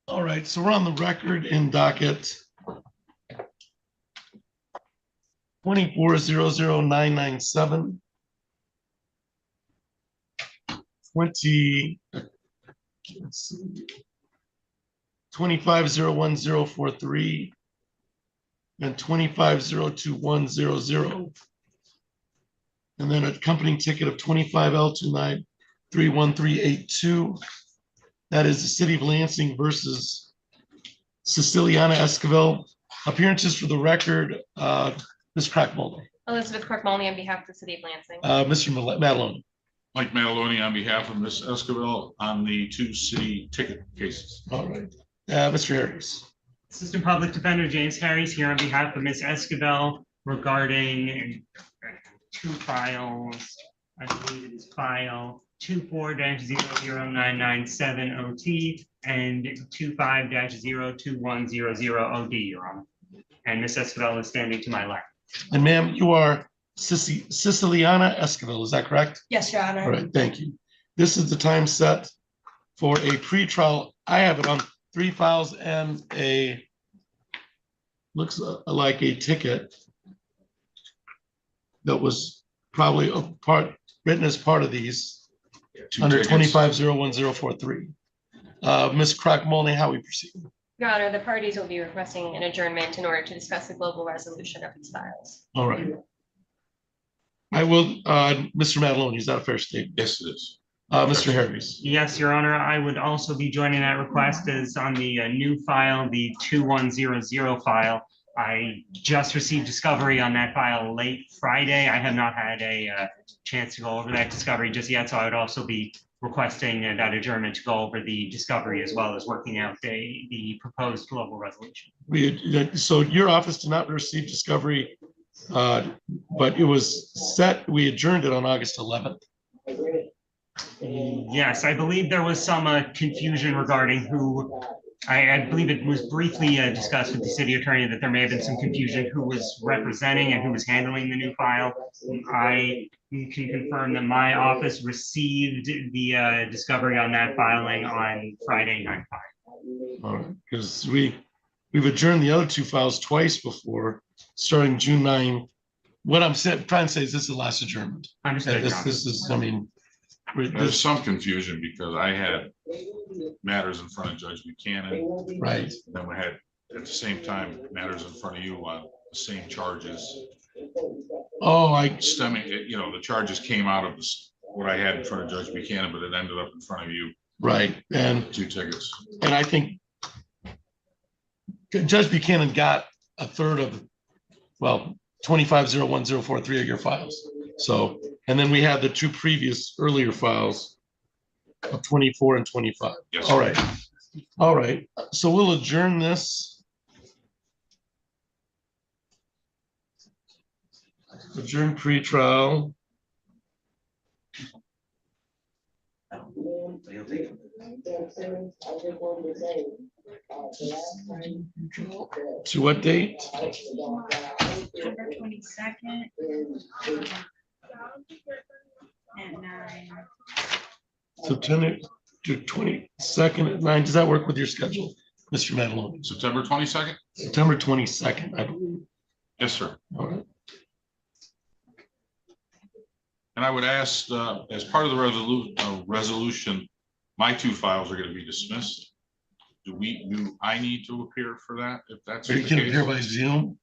All right, so we're on the record in docket 2400997, 25011043, and 25021000, and then an accompanying ticket of 25L29-31382. That is the City of Lansing versus Siciliana Esquivel. Appearances for the record, Ms. Crackmolder. Elizabeth Corkmolny on behalf of the City of Lansing. Mr. Mataloni. Mike Mataloni on behalf of Ms. Esquivel on the 2 city ticket cases. All right. Mr. Harris. Assistant Public Defender James Harris here on behalf of Ms. Esquivel regarding 2 files. I believe it is file 24-00997OT and 25-02100OD, Your Honor. And Ms. Esquivel is standing to my left. And ma'am, you are Siciliana Esquivel, is that correct? Yes, Your Honor. All right, thank you. This is the time set for a pretrial. I have it on 3 files and a, looks like a ticket that was probably written as part of these. 2 Under tickets. 25011043. Ms. Crackmolny, how we proceed? Your Honor, the parties will be requesting an adjournment in order to discuss the global resolution of these files. All right. I will, Mr. Mataloni, is that a fair statement? Yes, it is. Mr. Harris. Yes, Your Honor, I would also be joining that request as on the new file, the 2100 file. I just received discovery on that file late Friday. I have not had a chance to go over that discovery just yet, so I would also be requesting that adjournment to go over the discovery as well as working out the proposed global resolution. So your office did not receive discovery, but it was set, we adjourned it on August 11th. Yes, I believe there was some confusion regarding who, I believe it was briefly discussed with the city attorney that there may have been some confusion who was representing and who was handling the new file. I can confirm that my office received the discovery on that filing on Friday 9/5. All right, because we've adjourned the other 2 files twice before, starting June 9. What I'm trying to say is this is the last adjournment. Understood. This is, I mean, There's some confusion because I had matters in front of Judge Buchanan. right. Then we had, at the same time, matters in front of you on the same charges. Oh, Stemming, the charges came out of what I had in front of Judge Buchanan, but it ended up in front of you. right. And 2 tickets. I think Judge Buchanan got a third of, well, 25011043 of your files. So, and then we had the 2 previous earlier files of 24 and 25. Yes. All right. All right. So we'll adjourn this Adjourn pre-trial. To what date? September 22nd. At 9. September 22nd at 9. Does that work with your schedule, Mr. Mataloni? September 22nd? September 22nd, I believe. Yes, sir. All right. And I would ask, as part of the resolution, my 2 files are going to be dismissed. Do I need to appear for that if that's Or the you can appear case? by Zoom,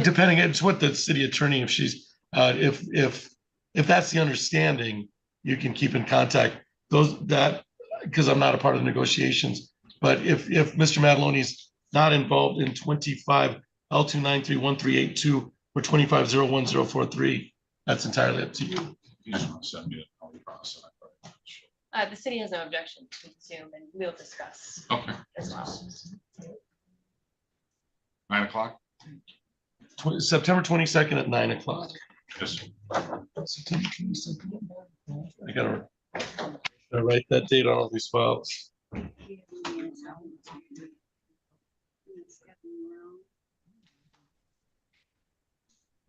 depending, it's what the city attorney, if she's, if that's the understanding, you can keep in contact because I'm not a part of the negotiations. But if Mr. Mataloni's not involved in 25 L2931382 or 25011043, that's entirely up to you. You just want to send me a process. The city has no objection to Zoom, and we'll discuss Okay. as well. 9 o'clock? September 22nd at 9 o'clock. Yes. September 22nd. I gotta write that date on all these files.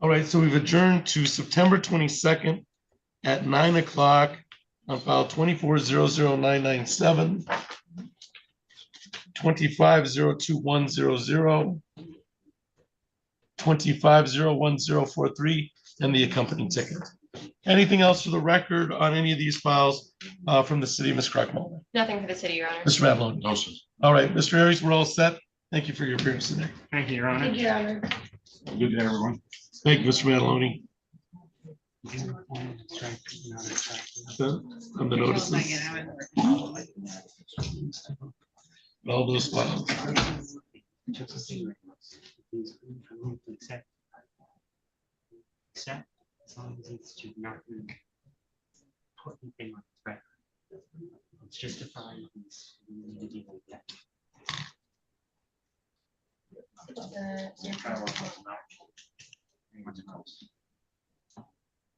All right, so we've adjourned to September 22nd at 9 o'clock on file 24000997, 25021000, 25011043, and the accompanying ticket. Anything else for the record on any of these files from the city, Ms. Crockmuller? Nothing for the city, Your Honor. Mr. Mataloni? No, sir. All right, Mr. Harris, we're all set. Thank you for your appearance today. Thank you, Your Honor. Thank you, Your Honor. Good day, everyone. Thank you, Mr. Mataloni. On the notices, all those files. Set, as long as it's to not put anything on the record. It's just a fine. We need to deal with that.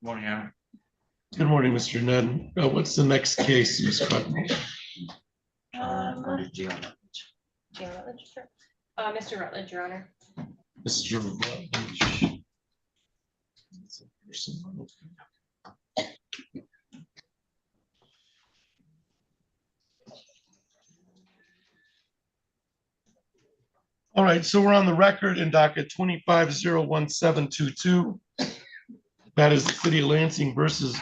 Morning, Aaron. Good morning, Mr. Ned. What's the next case, Ms. Crockmuller? Jail Rutledge, sure. Mr. Rutledge, Your Honor. Mr. Rutledge. All right, so we're on the record in docket 25011722. That is the City of Lansing versus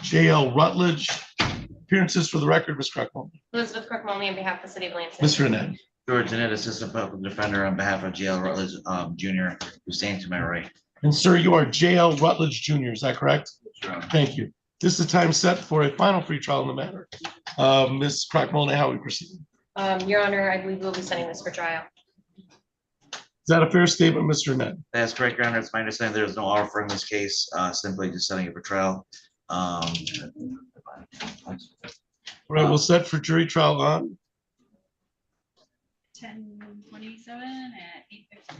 JL Rutledge. Appearances for the record, Ms. Crockmuller. Elizabeth Crockmoley on behalf of the city of Lansing. Mr. Annette. George Annette, Assistant Public Defender on behalf of JL Rutledge Jr., who's standing to my right. And sir, you are JL Rutledge Jr., is that correct? Sure. Thank you. This is the time set for a final free trial in the matter. Ms. Crockmuller, how are we proceeding? Your Honor, I believe we'll be sending this for trial. Is that a fair statement, Mr. Annette? That's correct, Your Honor. It's my understanding there is no offer in this case, simply just setting it for trial. All right, we'll set for jury trial on 10:27 at 8:50.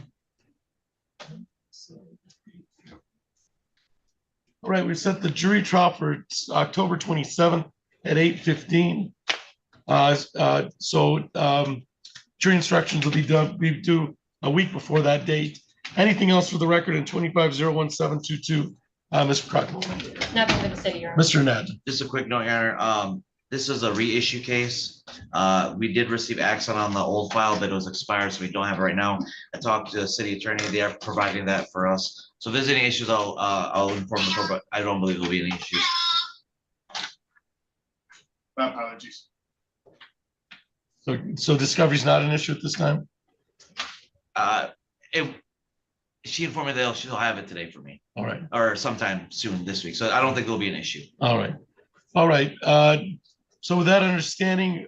All right, we set the jury trial for October 27th at 8:15. Jury instructions will be due a week before that date. Anything else for the record in 25011722, Mr. Crockmuller? Nothing for the city, Your Honor. Mr. Ned. Just a quick note, Your Honor. This is a reissue case. We did receive action on the old file, but it was expired, so we don't have it right now. I talked to the city attorney. They are providing that for us. So if there's any issues, I'll inform the court, but I don't believe there'll be any issues. My apologies. So discovery is not an issue at this time? She informed me that she'll have it today for me, All right, or sometime soon this week. So I don't think there'll be an issue. all right. All right, so with that understanding,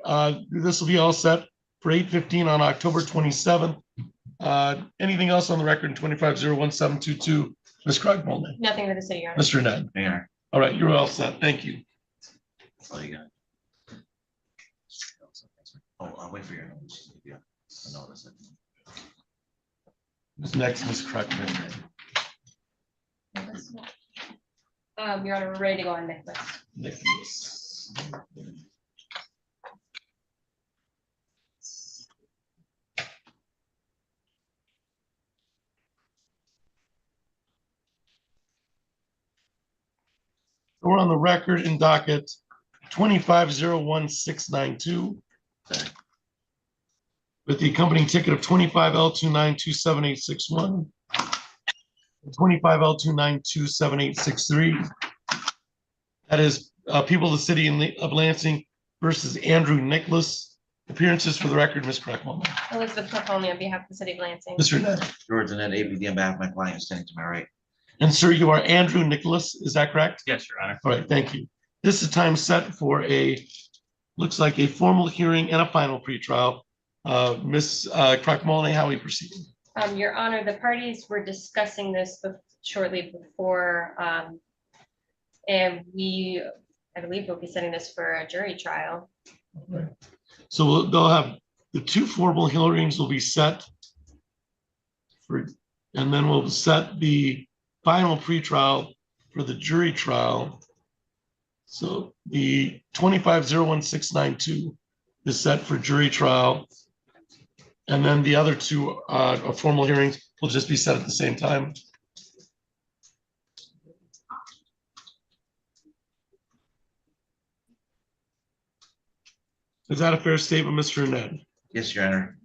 this will be all set for 8:15 on October 27th. Anything else on the record in 25011722, Ms. Crockmuller? Nothing for the city, Your Honor. Mr. Ned. Mayor, All right, you're all set. Thank you. that's all you got. Oh, I'll wait for your notes. Yeah, I noticed it. Who's next, Ms. Crockmuller? This one. Your Honor, we're ready to go on Nicholas. Nicholas. We're on the record in docket 25-01692 with the accompanying ticket of 25L29278661, 25L29278663. That is people of the city of Lansing versus Andrew Nicholas. Appearances for the record, Ms. Crackmore. Elizabeth Crawford on behalf of the city of Lansing. Mr. Ned. George and Ed ABD on behalf of my client standing to my right. And sir, you are Andrew Nicholas, is that correct? Yes, Your Honor. All right, thank you. This is time set for looks like a formal hearing and a final pretrial. Ms. Crackmole, how are we proceeding? Your Honor, the parties were discussing this shortly before, and I believe we'll be setting this for a jury trial. Okay. So they'll have the two formal hearings will be set for, and then we'll set the final pretrial for the jury trial. So the 25-01692 is set for jury trial. And then the other two formal hearings will just be set at the same time. Is that a fair statement, Mr. Ned? Yes, Your Honor.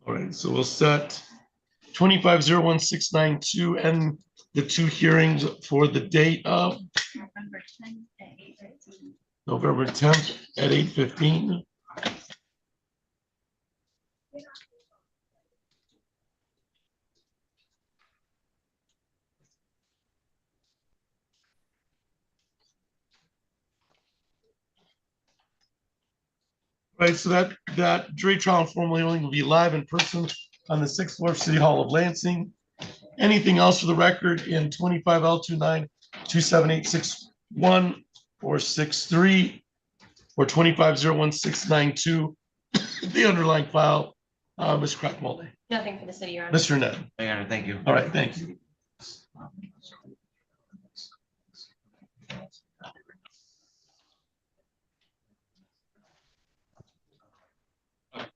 All right, so we'll set 25-01692 and the two hearings for the date of November 10th at 8:15. November 10th at 8:15. Right, so that jury trial and formal hearing will be live in person on the 6th floor of City Hall of Lansing. Anything else for the record in 25L29278661 or 63 or 25-01692, the underlying file, Ms. Crackmole. Nothing for the city, Your Honor. Mr. Ned. Your Honor, thank you. All right, thank you.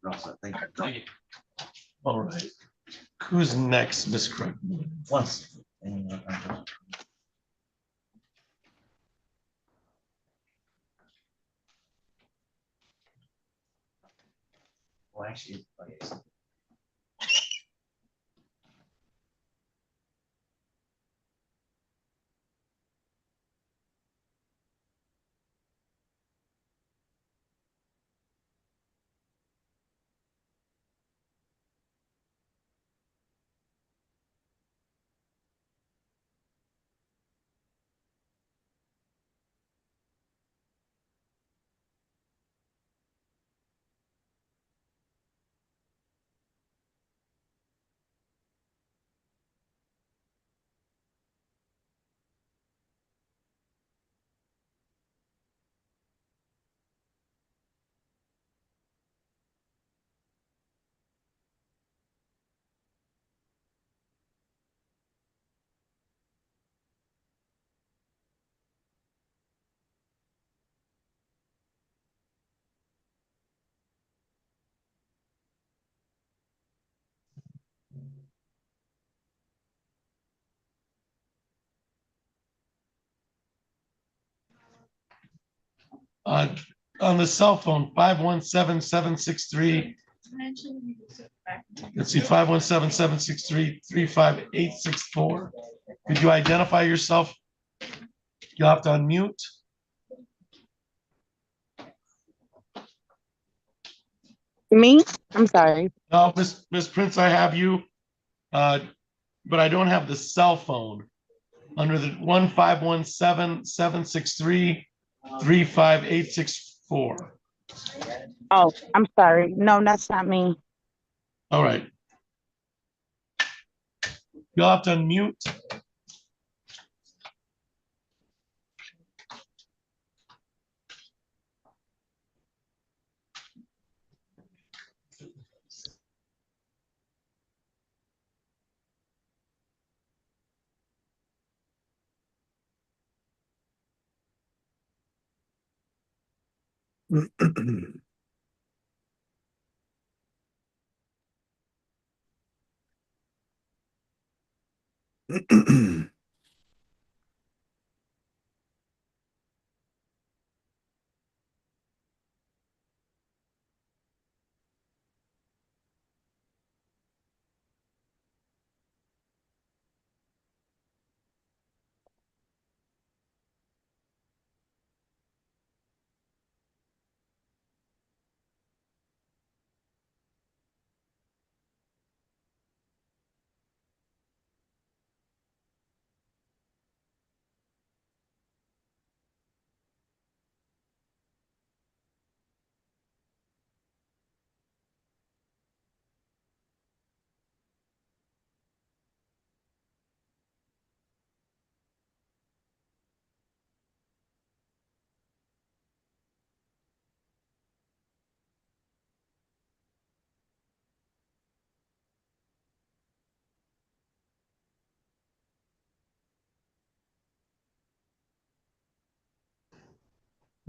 You're all set. Thank you. All right. Who's next, Ms. Crackmole? Once. Well, actually, On the cell phone, 517-763. Let's see, 517-763-35864. Could you identify yourself? You'll have to unmute. Me? I'm sorry. No, Miss Prince, I have you. But I don't have the cell phone. Under the 1-517-763-35864. Oh, I'm sorry. No, that's not me. All right. You'll have to unmute.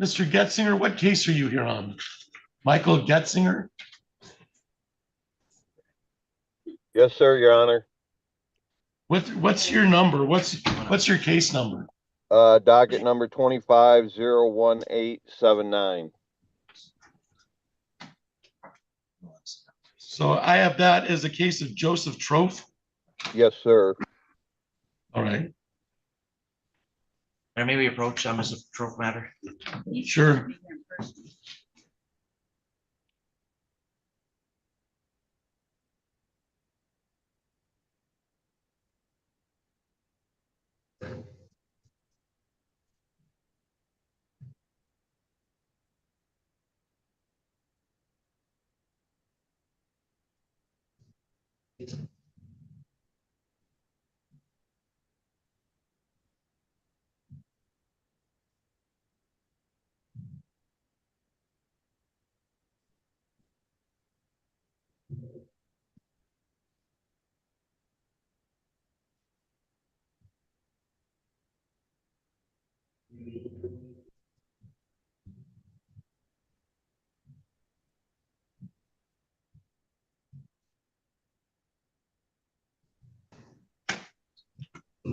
Mr. Getzinger, what case are you here on? Michael Getzinger? Yes, sir, Your Honor. What's your number? What's your case number? Docket number 25-01879. So I have that as a case of Joseph Troth. Yes, sir. All right, Or maybe approach on Mr. Troph matter. sure.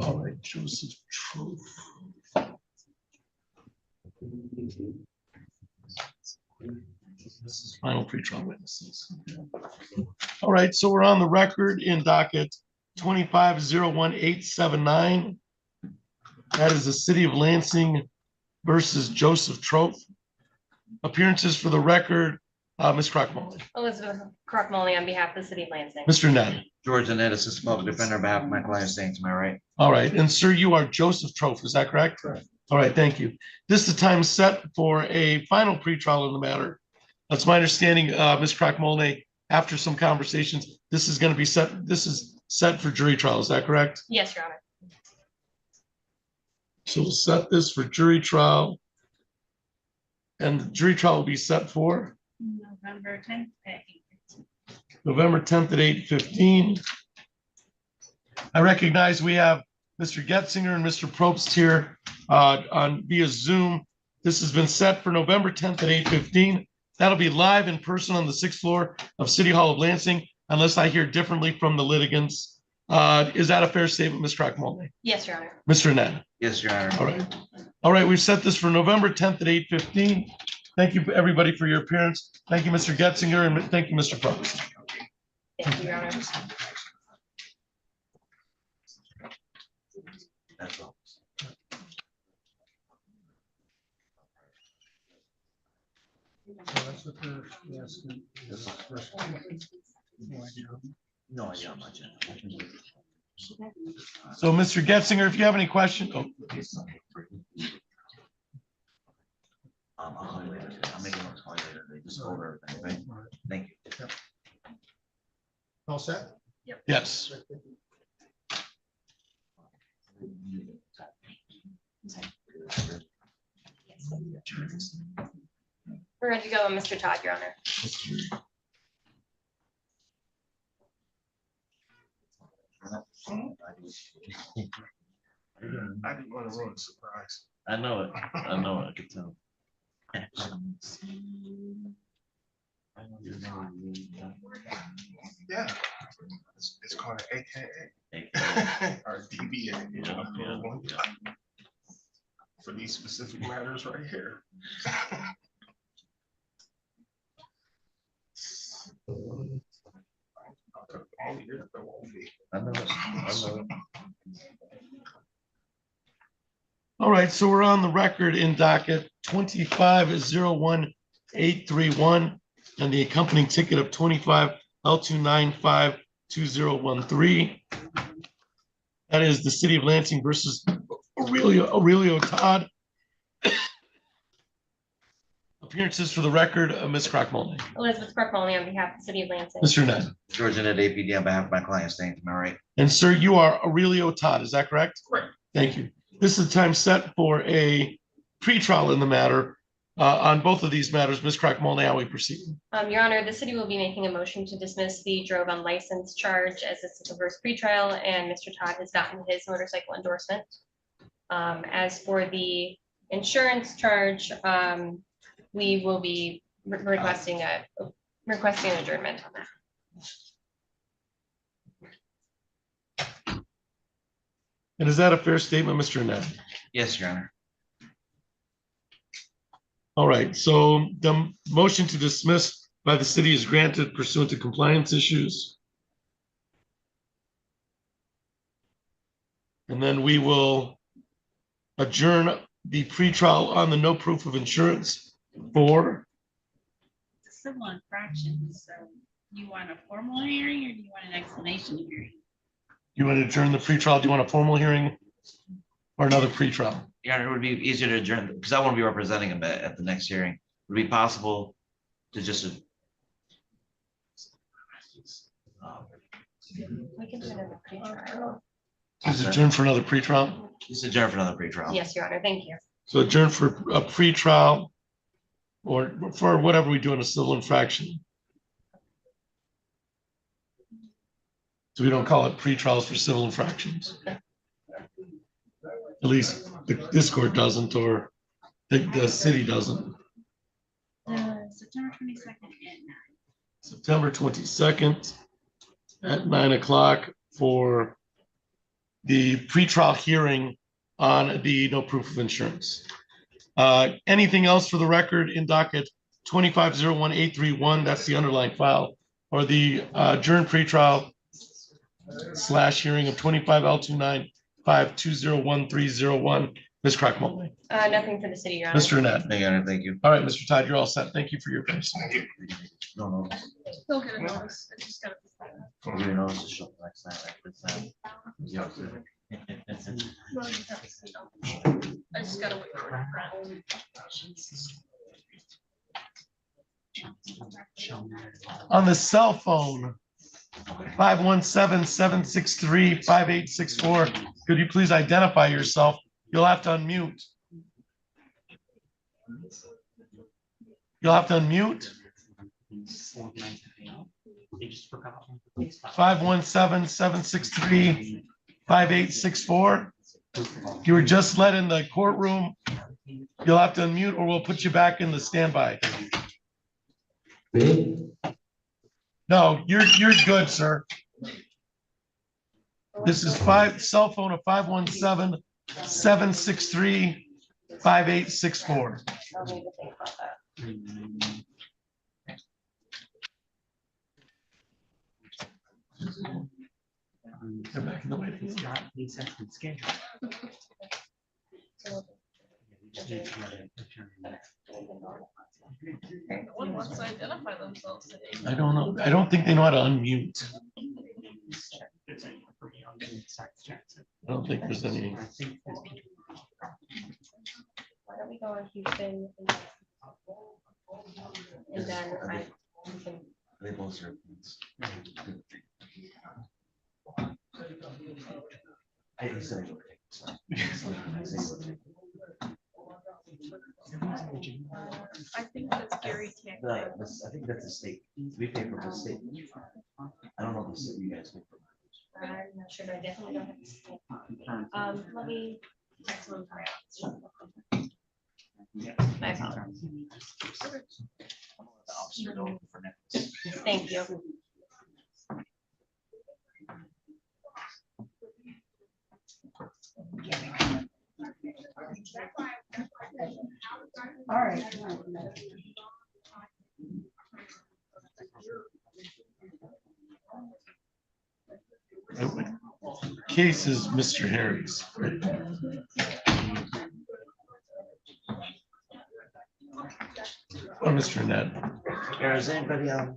All right, Joseph Troth. This is final pretrial witnesses. All right, so we're on the record in docket 25-01879. That is the City of Lansing versus Joseph Troth. Appearances for the record, Ms. Crockmoley. Elizabeth Crockmoley on behalf of the city of Lansing. Mr. Ned. George Annette, Assistant Public Defender, on behalf of my client, Saints, am I right? All right, and sir, you are Joseph Troth, is that correct? Correct. All right, thank you. This is the time set for a final pretrial in the matter. That's my understanding, Ms. Crockmoley, after some conversations, this is going to be set, this is set for jury trial, is that correct? Yes, Your Honor. So we'll set this for jury trial. And the jury trial will be set for November 10th at 8:15. November 10th at 8:15. I recognize we have Mr. Getzinger and Mr. Probst here on via Zoom. This has been set for November 10th at 8:15. That'll be live in person on the 6th floor of City Hall of Lansing, unless I hear differently from the litigants. Is that a fair statement, Ms. Crockmoley? Yes, Your Honor. Mr. Ned? Yes, Your Honor. All right. All right, we've set this for November 10th at 8:15. Thank you, everybody, for your appearance. Thank you, Mr. Getzinger, and thank you, Mr. Probst. Thank you, Your Honor. That's all. No idea how much. So, Mr. Getzinger, if you have any questions, oh, I'll call you later. I'll make a note to call you later. They just go over everything, right? Thank you. All set? yes. We're ready to go, Mr. Todd, Your Honor. I didn't want to ruin a surprise. I know it. I know it. I could tell. Yeah. It's called an AKA or DBA. For these specific matters right here. All right, so we're on the record in docket 25-01-831 and the accompanying ticket of 25L2952013. That is the City of Lansing versus Aurelio Todd. Appearances for the record, Ms. Crockmoley. Elizabeth Crockmoley on behalf of the City of Lansing. Mr. Ned. George Annette APD on behalf of my client, staying, am I right? And sir, you are Aurelio Todd, is that correct? Correct. Thank you. This is the time set for a pretrial in the matter. On both of these matters, Ms. Crockmoley, how we proceed? Your Honor, the city will be making a motion to dismiss the drove unlicensed charge as this is the first pretrial, and Mr. Todd has gotten his motorcycle endorsement. As for the insurance charge, we will be requesting an adjournment on that. And is that a fair statement, Mr. Ned? Yes, Your Honor. All right, so the motion to dismiss by the city is granted pursuant to compliance issues. And then we will adjourn the pretrial on the no proof of insurance for, It's a civil infraction, so you want a formal hearing or do you want an explanation hearing? you want to adjourn the pretrial? Do you want a formal hearing or another pretrial? Your Honor, it would be easier to adjourn, because I want to be representing him at the next hearing. Would it be possible to just We can do another pretrial. Is adjourn for another pretrial? adjourn for another pretrial? Yes, Your Honor, thank you. So adjourn for a pretrial or for whatever we do in a civil infraction. So we don't call it pretrials for civil infractions. At least this court doesn't, or the city doesn't. September 22nd at 9. September 22nd at 9 o'clock for the pretrial hearing on the no proof of insurance. Anything else for the record in docket 25-01-831, that's the underlying file, or the adjourned pretrial / hearing of 25L295201301. Ms. Crockmoley. Nothing for the city, Your Honor. Mr. Annette. Your Honor, thank you. All right, Mr. Todd, you're all set. Thank you for your patience. No. Still get a notice. I just got it. You know, it's a short next time, like this time. Yeah. I just gotta wait for it. On the cell phone, 517-763-5864. Could you please identify yourself? You'll have to unmute. You'll have to unmute. 517-763-5864. You were just let in the courtroom. You'll have to unmute or we'll put you back in the standby. No, you're good, sir. This is cell phone of 517-763-5864. I'll need to think about that. They're back in the waiting room. No one wants to identify themselves today. I don't know. I don't think they know how to unmute. I don't think there's any. Why don't we go on Houston? And then I can. They both serve. I think that's Gary Tech. I think that's a state. We pay for the state. I don't know if the city you guys pay for. I'm not sure, but I definitely don't have to say. Let me text one. My apologies. Thank you. All right. Case is Mr. Harris. Or Mr. Ned. Is anybody else?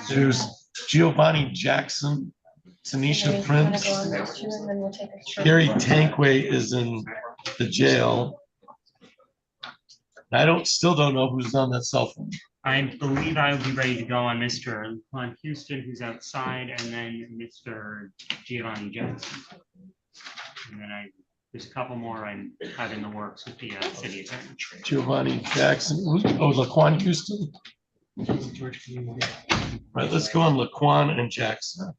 There's Giovanni Jackson, Tanisha Wanna Prince, go on those two, and then we'll take a short- Gary Tankway is in the jail. Still don't know who's on that cell phone. I believe I will be ready to go on Mr. Juan Houston, who's outside, and then Mr. Giovanni Jackson. And then there's a couple more I have in the works with the city attorney. Giovanni Jackson, Laquan Houston. Right, let's go on Laquan and Jackson.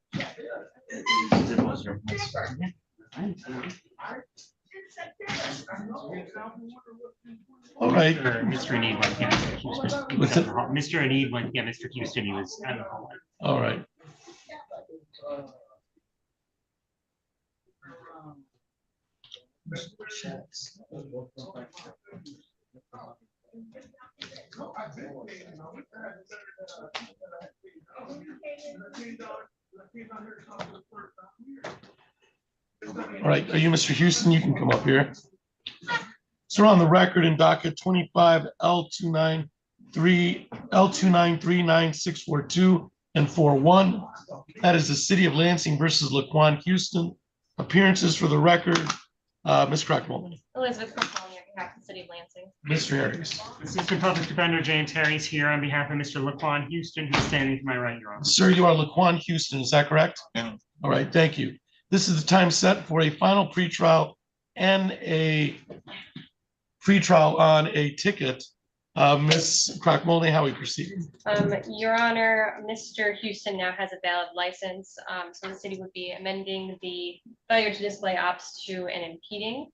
All right. Mr. Need went, yeah, Mr. Houston. What's it? Mr. Need went, yeah, Mr. Houston, he was at the hallway. All right. All right, are you Mr. Houston? You can come up here. So on the record in docket 25 L2939642 and 41. That is the city of Lansing versus Laquan Houston. Appearances for the record, Ms. Crockmole. Elizabeth Cropoli on behalf of the city of Lansing. Mr. Harris. Assistant Public Defender James Harris here on behalf of Mr. Laquan Houston, who's standing to my right, Your Honor. Sir, you are Laquan Houston, is that correct? Yeah. All right, thank you. This is the time set for a final pretrial and a pretrial on a ticket. Ms. Crockmole, how are we proceeding? Your Honor, Mr. Houston now has a valid license, so the city would be amending the failure to display ops to an impeding.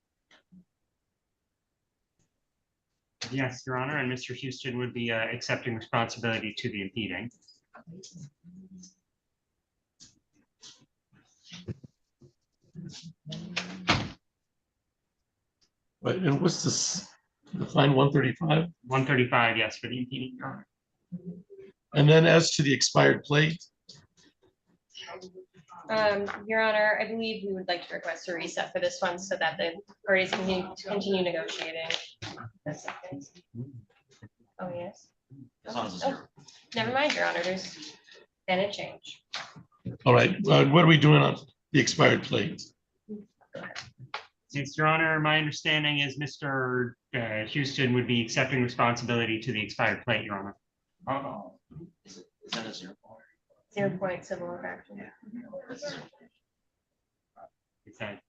Yes, Your Honor, and Mr. Houston would be accepting responsibility to the impeding. Right, and what's this, the fine 135? 135, yes, for the impeding, Your Honor. And then as to the expired plate, Your Honor, I believe we would like to request a reset for this one so that the parties can continue negotiating. Oh, yes. Oh, never mind, Your Honor, there's been a change. all right, what are we doing on the expired plate? Yes, Your Honor, my understanding is Mr. Houston would be accepting responsibility to the expired plate, Your Honor. Is that a 0 point? 0 point civil infraction. Is that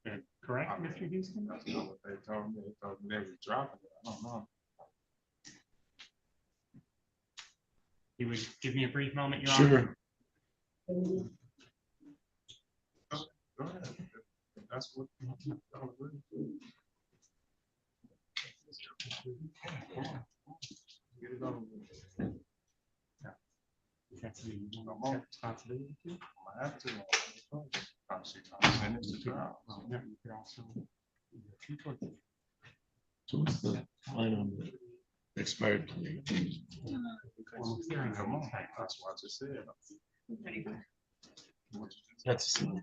correct, Mr. Houston? That's not what they told me. They told me they were dropping it. I don't know. You would give me a brief moment, Your Sure. Honor? Go ahead. If that's what. Get it over with. Is that something you want to accept responsibility to? I have to. Send it to trial. Well, no, you could also. So what's the fine on the expired plate? Come on, that's what I just said. That's You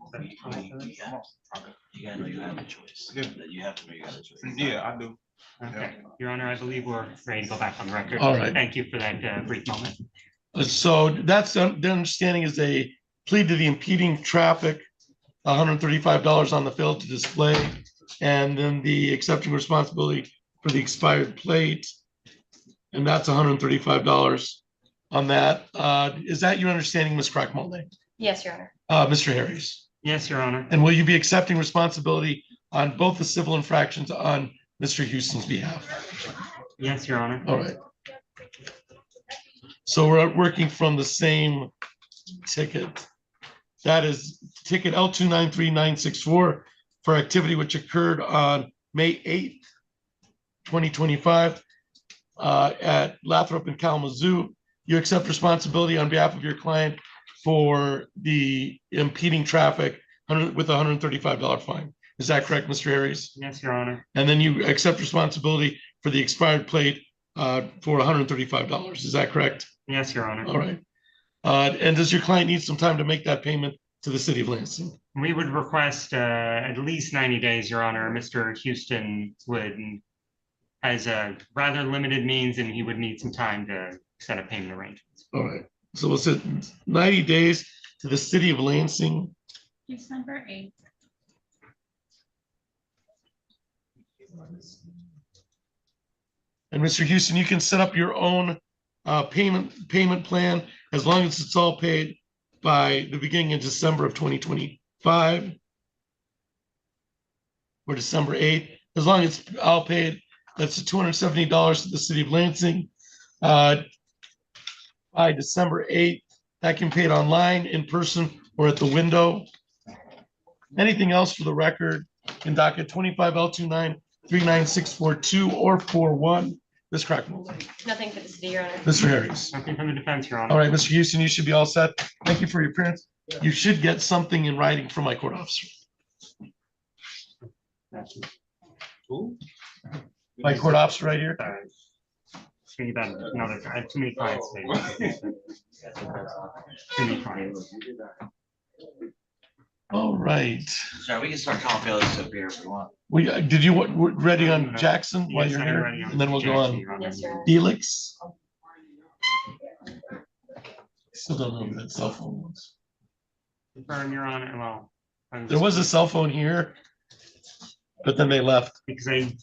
gotta know you have a choice. Yeah. That you have to know you have a choice. Yeah, I do. Okay, Your Honor, I believe we're ready to go back on the record. All right. Thank you for that brief moment. So that's the understanding is a plea to the impeding traffic, $135 on the fail to display, and then the accepting responsibility for the expired plate. And that's $135 on that. Is that your understanding, Ms. Crockmole? Yes, Your Honor. Mr. Harris? Yes, Your Honor. And will you be accepting responsibility on both the civil infractions on Mr. Houston's behalf? Yes, Your Honor. All right. So we're working from the same ticket. That is ticket L293964 for activity which occurred on May 8th, 2025. at Lathrop and Kalamazoo. You accept responsibility on behalf of your client for the impeding traffic with a $135 fine. Is that correct, Mr. Harris? Yes, Your Honor. And then you accept responsibility for the expired plate for $135. Is that correct? Yes, Your Honor. All right. And does your client need some time to make that payment to the city of Lansing? We would request at least 90 days, Your Honor. Mr. Houston has a rather limited means and he would need some time to set up payment arrangements. All right. So we'll set 90 days to the city of Lansing. December 8th. And Mr. Houston, you can set up your own payment plan as long as it's all paid by the beginning of December of 2025 or December 8th. As long as it's all paid, that's $270 to the city of Lansing. By December 8th, that can be paid online, in person, or at the window. Anything else for the record in docket 25L29-39642 or 41? Ms. Cracknell. Nothing for the city, Your Honor. Mr. Harris. Nothing from the defense, Your Honor. All right, Mr. Houston, you should be all set. Thank you for your appearance. You should get something in writing from my court officer. My court officer right here. Sorry. I have too many clients today. Too many clients. All right. Sorry, we can start calling Felix up here if we want. Did you ready on Jackson while Yes, you're I'm here? ready on And then we'll go Jackson, on Your Honor. Yes, Your Honor. Felix. Still don't know who that cell phone was. Confirm, Your Honor. Well, There was a cell phone here, but then they left. because I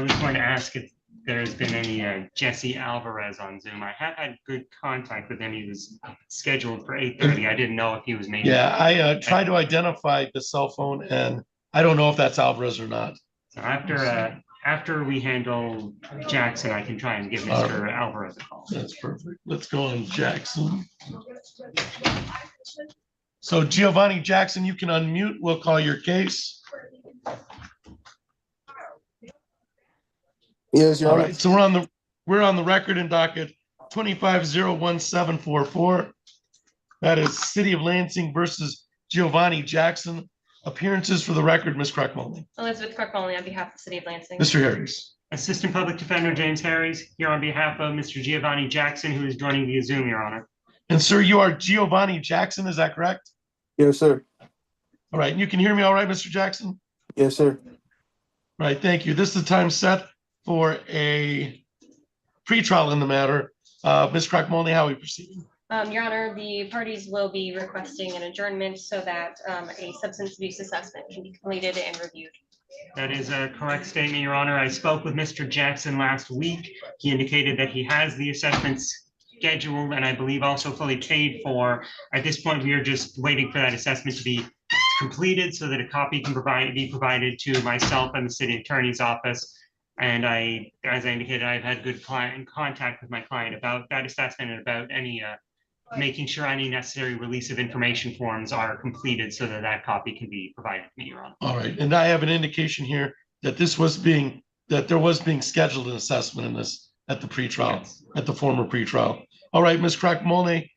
was going to ask if there's been any Jesse Alvarez on Zoom. I have had good contact with him. He was scheduled for 8:30. I didn't know if he was making. Yeah, I tried to identify the cell phone and I don't know if that's Alvarez or not. So after we handle Jackson, I can try and give All Mr. Alvarez a call. That's perfect. Let's go on Jackson. So Giovanni Jackson, you can unmute. We'll call your case. Yes, Your All Honor. right, so we're on the record in docket 25-01744. That is City of Lansing versus Giovanni Jackson. Appearances for the record, Ms. Crackmoley. Elizabeth Clark-Molly on behalf of the city of Lansing. Mr. Harris. Assistant Public Defender James Harris here on behalf of Mr. Giovanni Jackson, who is joining via Zoom, Your Honor. And sir, you are Giovanni Jackson, is that correct? Yes, sir. All right, and you can hear me all right, Mr. Jackson? Yes, sir. All right, thank you. This is the time set for a pretrial in the matter. Ms. Crackmoley, how are we proceeding? Your Honor, the parties will be requesting an adjournment so that a substance abuse assessment can be completed and reviewed. That is a correct statement, Your Honor. I spoke with Mr. Jackson last week. He indicated that he has the assessments scheduled and I believe also fully paid for. At this point, we are just waiting for that assessment to be completed so that a copy can be provided to myself and the city attorney's office. And as I indicated, I've had good contact with my client about that assessment and about any making sure any necessary release of information forms are completed so that that copy can be provided to me, Your Honor. All right, and I have an indication here that there was being scheduled an assessment in this at the pretrial, Yes. at the former pretrial. All right, Ms. Crackmoley,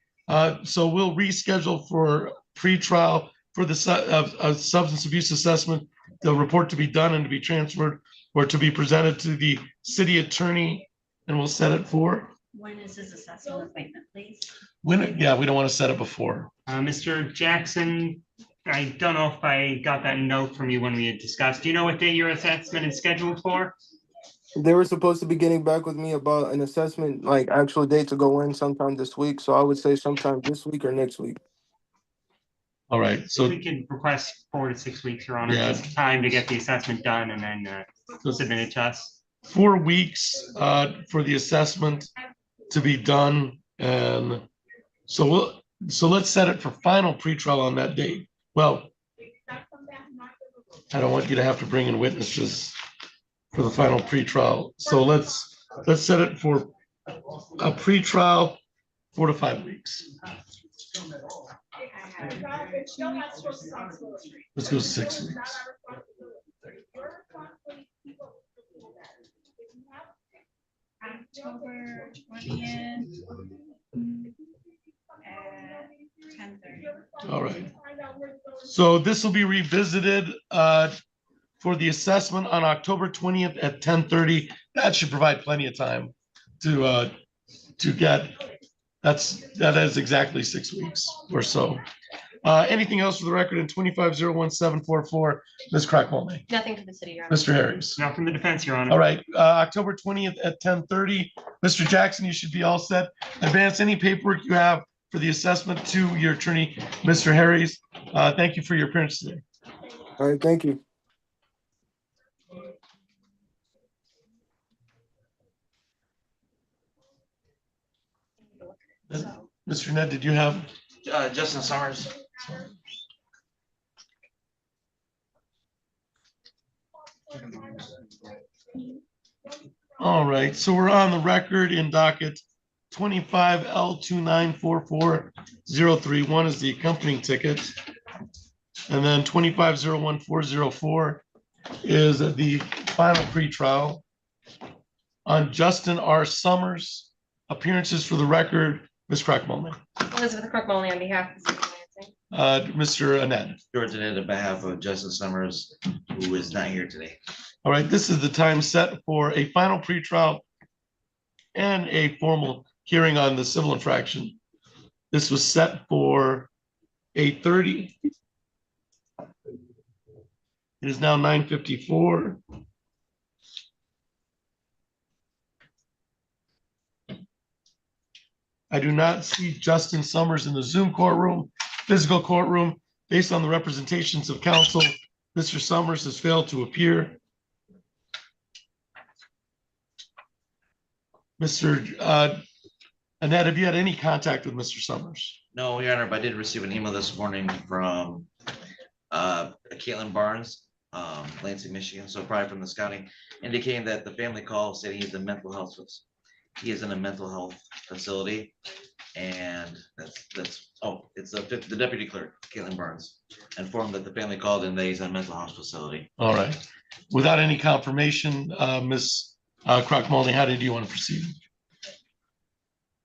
so we'll reschedule for pretrial for the substance abuse assessment, the report to be done and to be transferred or to be presented to the city attorney, and we'll set it for When is his assessment appointment, please? when, yeah, we don't want to set it before. Mr. Jackson, I don't know if I got that note from you when we had discussed. Do you know what day your assessment is scheduled for? They were supposed to be getting back with me about an assessment, like actual date to go in sometime this week. So I would say sometime this week or next week. All right, so We can request 4 to 6 weeks, Your Honor. Yeah. Just time to get the assessment done and then submit it to us. 4 weeks for the assessment to be done. And so let's set it for final pretrial on that date. Well, I don't want you to have to bring in witnesses for the final pretrial. So let's set it for a pretrial 4 to 5 weeks. Let's go 6 weeks. October 20th at 10:30. All right. So this will be revisited for the assessment on October 20th at 10:30. That should provide plenty of time to get, that is exactly 6 weeks or so. Anything else for the record in 25-01-744, Ms. Crackmole? Nothing for the city, Your Honor. Mr. Harris? Now from the defense, Your Honor. All right, October 20th at 10:30. Mr. Jackson, you should be all set. Advance any paperwork you have for the assessment to your attorney, Mr. Harris. Thank you for your appearance today. All right, thank you. Mr. Ned, did you have? Justin Summers. All right, so we're on the record in docket 25L2944031 is the accompanying ticket. And then 25-01-404 is the final pretrial on Justin R. Summers. Appearances for the record, Ms. Crackmole. Elizabeth Crook-Molly on behalf of the city of Lansing. Mr. Annette. George Annette on behalf of Justin Summers, who is not here today. All right, this is the time set for a final pretrial and a formal hearing on the civil infraction. This was set for 8:30. It is now 9:54. I do not see Justin Summers in the Zoom courtroom, physical courtroom. Based on the representations of counsel, Mr. Summers has failed to appear. Mr. Annette, have you had any contact with Mr. Summers? No, Your Honor, but I did receive an email this morning from Caitlin Barnes, Lansing, Michigan, so probably from this county, indicating that the family call said he is in mental health. He is in a mental health facility, and it's the deputy clerk, Caitlin Barnes, informed that the family called and that he's in a mental health facility. All right. Without any confirmation, Ms. Crock-Moldy, how did you want to proceed?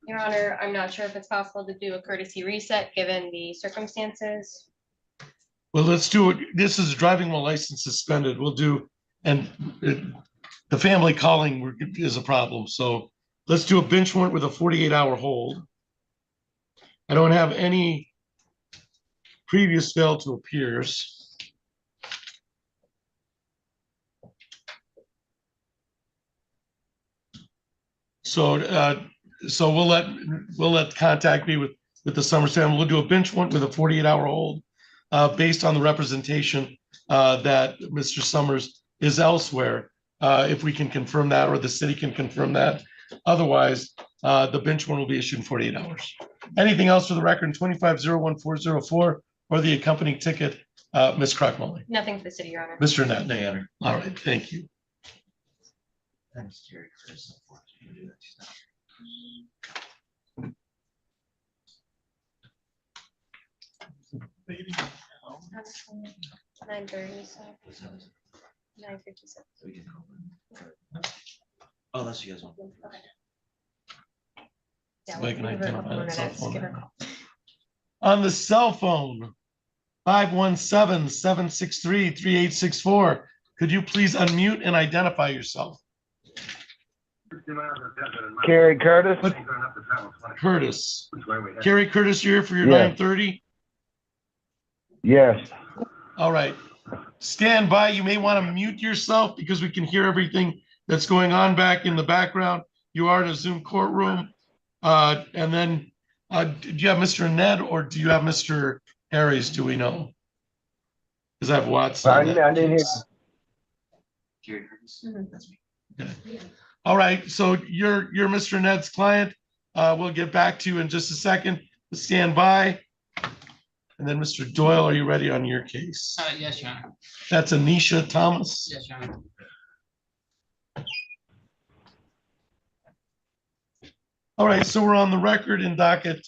Your Honor, I'm not sure if it's possible to do a courtesy reset given the circumstances. Well, let's do it. This is driving while license suspended. We'll do, and the family calling is a problem. So let's do a bench warrant with a 48-hour hold. I don't have any previous fail to appears. So we'll let contact be with the Summers family. We'll do a bench warrant with a 48-hour hold based on the representation that Mr. Summers is elsewhere. If we can confirm that, or the city can confirm that. Otherwise, the bench warrant will be issued in 48 hours. Anything else for the record in 25-01-404 or the accompanying ticket, Ms. Crock-Molly? Nothing for the city, Your Honor. Mr. Annette? No, Your Honor. All right, thank you. Thanks, Jerry, for this. Unfortunately, do that. She's not here. 9:30, so 9:56. We can call them. Oh, that's you guys want. Okay. Yeah, So I can we'll give her a couple identify more that cell minutes, phone give her a number. call. On the cell phone, 517-763-3864. Could you please unmute and identify yourself? Carrie Curtis? Curtis. Carrie Curtis, you're here for your Yes. 9:30? Yes. All right. Stand by. You may want to mute yourself because we can hear everything that's going on back in the background. You are in a Zoom courtroom. And then, do you have Mr. Ned or do you have Mr. Harris? Do we know? Because I have Watts. on that I didn't hear. case. Jerry Curtis. That's me. Okay. All right. So you're Mr. Ned's client. We'll get back to you in just a second. Stand by. And then Mr. Doyle, are you ready on your case? Yes, Your Honor. That's Anisha Thomas. Yes, Your Honor. All right, so we're on the record in docket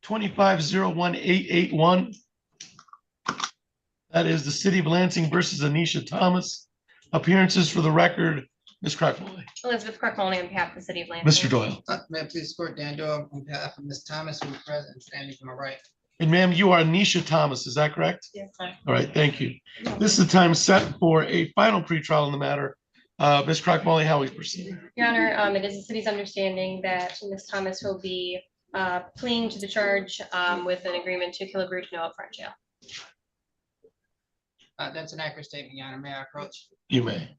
25-01-881. That is the City of Lansing versus Anisha Thomas. Appearances for the record, Ms. Crockmoley, Elizabeth Crockmoley on behalf of the city of Lansing. Mr. Doyle. May I please escort Dan Doyle on behalf of Ms. Thomas, who is present and standing to my right. And ma'am, you are Nisha Thomas, is that correct? Yes, sir. All right, thank you. This is the time set for a final pretrial in the matter. Ms. Crockmoley, how we proceed? Your Honor, it is the city's understanding that Ms. Thomas will be pleading to the charge with an agreement to kill a brute, no upfront jail. That's an accurate statement, Your Honor. May I approach? You may.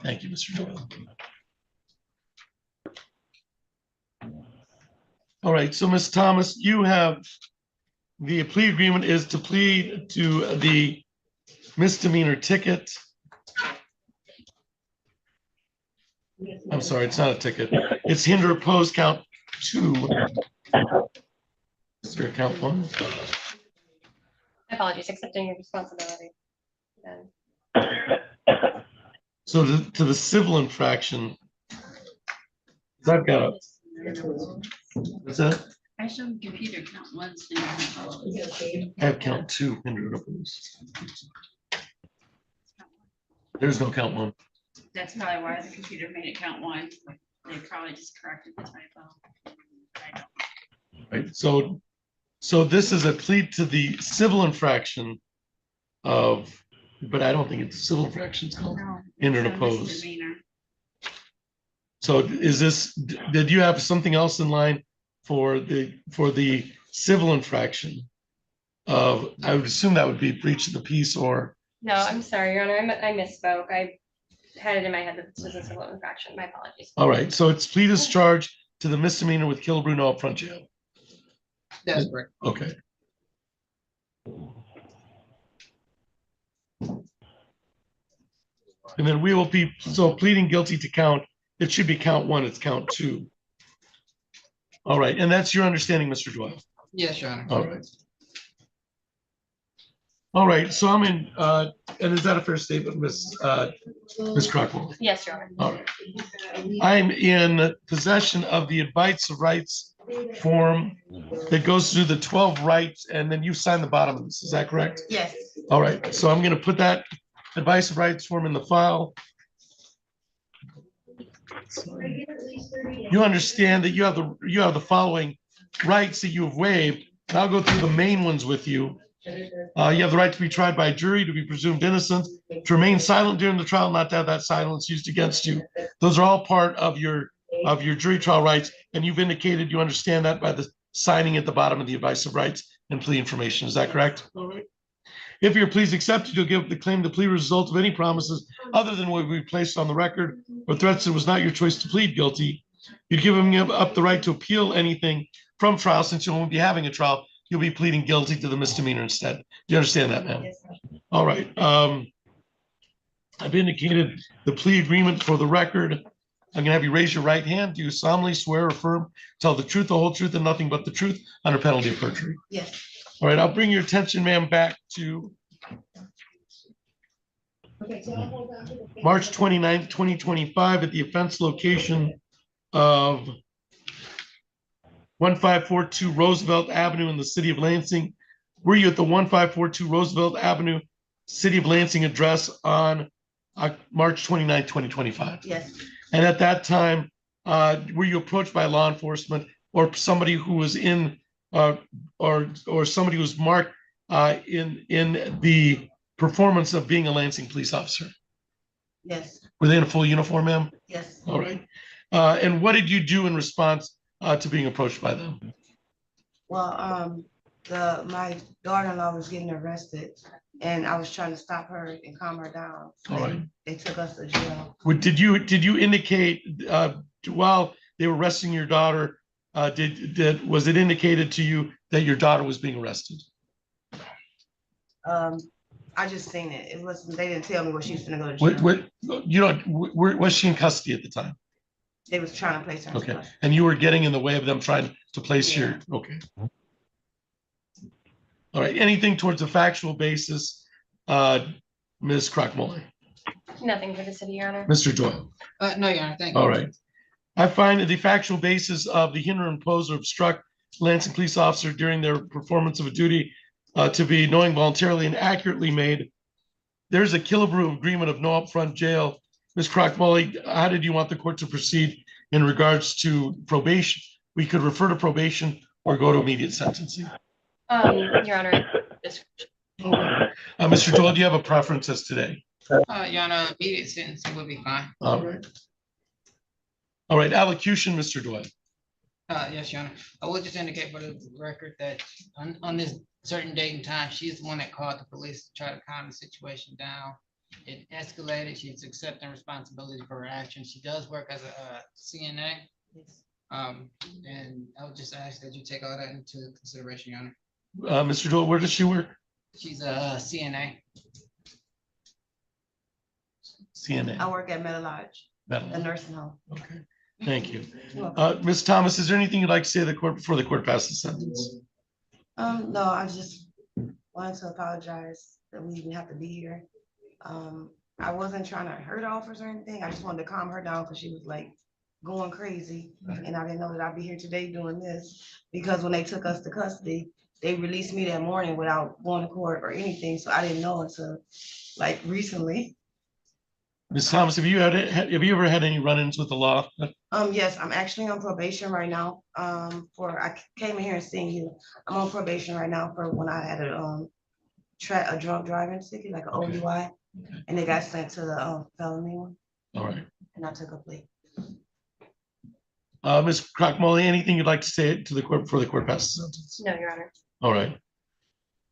Thank you, Mr. Doyle. All right, so Ms. Thomas, you have, the plea agreement is to plead to the misdemeanor ticket. I'm sorry, it's not a ticket. It's hinder oppose count 2. Is there count 1? Apologies, accepting your responsibility. And So to the civil infraction, I've got a, what's that? I showed the computer count once. I have count 2 hinder and oppose. There's no count 1. That's probably why the computer made it count 1. They probably just corrected the typo. Right, so this is a plea to the civil infraction of, but I don't think it's civil infraction, it's called No, hinder and it's a oppose. misdemeanor. So is this, did you have something else in line for the civil infraction of, I would assume that would be breach of the peace or, no, I'm sorry, Your Honor, I misspoke. I had it in my head that this was a civil infraction. My apologies. all right, so it's plea discharge to the misdemeanor with kill, brute, no upfront jail. That's correct. Okay. And then we will be, so pleading guilty to count, it should be count 1, it's count 2. All right, and that's your understanding, Mr. Doyle? Yes, Your Honor. All right. All right, so I'm in, and is that a fair statement, Ms. Crockwell? Yes, Your Honor. All right. I'm in possession of the advice of rights form that goes through the 12 rights, and then you sign the bottom of this, is that correct? Yes. All right, so I'm gonna put that advice of rights form in the file. You understand that you have the following rights that you have waived. And I'll go through the main ones with you. You have the right to be tried by a jury, to be presumed innocent, to remain silent during the trial, not to have that silence used against you. Those are all part of your jury trial rights, and you've indicated you understand that by the signing at the bottom of the advice of rights and plea information. Is that correct? All right. If your plea is accepted, you'll give the claim the plea result of any promises other than what we placed on the record or threats that it was not your choice to plead guilty. You'd give up the right to appeal anything from trial, since you won't be having a trial. You'll be pleading guilty to the misdemeanor instead. Do you understand that, ma'am? Yes, sir. All right. I've indicated the plea agreement for the record. I'm gonna have you raise your right hand. Do you solemnly swear or affirm, tell the truth, the whole truth, and nothing but the truth under penalty of perjury? Yes. All right, I'll bring your attention, ma'am, back to March 29th, 2025 at the offense location of 1542 Roosevelt Avenue in the city of Lansing. Were you at the 1542 Roosevelt Avenue, city of Lansing address on March 29th, 2025? Yes. And at that time, were you approached by law enforcement or somebody who was in or somebody who was marked in the performance of being a Lansing police officer? Yes. Were they in a full uniform, ma'am? Yes. All right. And what did you do in response to being approached by them? Well, my daughter-in-law was getting arrested, and I was trying to stop her and calm her down. All right. They took us to jail. Did you indicate while they were arresting your daughter? Was it indicated to you that your daughter was being arrested? I just seen it. It wasn't. They didn't tell me where she was gonna go to jail. Was she in custody at the time? They was trying to place her. in Okay, custody. and you were getting in the way of them trying to place Yeah. okay. All right, anything towards a factual basis, Ms. Crockmoley? Nothing for the city, Your Honor. Mr. Doyle? No, Your Honor. Thank you. All right. I find that the factual basis of the hinder, impose, or obstruct Lansing police officer during their performance of a duty to be knowing, voluntarily, and accurately made. there's a Killebrew agreement of no upfront jail. Ms. Crockmully, how did you want the court to proceed in regards to probation? We could refer to probation or go to immediate sentencing. Your Honor, this- Mr. Doyle, do you have a preference as today? Your Honor, immediate sentencing would be fine. All right. All right, allocution, Mr. Doyle. Yes, Your Honor. I will just indicate for the record that on this certain date and time, she's the one that called the police to try to calm the situation down. It escalated. She's accepting responsibility for her actions. She does work as a CNA. And I would just ask that you take all that into consideration, Your Honor. Mr. Doyle, where does she work? She's a CNA. CNA. I work at Meadow Lodge, a nursing home. Okay, thank you. You're welcome. Ms. Thomas, is there anything you'd like to say to the court before the court passes sentence? No, I just wanted to apologize that we even have to be here. I wasn't trying to hurt officers or anything. I just wanted to calm her down because she was like going crazy. And I didn't know that I'd be here today doing this because when they took us to custody, they released me that morning without going to court or anything. So I didn't know until like recently. Ms. Thomas, have you ever had any run-ins with the law? Yes, I'm actually on probation right now. I came in here and seen you. I'm on probation right now for when I had a drunk driving ticket, like an Okay. OUI, Okay. and they got sent to the felony one, All right. and I took a plea. Ms. Crockmully, anything you'd like to say to the court before the court passes sentence? no, Your Honor. All right.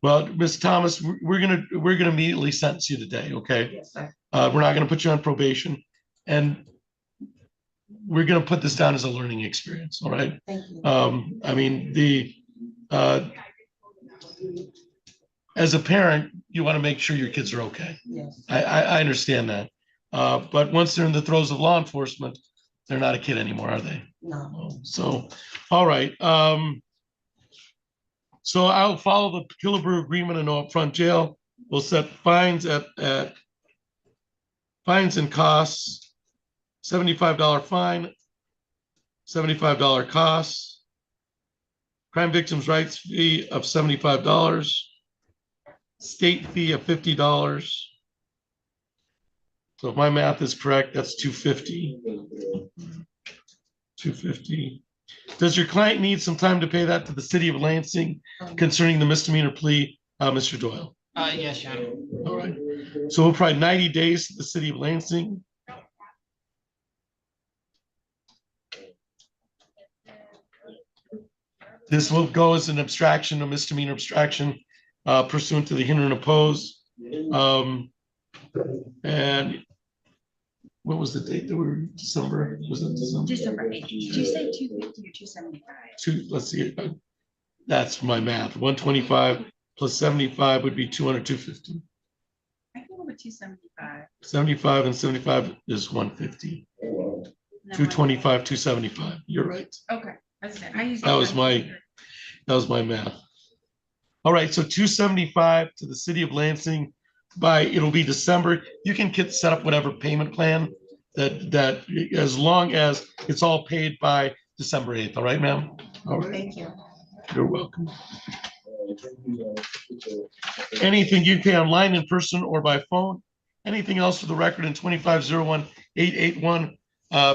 Well, Ms. Thomas, we're gonna immediately sentence you today, okay? Yes, sir. We're not gonna put you on probation, and we're gonna put this down as a learning experience, all right? Thank you. I mean, as a parent, you want to make sure your kids are okay. Yes. I understand that. But once they're in the throes of law enforcement, they're not a kid anymore, are they? No. So, all right. So I'll follow the Killebrew agreement and no upfront jail. We'll set fines at fines and costs, $75 fine, $75 costs, crime victims' rights fee of $75, state fee of $50. So if my math is correct, that's $250. $250. Does your client need some time to pay that to the city of Lansing concerning the misdemeanor plea, Mr. Doyle? Yes, Your Honor. All right. So we'll provide 90 days to the city of Lansing. This will go as an abstraction, a misdemeanor abstraction pursuant to the hinder and oppose. And what was the date that we were December? Was it December? December 8th. Did you say 250 or 275? Let's see. That's my math. 125 plus 75 would be 250. I can go with 275. 75 and 75 is 150. No, 225, 275. You're right. Okay. As I said, I usually. That was my math. All right, so 275 to the city of Lansing it'll be December. You can set up whatever payment plan that as long as it's all paid by December 8th. All right, ma'am? All right. Thank you. You're welcome. Anything you pay online, in person, or by phone? Anything else for the record in 2501881,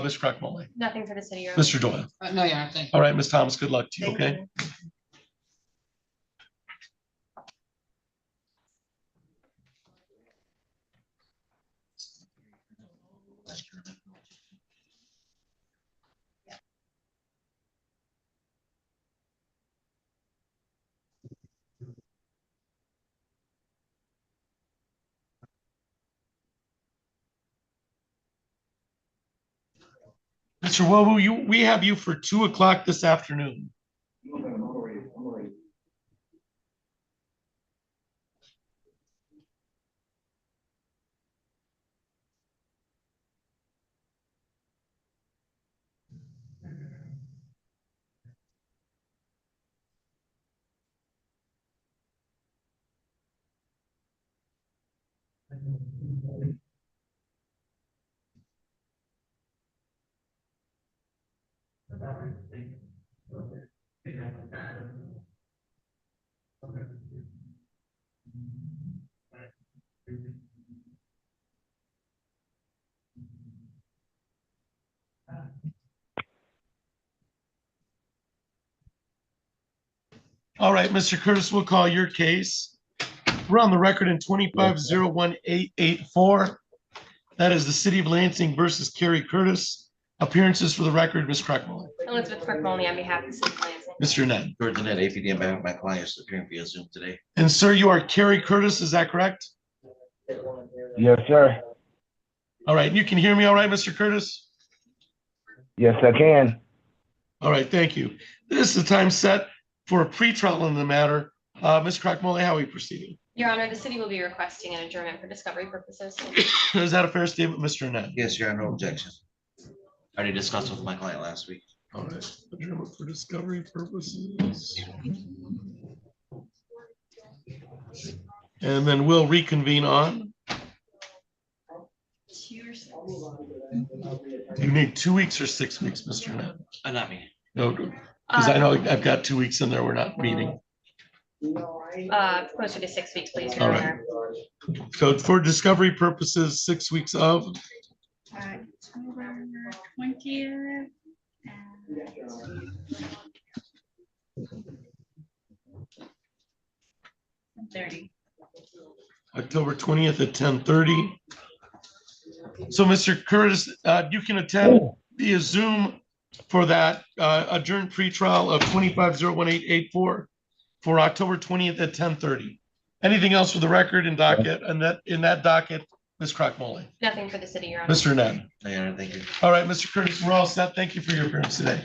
Ms. Crockmully? Nothing for the city. Your Honor. Mr. Doyle? No, Your Honor, thank you. All right, Ms. Thomas, good luck to you, Thank okay? you. Mr. Wobu, we have you for 2 o'clock this afternoon. All right, Mr. Curtis, we'll call your case. We're on the record in 25-01884. That is the City of Lansing versus Carrie Curtis. Appearances for the record, Ms. Crackmore. Elizabeth Marconi on behalf of the City of Lansing. Mr. Ned. George Net, APD, on behalf of my client, is appearing via Zoom today. And sir, you are Carrie Curtis, is that correct? Yes, sir. All right, you can hear me all right, Mr. Curtis? Yes, I can. All right, thank you. This is the time set for a pretrial in the matter. Ms. Crackmole, how are we proceeding? Your Honor, the city will be requesting an adjournment for discovery purposes. Is that a fair statement, Mr. Ned? Yes, Your Honor, no objection. I already discussed with my client last week. All right, adjournment for discovery purposes. And then we'll reconvene on. 2 or 6. Do you need 2 weeks or 6 weeks, Mr. Ned? Not me. No, because I know I've got 2 weeks in there. We're not meeting. Closer to 6 weeks, please, Your All right. Honor. So for discovery purposes, 6 weeks of. October 20th. And 30. October 20th at 10:30. So Mr. Curtis, you can attend via Zoom for that adjourned pretrial of 25-01884 for October 20th at 10:30. Anything else for the record in docket and that in that docket, Ms. Crackmole? Nothing for the city, Your Honor. Mr. Ned. Yeah, thank you. All right, Mr. Curtis, we're all set. Thank you for your appearance today.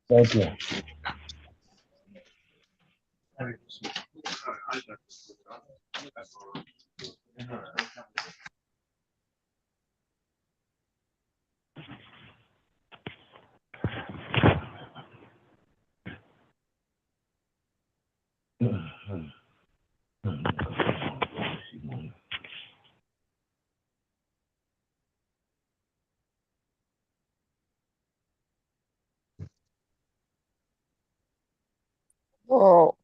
Thank you. Oh,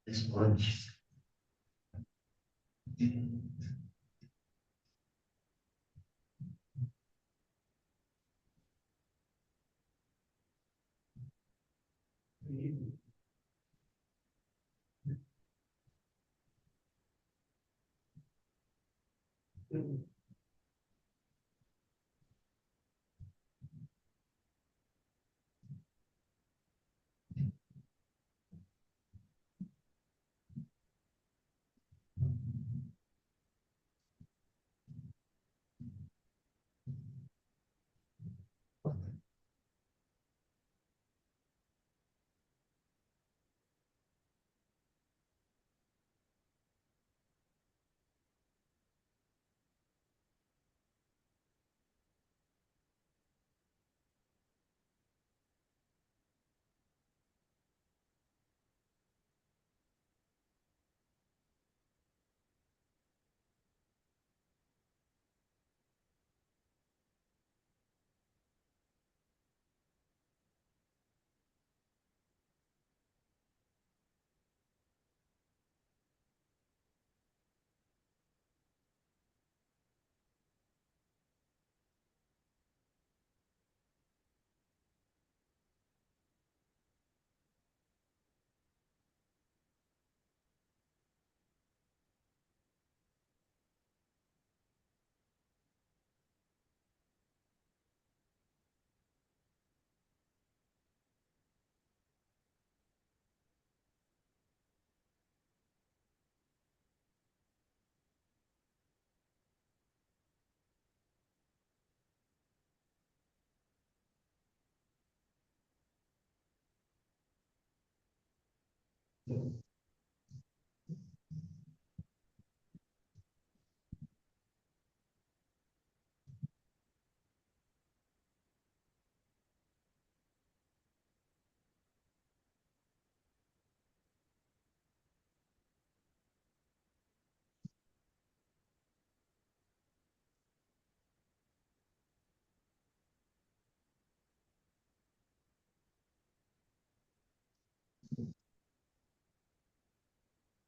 This bunch.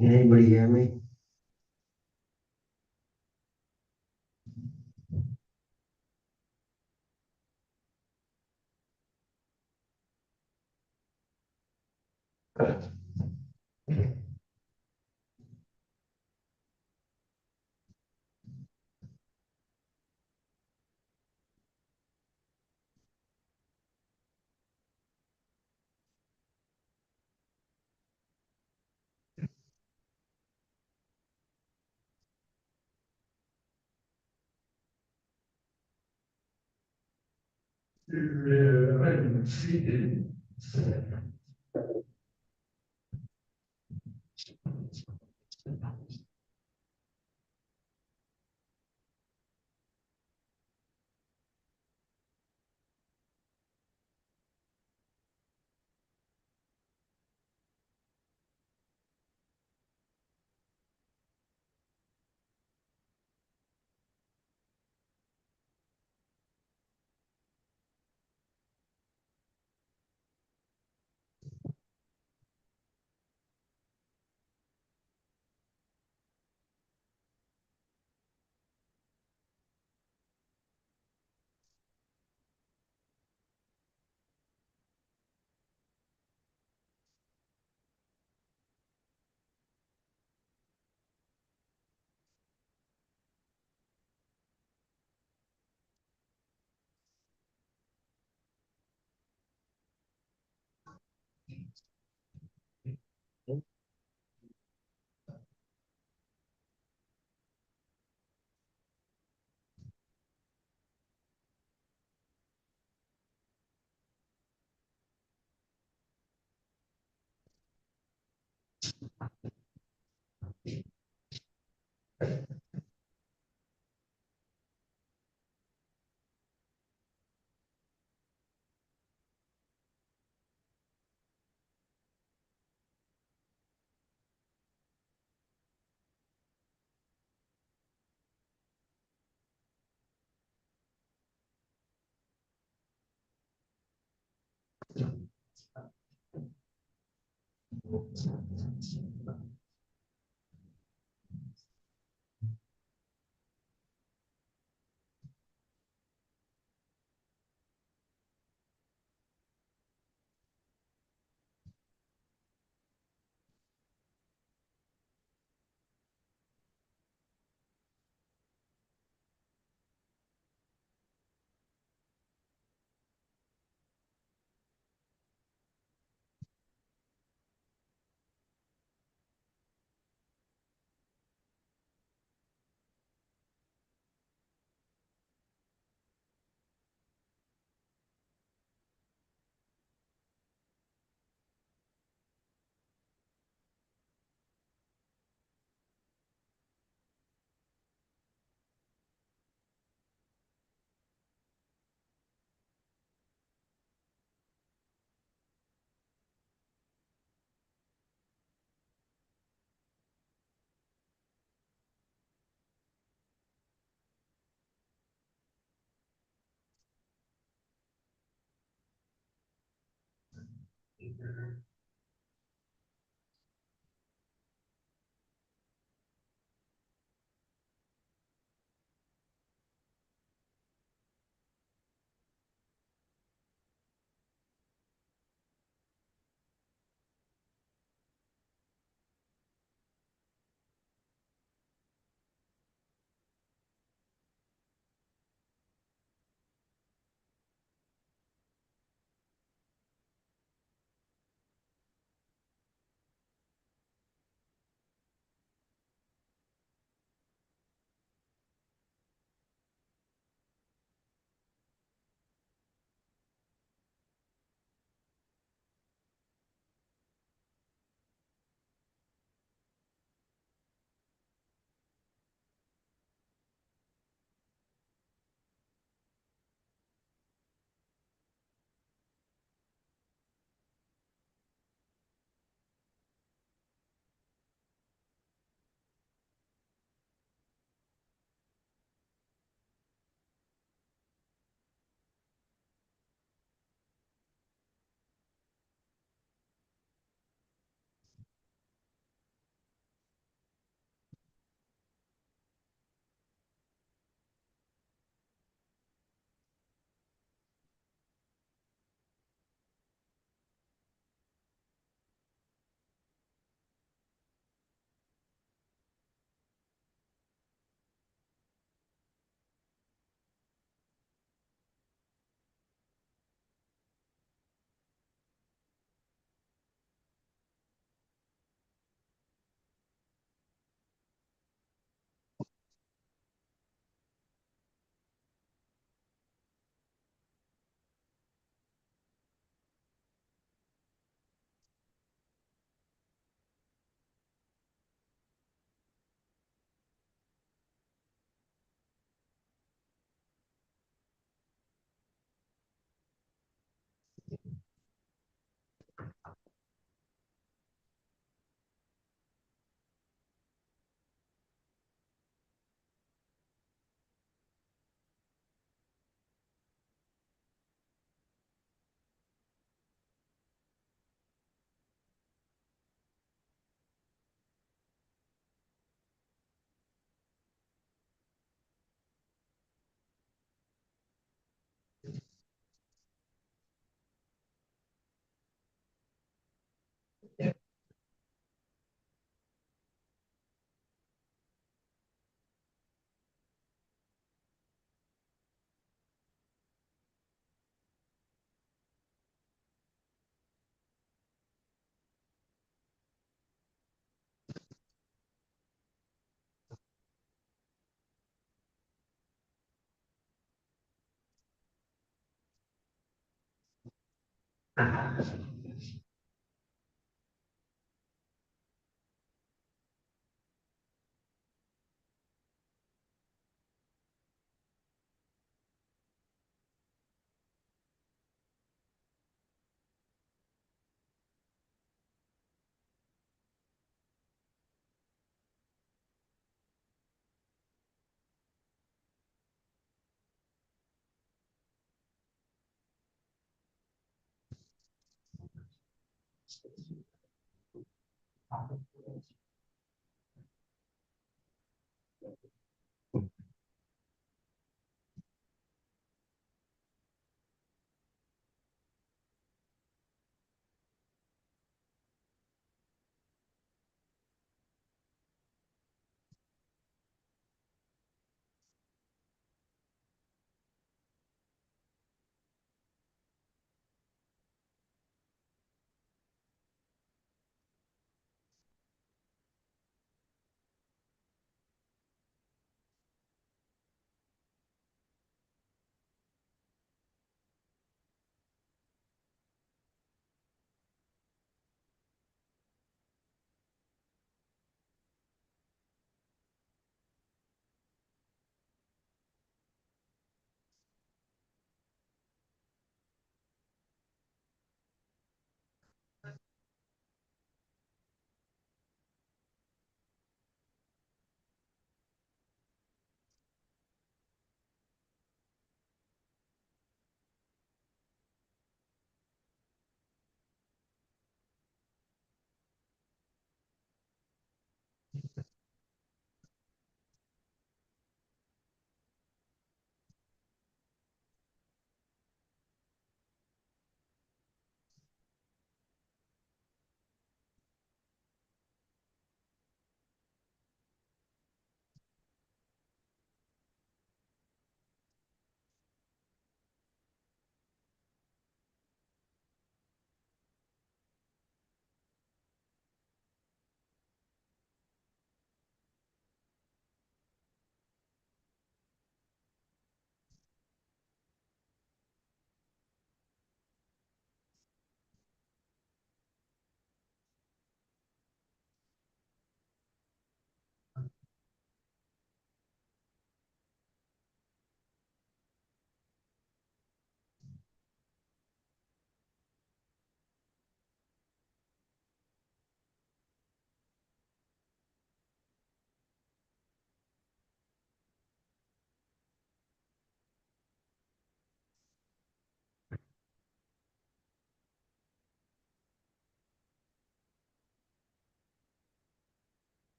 Can anybody hear me?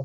I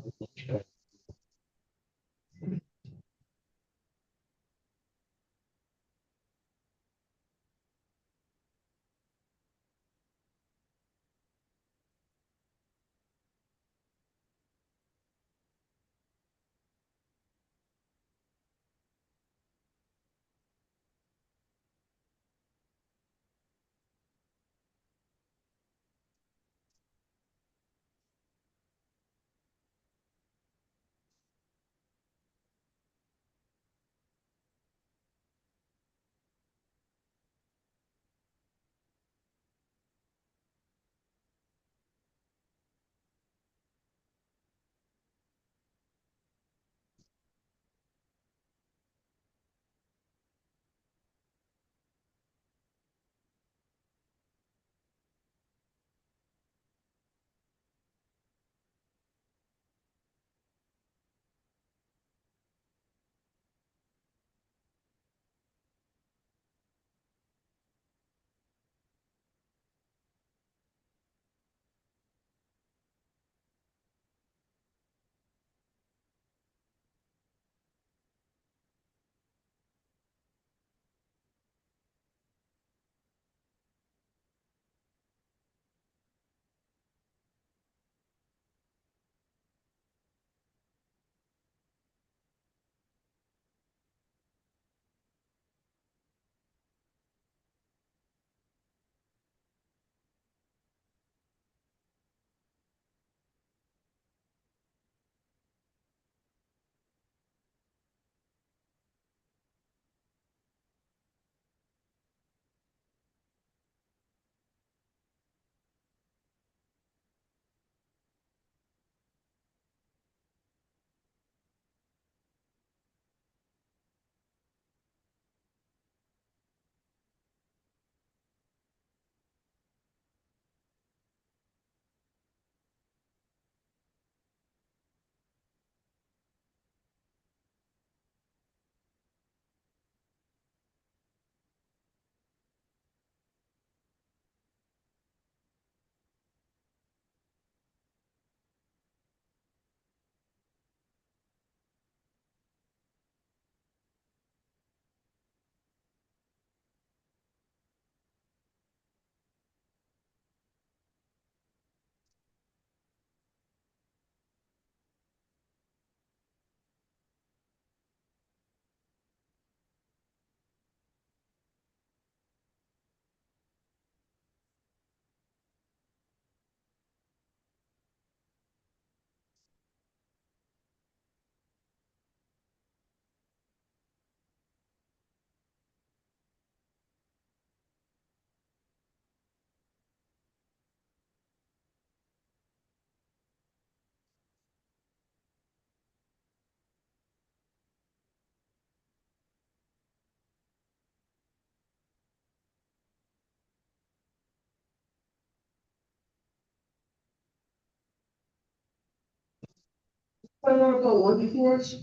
want to go looking for us.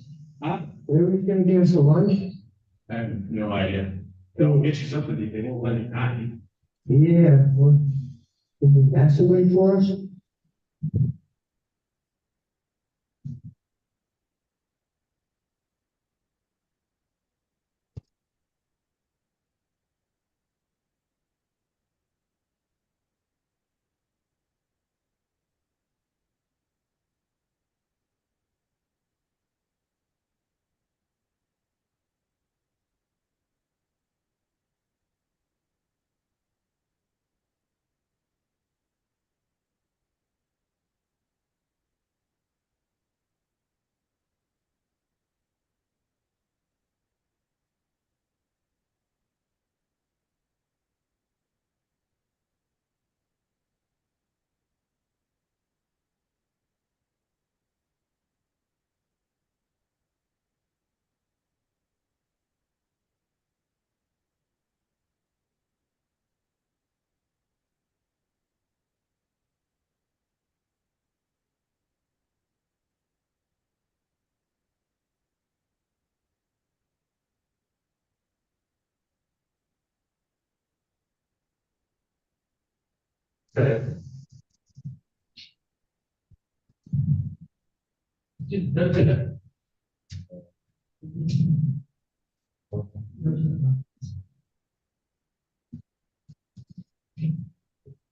Huh? Where are we gonna give us a lunch? I have no idea. They'll get you something, they won't let it die. Yeah, well, can you pass away for us?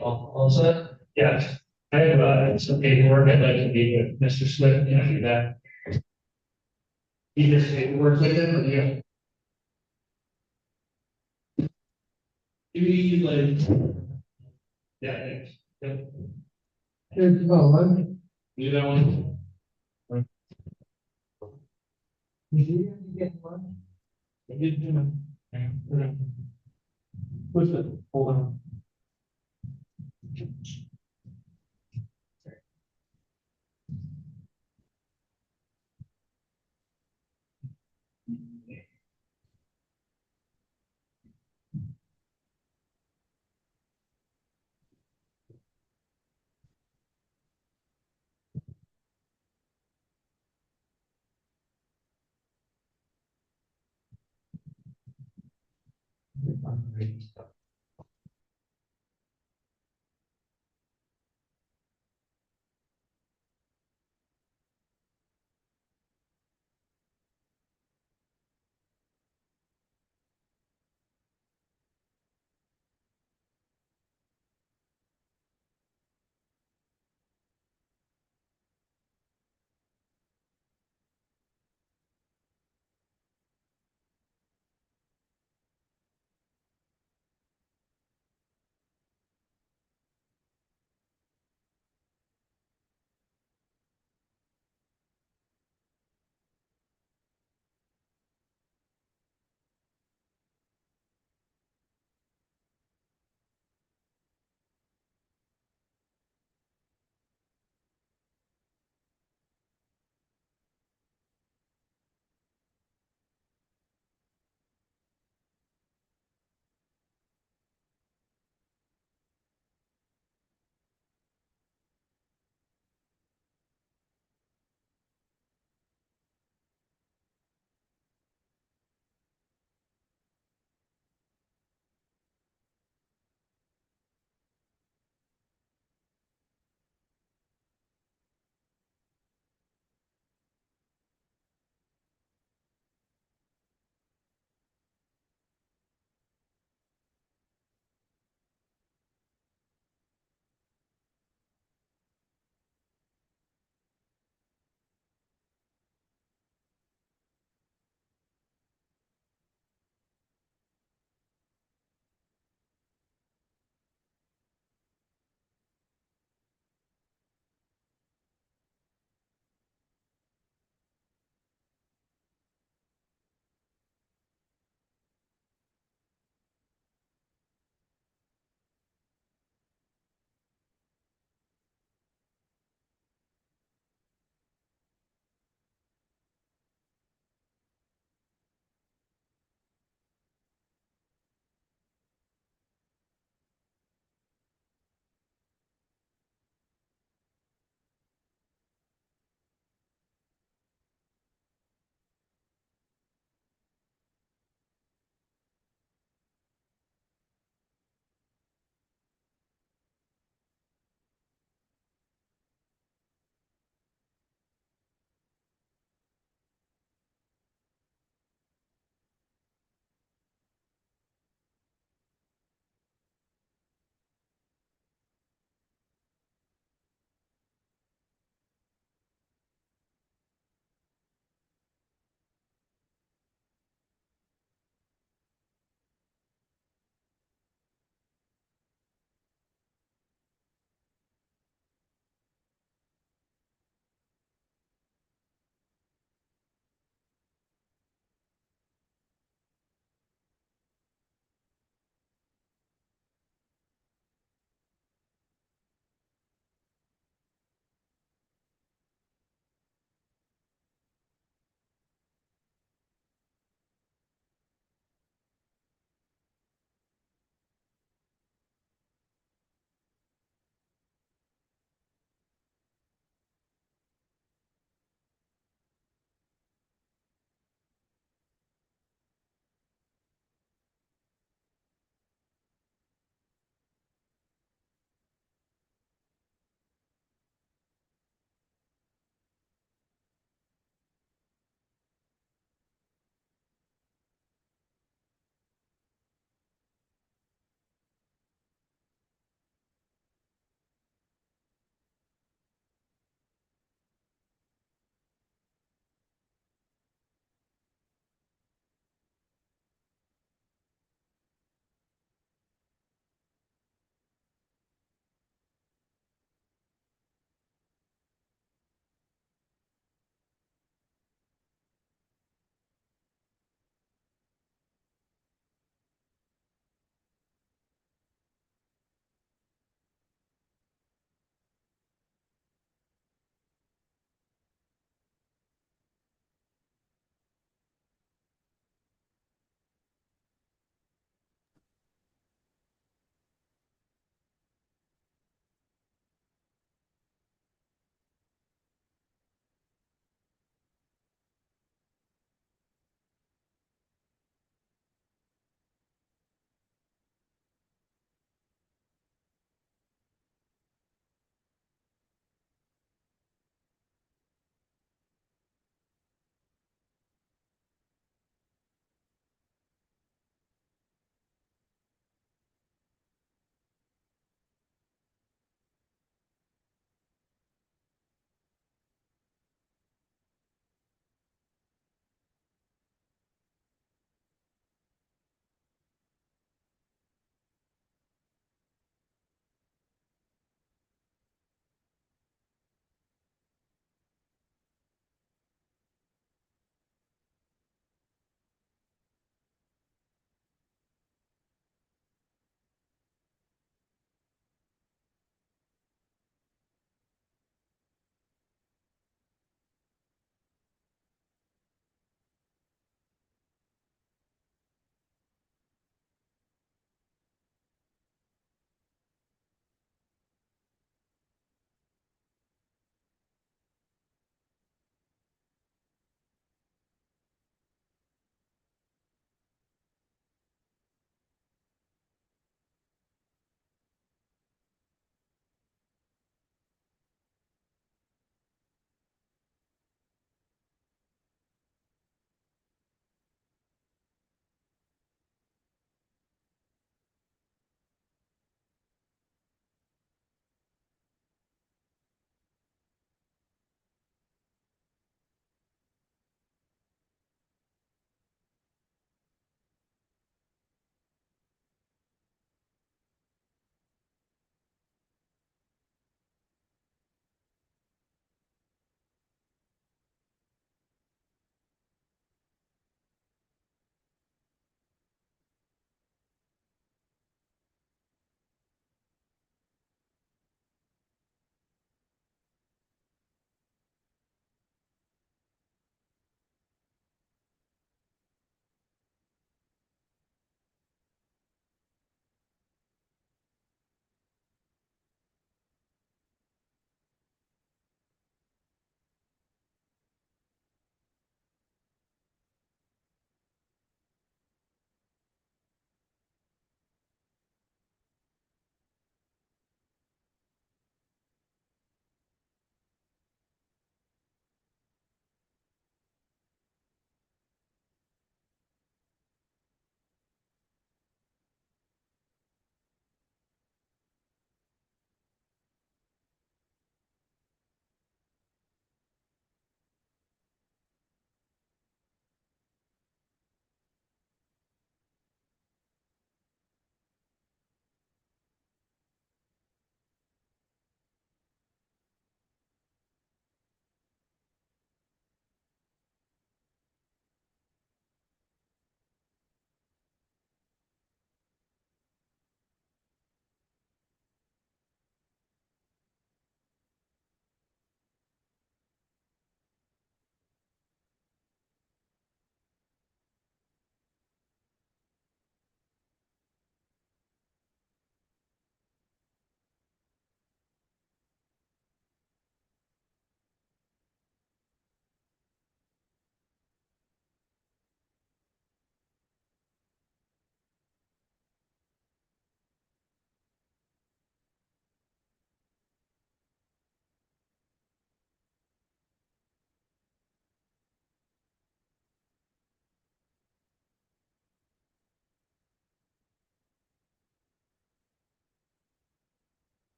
All set? Yes. I have, some paperwork I'd like to meet with Mr. Smith after that. You just paperwork with him, or you? You need like. Yeah, thanks. Yep. Here's one. You that one? Did you get one? I did, you know. What's it? Hold on.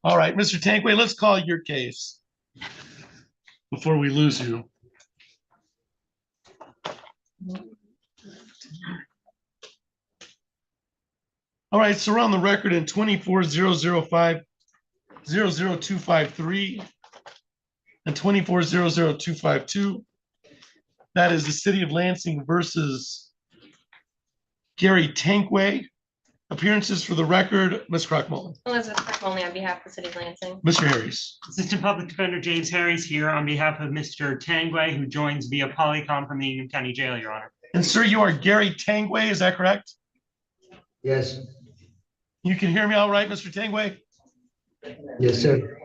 All right, Mr. Tankway, let's call your case before we lose you. All right, so we're on the record in 24-005-00253 and 24-00252. That is the City of Lansing versus Gary Tankway. Appearances for the record, Ms. Crockmullen. Elizabeth Crockmullen on behalf of the City of Lansing. Mr. Harris. Assistant Public Defender James Harris here on behalf of Mr. Tangway, who joins via Polycom from the Union County Jail, Your Honor. And sir, you are Gary Tankway, is that correct? Yes, You can hear me all right, Mr. Tankway? yes, sir.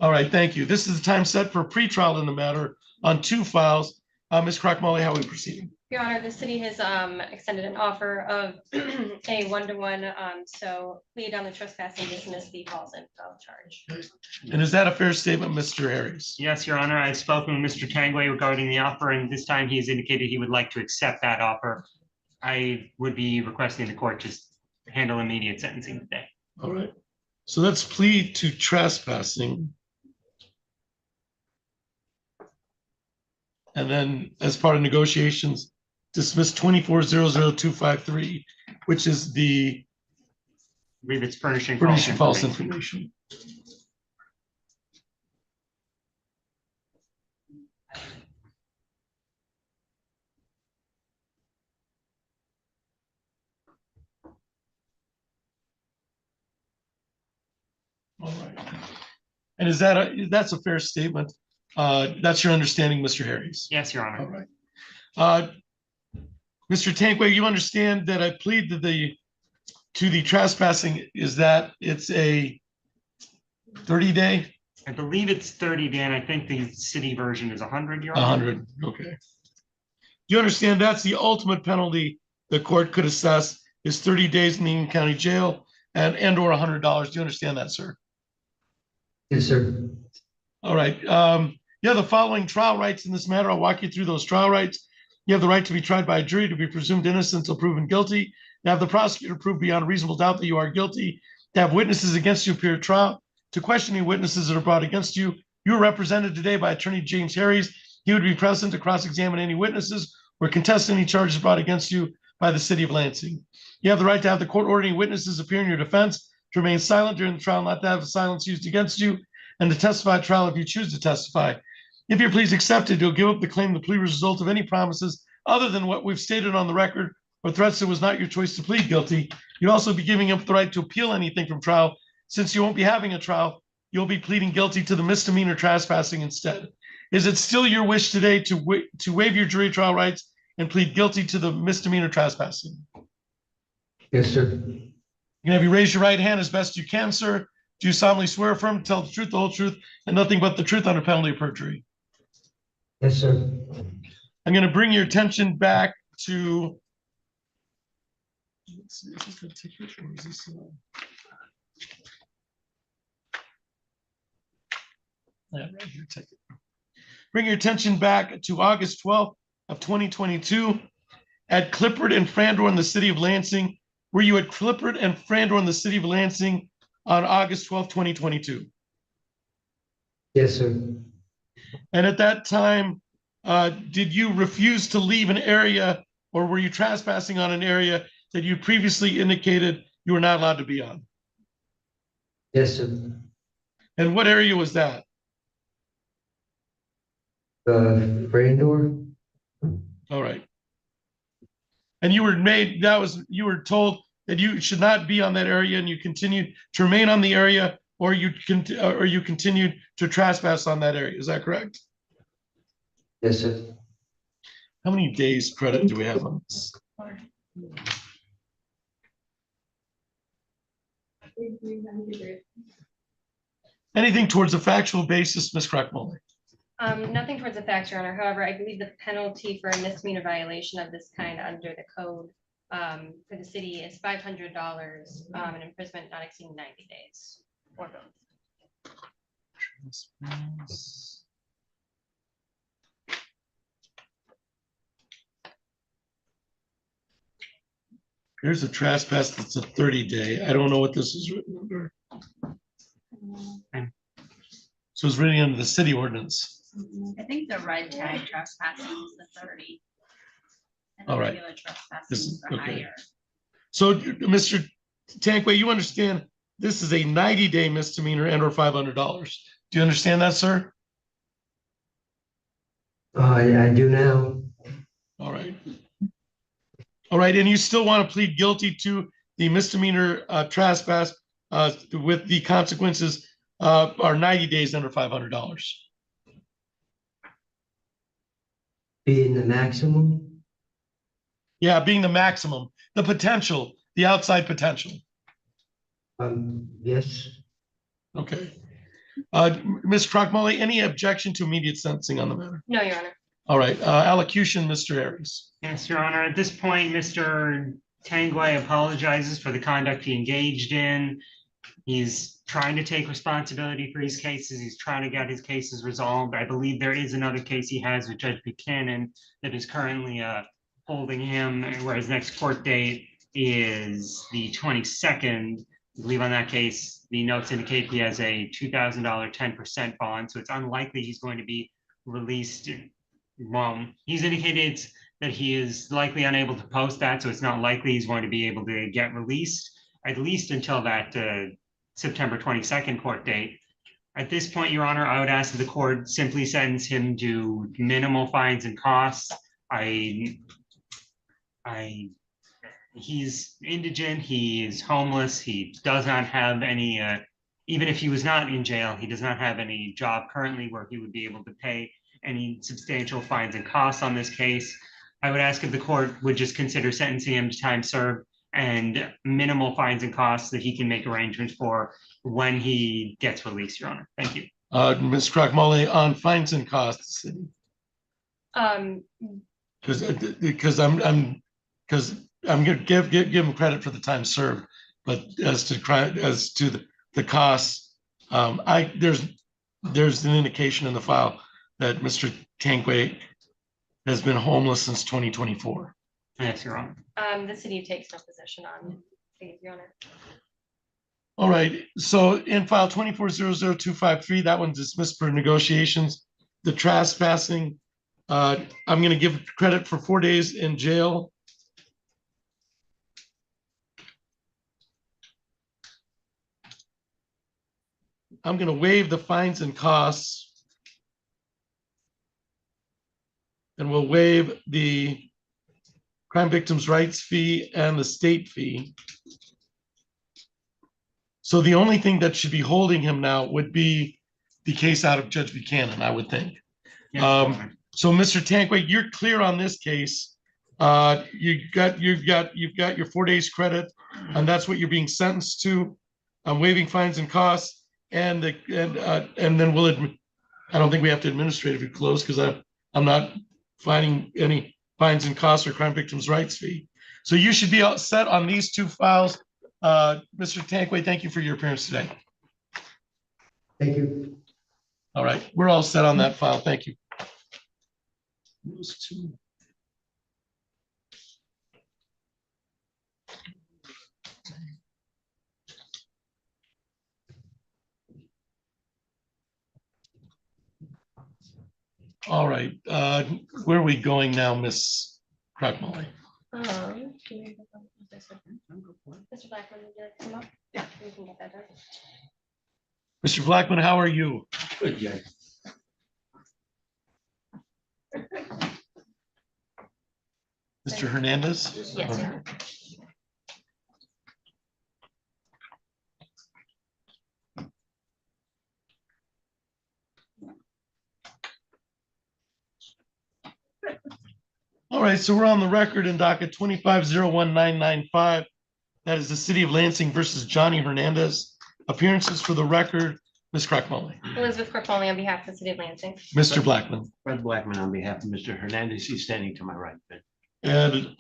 All right, thank you. This is the time set for pretrial in the matter on 2 files. Ms. Crockmullen, how are we proceeding? Your Honor, the city has extended an offer of a 1-to-1, so plead on the trespassing, dismiss the false info charge. And is that a fair statement, Mr. Harris? Yes, Your Honor. I've spoken with Mr. Tangway regarding the offer, and this time he has indicated he would like to accept that offer. I would be requesting the court just handle immediate sentencing today. All right. So let's plead to trespassing. And then as part of negotiations, dismiss 24-00253, which is the I believe it's furnishing false information. All right. And is that that's a fair statement? That's your understanding, Mr. Harris? Yes, Your All Honor. right. Mr. Tankway, you understand that I plead to the trespassing is that it's a 30-day? I believe it's 30, Dan. I think the city version is 100, Your Honor. 100, okay. You understand that's the ultimate penalty the court could assess is 30 days in the Union County Jail and or $100. Do you understand that, sir? Yes, sir. All right. You have the following trial rights in this matter. I'll walk you through those trial rights. You have the right to be tried by a jury, to be presumed innocent until proven guilty, to have the prosecutor prove beyond a reasonable doubt that you are guilty, to have witnesses against you appear at trial, to question any witnesses that are brought against you. You are represented today by Attorney James Harris. He would be present to cross-examine any witnesses or contest any charges brought against you by the City of Lansing. You have the right to have the court order any witnesses appear in your defense, to remain silent during the trial, not to have silence used against you, and to testify at trial if you choose to testify. If you're please accepted, you'll give up the claim the plea result of any promises other than what we've stated on the record or threats that was not your choice to plead guilty. You'd also be giving up the right to appeal anything from trial. Since you won't be having a trial, you'll be pleading guilty to the misdemeanor trespassing instead. Is it still your wish today to waive your jury trial rights and plead guilty to the misdemeanor trespassing? Yes, sir. You can have you raise your right hand as best you can, sir. Do you solemnly swear affirm to tell the truth, the whole truth, and nothing but the truth under penalty of perjury? Yes, sir. I'm going to bring your attention back to. Let's see, is this gonna take it, or is this, yeah, right here, take it. Bring your attention back to August 12th of 2022 at Clifford and Frandor in the city of Lansing. Were you at Clifford and Frandor in the city of Lansing on August 12th, 2022? Yes, sir. And at that time, did you refuse to leave an area, or were you trespassing on an area that you previously indicated you were not allowed to be on? Yes, sir. And what area was that? Brain door? All right. And you were told that you should not be on that area, and you continued to remain on the area, or you continued to trespass on that area. Is that correct? Yes, sir. How many days credit do we have on this? Anything towards a factual basis, Ms. Crockmullen? Nothing towards the facts, Your Honor. However, I believe the penalty for a misdemeanor violation of this kind under the code for the city is $500 and imprisonment not exceeding 90 days or both. Here's a trespass that's a 30-day. I don't know what this is written under. So it's really under the city ordinance. I think the red tag trespassing is the 30. And the All right. regular trespassing is the Okay. higher. So, Mr. Tankway, you understand this is a 90-day misdemeanor and or $500. Do you understand that, sir? I do now. All right. All right, and you still want to plead guilty to the misdemeanor trespass with the consequences are 90 days under $500. Being the maximum? Yeah, being the maximum, the potential, the outside potential. Yes. Okay. Ms. Crockmolly, any objection to immediate sentencing on the matter? No, Your Honor. All right, allocution, Mr. Aries. Yes, Your Honor. At this point, Mr. Tanguay apologizes for the conduct he engaged in. He's trying to take responsibility for his cases. He's trying to get his cases resolved. I believe there is another case he has with Judge Buchanan that is currently holding him, where his next court date is the 22nd. I believe on that case, the notes indicate he has a $2,000 10% bond, so it's unlikely he's going to be released. Well, he's indicated that he is likely unable to post that, so it's not likely he's going to be able to get released, at least until that September 22nd court date. At this point, Your Honor, I would ask that the court simply sentence him to minimal fines and costs. He's indigent, he is homeless, he does not have any, even if he was not in jail, he does not have any job currently where he would be able to pay any substantial fines and costs on this case. I would ask if the court would just consider sentencing him to time served and minimal fines and costs that he can make arrangements for when he gets released, Your Honor. Thank you. Ms. Crockmolly, on fines and costs. Because I'm gonna give him credit for the time served, but as to the costs, there's an indication in the file that Mr. Tankway has been homeless since 2024. Yes, Your Honor. The city takes no position on these, Your Honor. All right, so in file 24-00253, that one's dismissed for negotiations. The trespassing, I'm gonna give credit for 4 days in jail. I'm gonna waive the fines and costs. And we'll waive the crime victims' rights fee and the state fee. So the only thing that should be holding him now would be the case out of Judge Buchanan, I would think. Yes, So Mr. Tankway, you're clear on this case. You've got your 4 days credit, and that's what you're being sentenced to. I'm waiving fines and costs, and then we'll admit, I don't think we have to administratively close because I'm not finding any fines and costs or crime victims' rights fee. So you should be all set on these two files. Mr. Tankway, thank you for your appearance today. Thank you. All right, we're all set on that file. Thank you. Those two. All right, where are we going now, Miss Crockmolly? Mr. Blackman, would you like to come up? Yeah. We can get that done. Mr. Blackman, how are you? Good, Judge. Mr. Hernandez? Yes, sir. All right, so we're on the record in docket 25-01995. That is the City of Lansing versus Johnny Hernandez. Appearances for the record, Ms. Crockmolly. Elizabeth Crockmolly on behalf of the City of Lansing. Mr. Blackman. Fred Blackman on behalf of Mr. Hernandez. He's standing to my right. And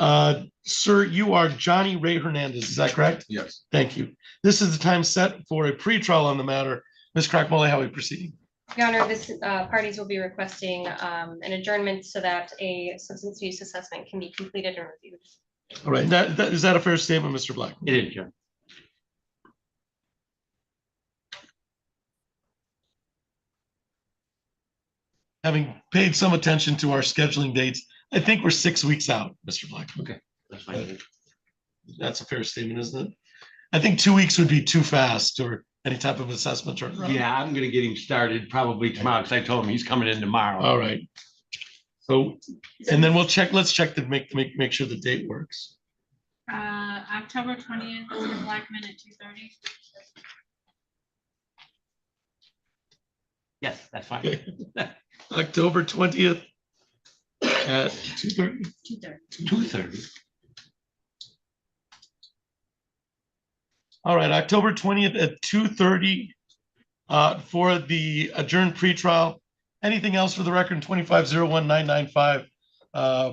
sir, you are Johnny Ray Hernandez, is that correct? Yes. Thank you. This is the time set for a pretrial on the matter. Ms. Crockmolly, how are we proceeding? Your Honor, this parties will be requesting an adjournment so that a substance use assessment can be completed and reviewed. All right, is that a fair statement, Mr. Blackman? It is, Judge. having paid some attention to our scheduling dates, I think we're 6 weeks out, Mr. Black. Okay, that's fine. That's a fair statement, isn't it? I think 2 weeks would be too fast, or any type of assessment turnaround. Yeah, I'm gonna get him started probably tomorrow, because I told him he's coming in tomorrow. All right. So, and then let's check to make sure the date works. October 20th, Mr. Blackman at 2:30. Yes, that's fine. Okay. October 20th at 2:30. 2:30. 2:30. All right, October 20th at 2:30 for the adjourned pretrial. Anything else for the record? 25-01-995,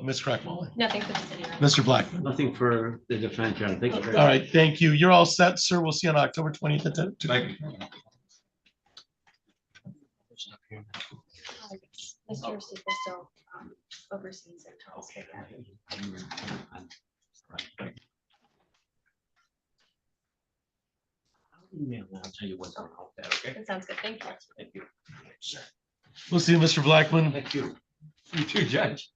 Ms. Crackmole. Nothing for the city. Mr. Blackman. Nothing for the defense, John. Thank you. very All much. right, thank you. You're all set, sir. We'll see you on October 20th at 2:30. Mr. Steve still oversees it. I'll say that. Email, and I'll tell you what's going on with that, okay? That sounds good. Thank you. Thank you. We'll see you, Mr. Blackman. Thank you. You too, Judge.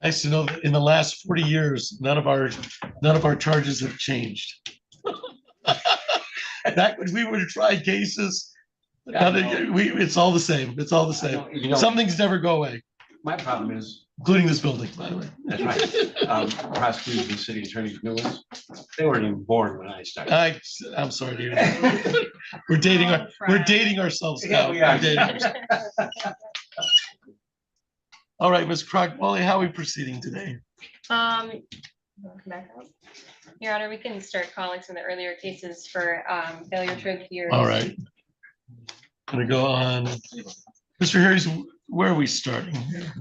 Nice to know that in the last 40 years, none of our charges have changed. Back when we would try cases, it's all the same. It's all the same. You know, Some things never go away, my problem is, including this building, by the way. that's right, prosecutors and city attorneys, new ones, they weren't even born when I started. I'm sorry, dude. We're dating ourselves Yeah, now. we are. We're dating ourselves. All right, Ms. Crock-Molly, how are we proceeding today? Come back up. Your Honor, we can start calling some of the earlier cases for failure to adhere. All right. Gonna go on. Mr. Harris, where are we starting here?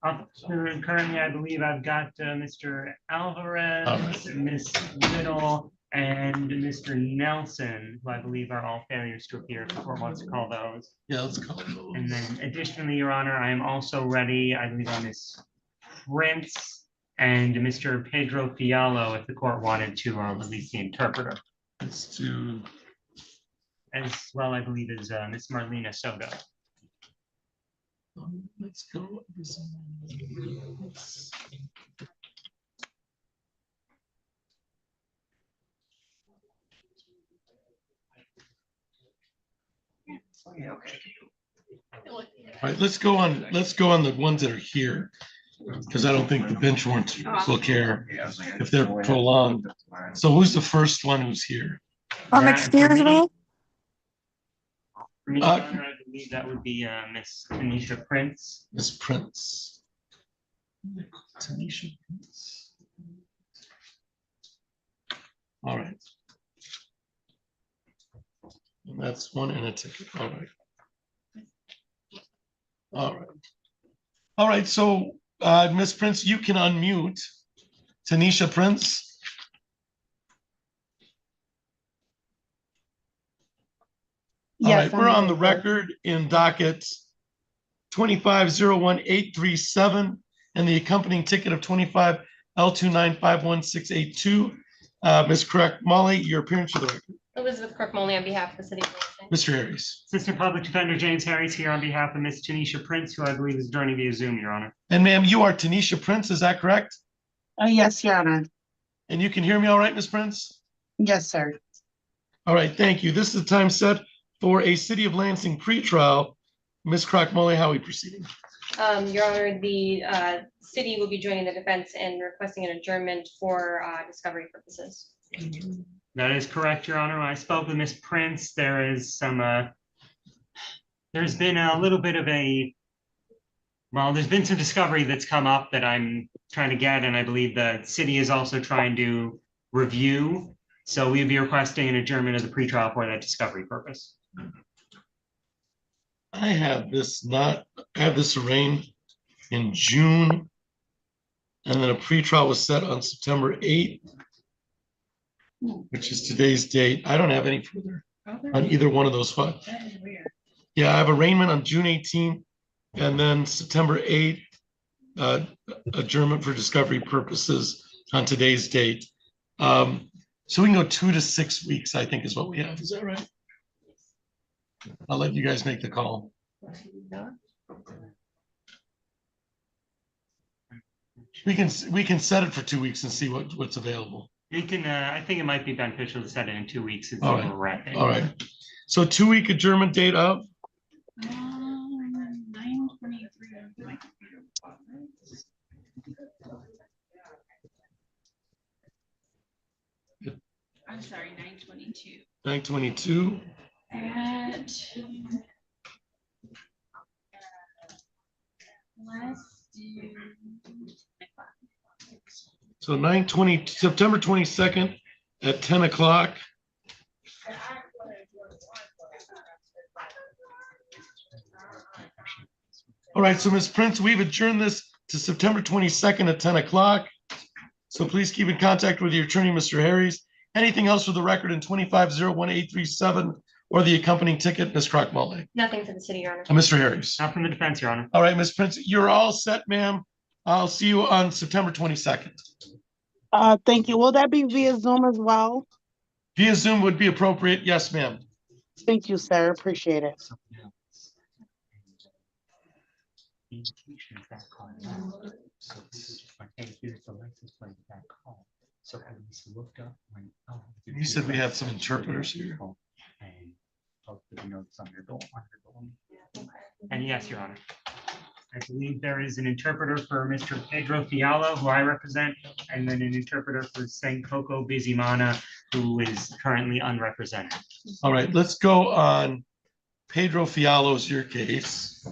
Currently, I believe I've got Mr. Alvarez, All right. Ms. Little, and Mr. Nelson, who I believe are all failures to appear. If the court wants to call those. Yeah, let's call those. And then additionally, Your Honor, I am also ready, I believe, on Ms. Prince and Mr. Pedro Fiallo, if the court wanted to release the interpreter. Let's do. As well, I believe, is Ms. Marlena Soto. Let's go. All right, let's go on the ones that are here, because I don't think the bench warrants will care if they're prolonged. So who's the first one who's here? Excuse me? For me, Your Honor, I believe that would be Ms. Tanisha Prince. Ms. Prince. Tanisha Prince. All right. And that's one and a ticket. All right. All right. All right. So, Ms. Prince, you can unmute Tanisha Prince. All right, we're on the record in docket 25-01-837 and the accompanying ticket of 25 L2951682. Ms. Crock-Molly, your appearance for the record. Elizabeth Crook-Molly on behalf of the city of Lansing. Mr. Harris. Assistant Public Defender James Harris here on behalf of Ms. Tanisha Prince, who I believe is joining via Zoom, Your Honor. And ma'am, you are Tanisha Prince, is that correct? Yes, Your Honor. And you can hear me all right, Ms. Prince? Yes, sir. All right, thank you. This is the time set for a City of Lansing pretrial. Ms. Crock-Molly, how are we proceeding? Your Honor, the city will be joining the defense and requesting an adjournment for discovery purposes. That is correct, Your Honor. I spoke with Ms. Prince. There is some, there's been a little bit of there's been some discovery that's come up that I'm trying to get, and I believe the city is also trying to review. So we'd be requesting an adjournment of the pretrial for that discovery purpose. I have this arraigned in June. And then a pretrial was set on September 8th, which is today's date. I don't have any further on either one of those files. That is weird. Yeah, I have arraignment on June 18th and then September 8th, adjournment for discovery purposes on today's date. So we can go 2 to 6 weeks, I think is what we have. Is that right? I'll let you guys make the call. We can set it for 2 weeks and see what's available. You can, I think it might be beneficial to set it in 2 weeks. All right. All right. So 2-week adjournment date of 9/23. I'm sorry, 9/22. 9/22. At let's do. So 9/20, September 22nd at 10 o'clock. All right, so Ms. Prince, we've adjourned this to September 22nd at 10 o'clock. So please keep in contact with your attorney, Mr. Harris. Anything else for the record in 25-01-837 or the accompanying ticket, Ms. Crockmole? Nothing for the city, Your Honor. Mr. Harris? Not from the defense, Your Honor. All right, Ms. Prince, you're all set, ma'am. I'll see you on September 22nd. Thank you. Will that be via Zoom as well? Via Zoom would be appropriate. Yes, ma'am. Thank you, sir. Appreciate it. You said we had some interpreters here. And yes, Your Honor. I believe there is an interpreter for Mr. Pedro Fialo, who I represent, and then an interpreter for Coco Bizimana, who is currently unrepresented. All right, let's go on Pedro Fialo's your case.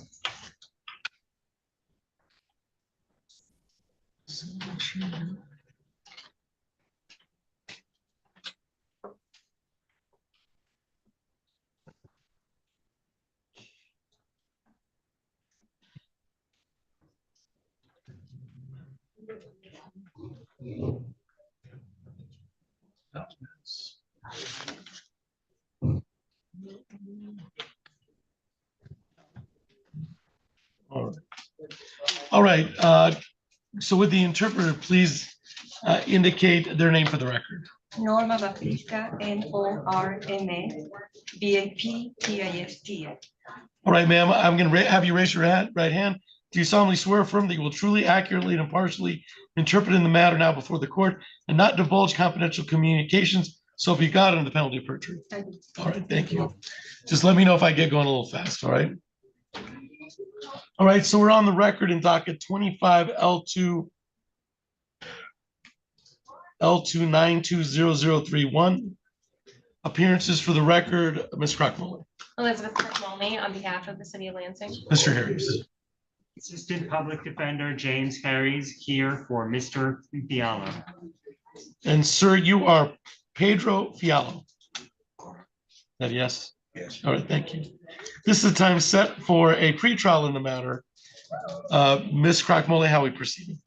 All right. So with the interpreter, please indicate their name for the record. Norma Baptista, Norma Baptista. All right, ma'am, I'm going to have you raise your right hand. Do you solemnly swear or affirm that you will truly, accurately, and impartially interpret in the matter now before the court and not divulge confidential communications? So if you got it under the penalty of perjury. All right, thank you. Just let me know if I get going a little fast, all right? All right, so we're on the record in docket 25 L2920031. Appearances for the record, Ms. Crockmole. Elizabeth Crockmole on behalf of the city of Lansing. Mr. Harris. Assistant Public Defender James Harris here for Mr. Fialo. And sir, you are Pedro Fialo. That yes? Yes. All right, thank you. This is the time set for a pretrial in the matter. Ms. Crockmole, how we proceed?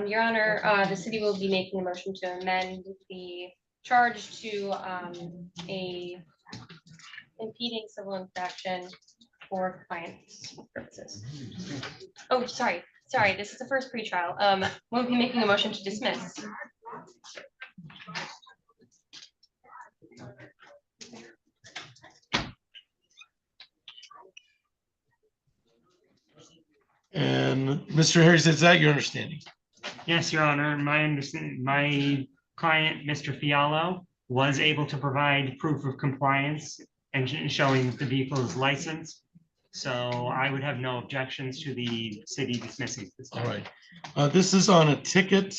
Your Honor, the city will be making a motion to amend the charge to a impeding civil infraction for compliance purposes. Oh, sorry, this is the first pretrial. We'll be making a motion to dismiss. And Mr. Harris, is that your understanding? Yes, Your Honor. My understanding, my client, Mr. Fialo, was able to provide proof of compliance and showing the vehicle is licensed. So I would have no objections to the city dismissing this. All right. This is on a ticket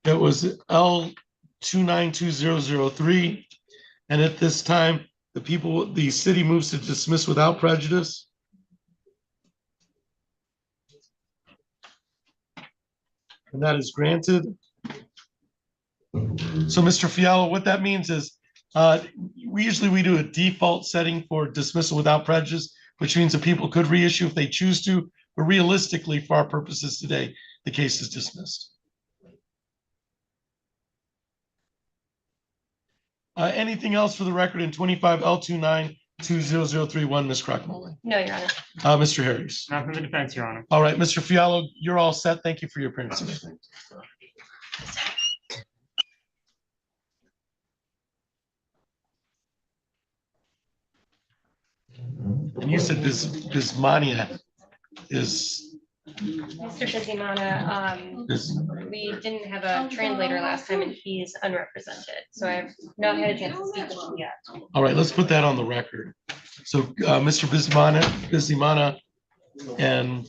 that was L2920003. And at this time, the city moves to dismiss without prejudice. And that is granted. So Mr. Fialo, what that means is we usually do a default setting for dismissal without prejudice, which means that people could reissue if they choose to, but realistically for our purposes today, the case is dismissed. Anything else for the record in 25 L2920031, Ms. Crockmole? No, Your Honor. Mr. Harris. Not from the defense, Your Honor. All right, Mr. Fialo, you're all set. Thank you for your appearance today. And you said Bismania is, Mr. Bizimana, is, we didn't have a translator last time and he's unrepresented, so I've not had a chance to speak with him yet. all right, let's put that on the record. So, Mr. Bismana, and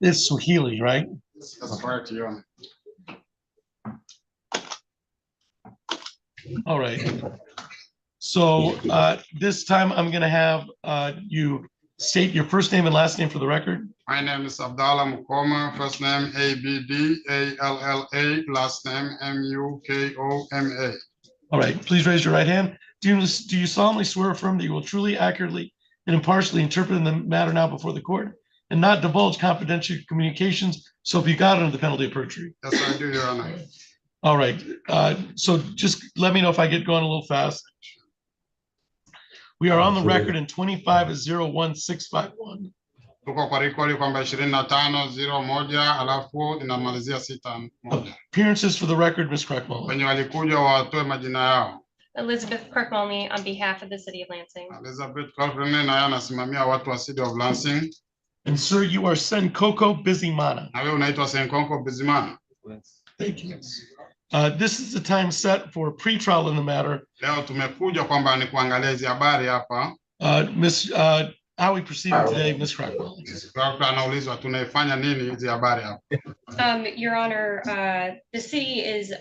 it's Swahili, right? That's prior to you. All right. So this time I'm going to have you state your first name and last name for the record. My name is Abdallah Mukoma, first name Abdalla, last name Mukoma. All right, please raise your right hand. Do you solemnly swear or affirm that you will truly, accurately, and impartially interpret the matter now before the court and not divulge confidential communications? So if you got it under the penalty of perjury. Yes, I do, Your Honor. All right, so just let me know if I get going a little fast. We are on the record in 25-01651. Tuko kwa rekodi kwamba 25-01 alafu inamalizia 61. Appearances for the record, Ms. Crackmull. Wenye walikuja watoe majina yao. Elizabeth Kirkmalmy on behalf of the city of Lansing. Elizabeth Kirkmalmy naye anasimamia watu wa City of Lansing. And sir, you are Senkoko Bizimana. Na wewe unaitwa Senkoko Bizimana. Thank you. This is the time set for pre-trial in the matter. Leo tumekuja kwamba ni kuangalia hizi habari hapa. How we proceed today, Ms. Crackmull. Anaulizwa tunaifanya nini hizi habari hapa. Your Honor, the city is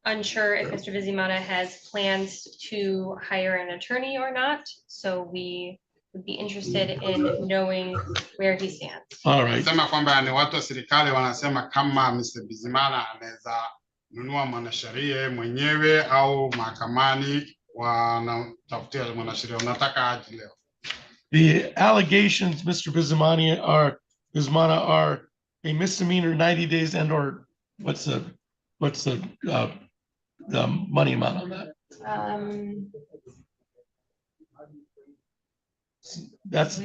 unsure if Mr. Bizimana has plans to hire an attorney or not, so we would be interested in knowing where he stands. All right. Sema kwamba ni watu wa serikali wanasema kama Mr. Bizimana anaweza nunua mwanasheria mwenyewe au mahakamani wanatafutia mwanasheria. Unataka aje leo? The allegations, Mr. Bizimana, are a misdemeanor, 90 days, and or what's the money amount on that? That's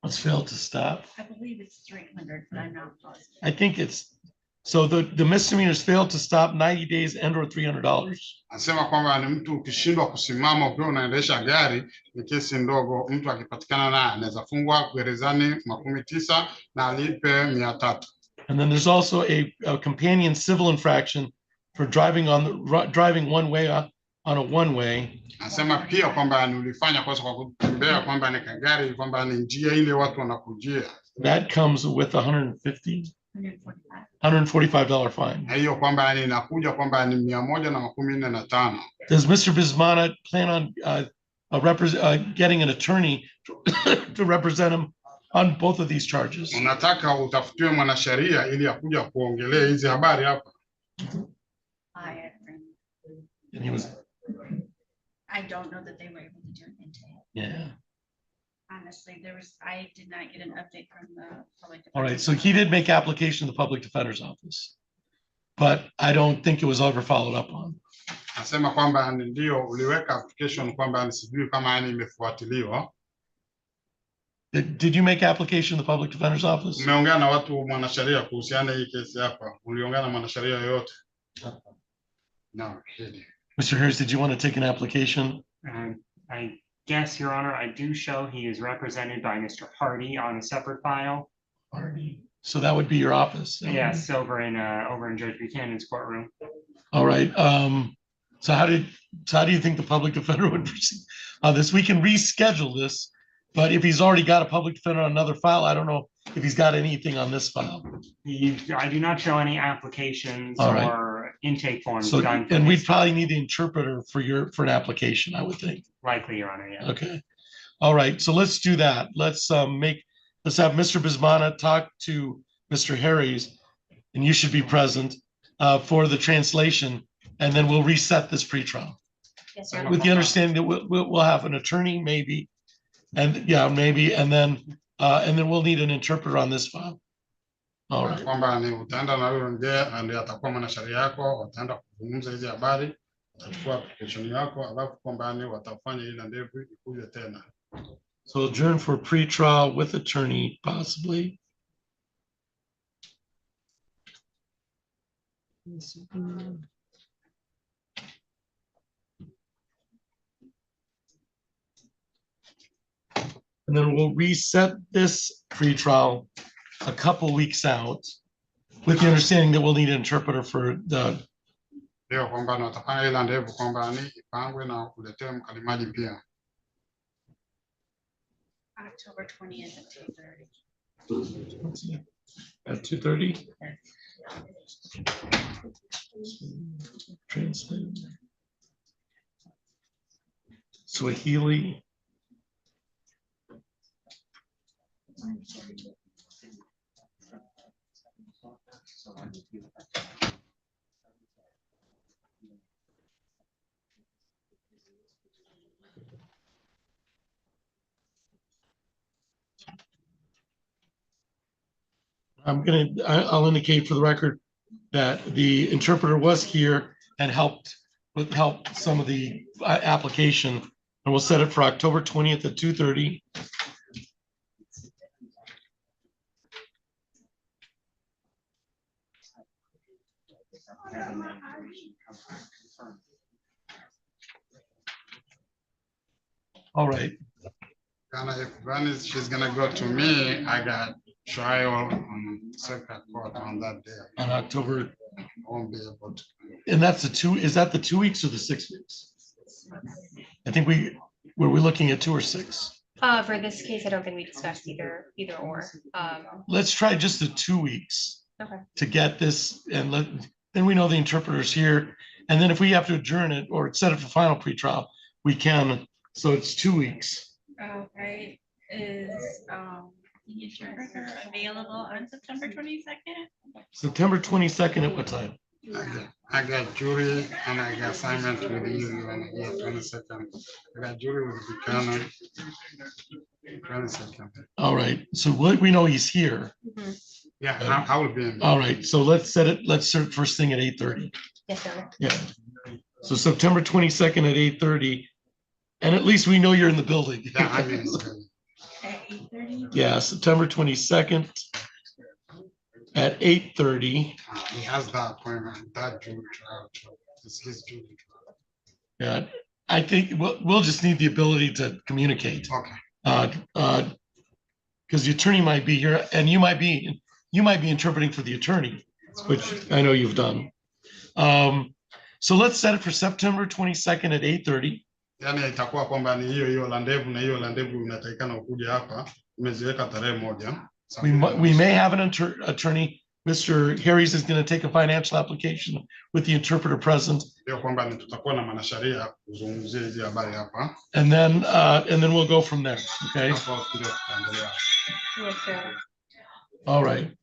what's failed to stop. I believe it's 300, but I'm not positive. I think it's so the misdemeanors failed to stop 90 days and or $300. Anasema kwamba ni mtu ukishindwa kusimama ukiwa unaendesha gari ni kesi ndogo, mtu akipatikana naye anaweza fungwa gerezani 90 na alipe 300. And then there's also a companion civil infraction for driving one way on a one way. Anasema pia kwamba ulifanya kosa kwa kutembea kwamba ni gari kwamba ni njia ile watu wanakujia. That comes with $145 fine. Hiyo kwamba inakuja kwamba ni 145. Does Mr. Bizimana plan on getting an attorney to represent him on both of these charges? Unataka utafutiwe mwanasheria ili akuja kuongelea hizi habari hapa. And he was. I don't know that they were able to do an intake. Yeah. Honestly, I did not get an update from the public. All right, so he did make application to the public defender's office, but I don't think it was ever followed up on. Anasema kwamba ndio uliweka application kwamba sijui kama imefuatiliwa. Did you make application to the public defender's office? Umeongea na watu mwanasheria kuhusiana hii kesi hapa? Uliongea na mwanasheria yoyote? No. Mr. Harris, did you want to take an application? I guess, Your Honor, I do show he is represented by Mr. Hardy on a separate file. Hardy. So that would be your office? Yes, over in Judge Buchanan's courtroom. All right. So how do you think the public defender would proceed on this? We can reschedule this, but if he's already got a public defender on another file, I don't know if he's got anything on this file. I do not show any applications or intake forms done. And we'd probably need the interpreter for an application, I would think. Likely, Your Honor, yeah. Okay. All right, so let's do that. Let's have Mr. Bizimana talk to Mr. Harris, and you should be present for the translation, and then we'll reset this pretrial. Yes, Your Honor. With the understanding that we'll have an attorney, maybe, and then we'll need an interpreter on this file. All right. Kwamba ni utaenda na wewe ndiye atakuwa mwanasheria yako, wataenda kuzungumza hizi habari, utachukua application yako, alafu kwamba ni watafanya ile ndevu ikuje tena. So adjourn for pre-trial with attorney, possibly. And then we'll reset this pretrial a couple weeks out with the understanding that we'll need an interpreter for the, Ndio kwamba natafanya ila ndevu kwamba ni ipangwe na kuletea mkalimaji pia. October 20th at 2:30. at 2:30. Translate. Swahili. I'll indicate for the record that the interpreter was here and helped some of the application. And we'll set it for October 20th at 2:30. All right. Ghana, if Venice, she's gonna go to me, I got trial on circuit court on that day. On October. I won't be able to. And that's is that the 2 weeks or the 6 weeks? I think were we looking at 2 or 6? For this case, I don't think we discussed either or. Let's try just the 2 weeks. Okay. To get this and then we know the interpreter's here. And then if we have to adjourn it or set it for final pretrial, we can. So it's 2 weeks. Okay, is the interpreter available on September 22nd? September 22nd at what time? I got jury and I got assignment with you on the 22nd. I got jury with Buchanan. 22nd. All right. So we know he's here. Mhm. Yeah, I will be in. All right. So let's set it first thing at 8:30. Yes, sir. Yeah. So September 22nd at 8:30. And at least we know you're in the building. Yeah, I mean, At 8:30? Yeah, September 22nd at 8:30. he has that appointment, that jury trial. It's his jury trial. Yeah, I think we'll just need the ability to communicate. Okay. Because the attorney might be here and you might be interpreting for the attorney, which I know you've done. So let's set it for September 22nd at 8:30. Yani itakuwa kwamba ni hiyo la ndevu na hiyo la ndevu unatakikana ukuja hapa, umeziweka tarehe moja. We may have an attorney. Mr. Harris is going to take a financial application with the interpreter present. Ndio kwamba tutakuwa na mwanasheria kuzungumzia hizi habari hapa. And then we'll go from there. Okay. Hapo ndio tutaendelea. Yes, sir. All right.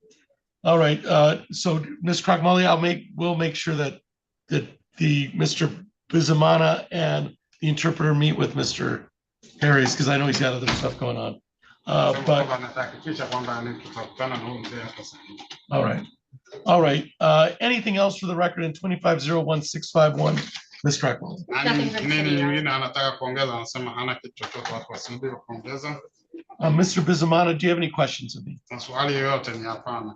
All right. So Ms. Kragmali, we'll make sure that the Mr. Bizamana and the interpreter meet with Mr. Harris, because I know he's got other stuff going on. But all right. All right. Anything else for the record in 2501651, Ms. Kragmali? Nini nyingine anataka kuongeza, anasema hana kitu chochote watu wasije kuongeza. Mr. Bizamana, do you have any questions of me? Maswali yoyote ni hapana.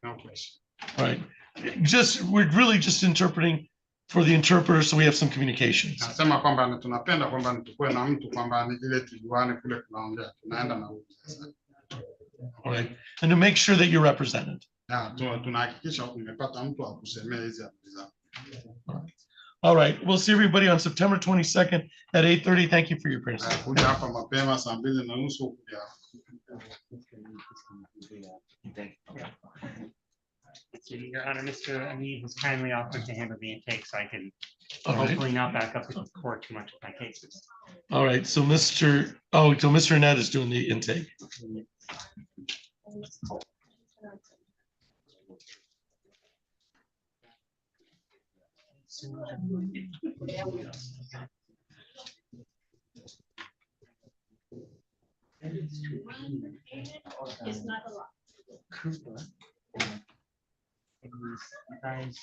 No question. All right. We're really just interpreting for the interpreter, so we have some communications. Nasema kwamba tunapenda kwamba tukue na mtu kwamba ni ile tujuane kule tunaongea, tunaenda na huyu sasa. All right. And to make sure that you're represented. Tunahakikisha umepata mtu akusemea hizi habari zako. All right. We'll see everybody on September 22nd at 8:30. Thank you for your presence. Kuja hapa mapema saa 2:30 kuja. Your Honor, Mr. Amin has kindly offered to handle the intake, so I can All right. hopefully not back up the court too much with my cases. All right. So Mr. Annette is doing the intake. It's not a lot. Guys.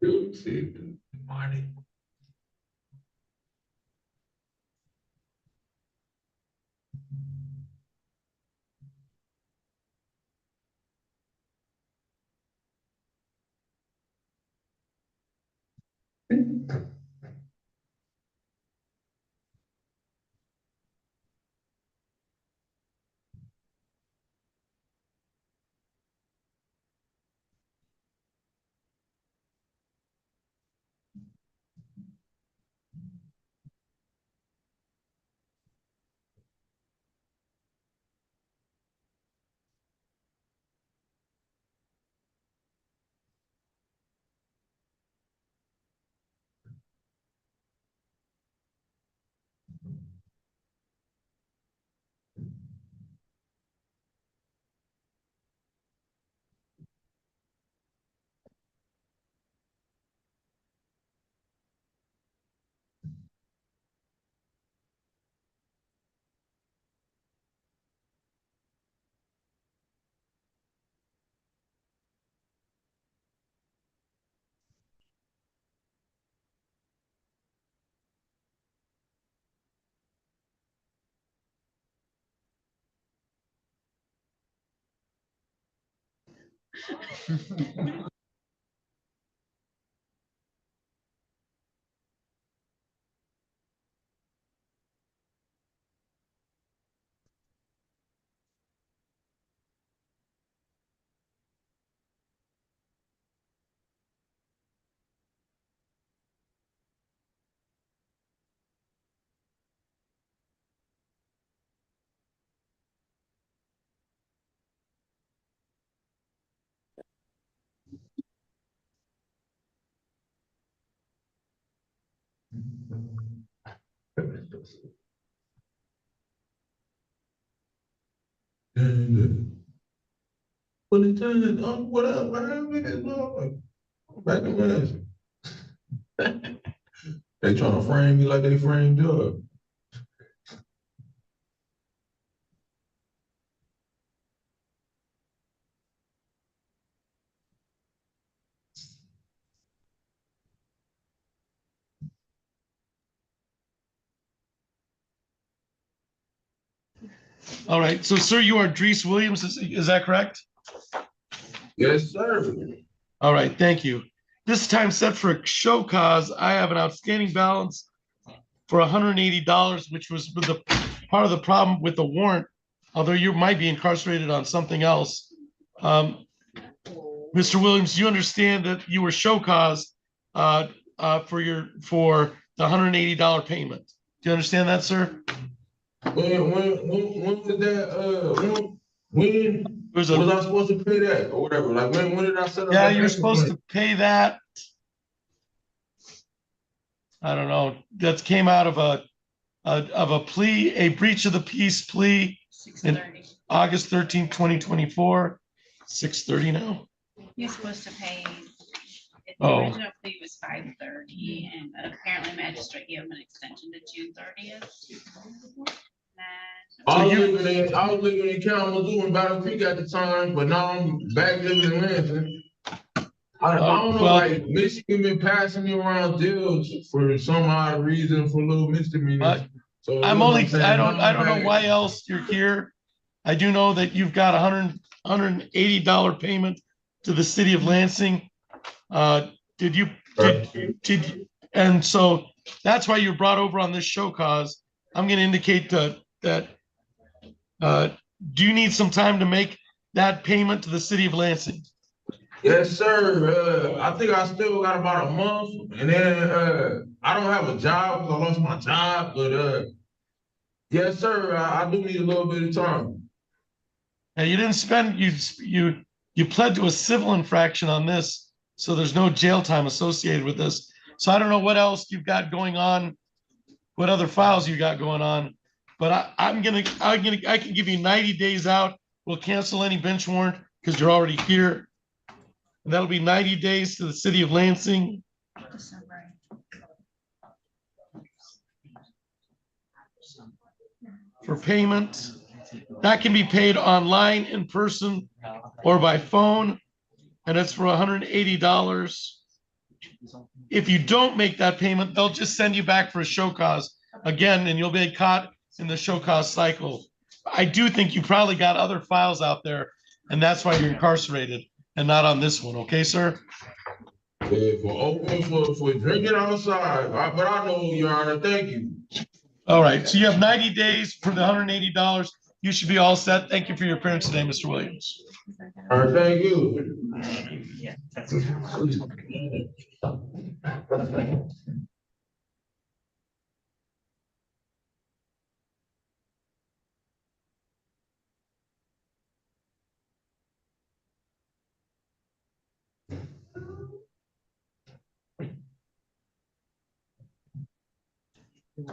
Money. And when it turns on, what up, man? Back in Madison. They trying to frame me like they framed up. All right, so sir, you are Dries Williams, is that correct? Yes, sir. All right, thank you. This time set for a show cause, I have an outstanding balance for $180, which was the part of the problem with the warrant, although you might be incarcerated on something else. Mr. Williams, you understand that you were show cause for the $180 payment. Do you understand that, sir? When did that, when was I supposed to pay that or whatever? Like when did I set up? Yeah, that you're bank supposed account? to pay that. I don't know. That came out of a plea, a breach of the peace plea in 6:30. August 13th, 2024, 6:30 now. You're supposed to pay. If the Oh. original plea was 5:30, and apparently magistrate gave him an extension to June 30th. I was living in Kalamazoo and Battle Creek at the time, but now I'm back living in Lansing. I don't know, well- like Michigan been passing me around deals for some odd reason for little misdemeanors. So I don't know back. why else you're here. I do know that you've got $180 payment to the city of Lansing. And so that's why you're brought over on this show cause. I'm going to indicate that do you need some time to make that payment to the city of Lansing? Yes, sir. I think I still got about a month, and then I don't have a job because I lost my job. But yes, sir. I do need a little bit of time. And you didn't spend you pled to a civil infraction on this, so there's no jail time associated with this. So I don't know what else you've got going on, what other files you got going on, but I can give you 90 days out. We'll cancel any bench warrant because you're already here. And that'll be 90 days to the city of Lansing. For payment. That can be paid online, in person, or by phone. And it's for $180. If you don't make that payment, they'll just send you back for a show cause again, and you'll be caught in the show cause cycle. I do think you probably got other files out there, and that's why you're incarcerated and not on this one. Okay, sir? For drinking outside, but I know, Your Honor, thank you. All right, so you have 90 days for the $180. You should be all set. Thank you for your appearance today, Mr. Williams. All right, thank you. Yeah, that's.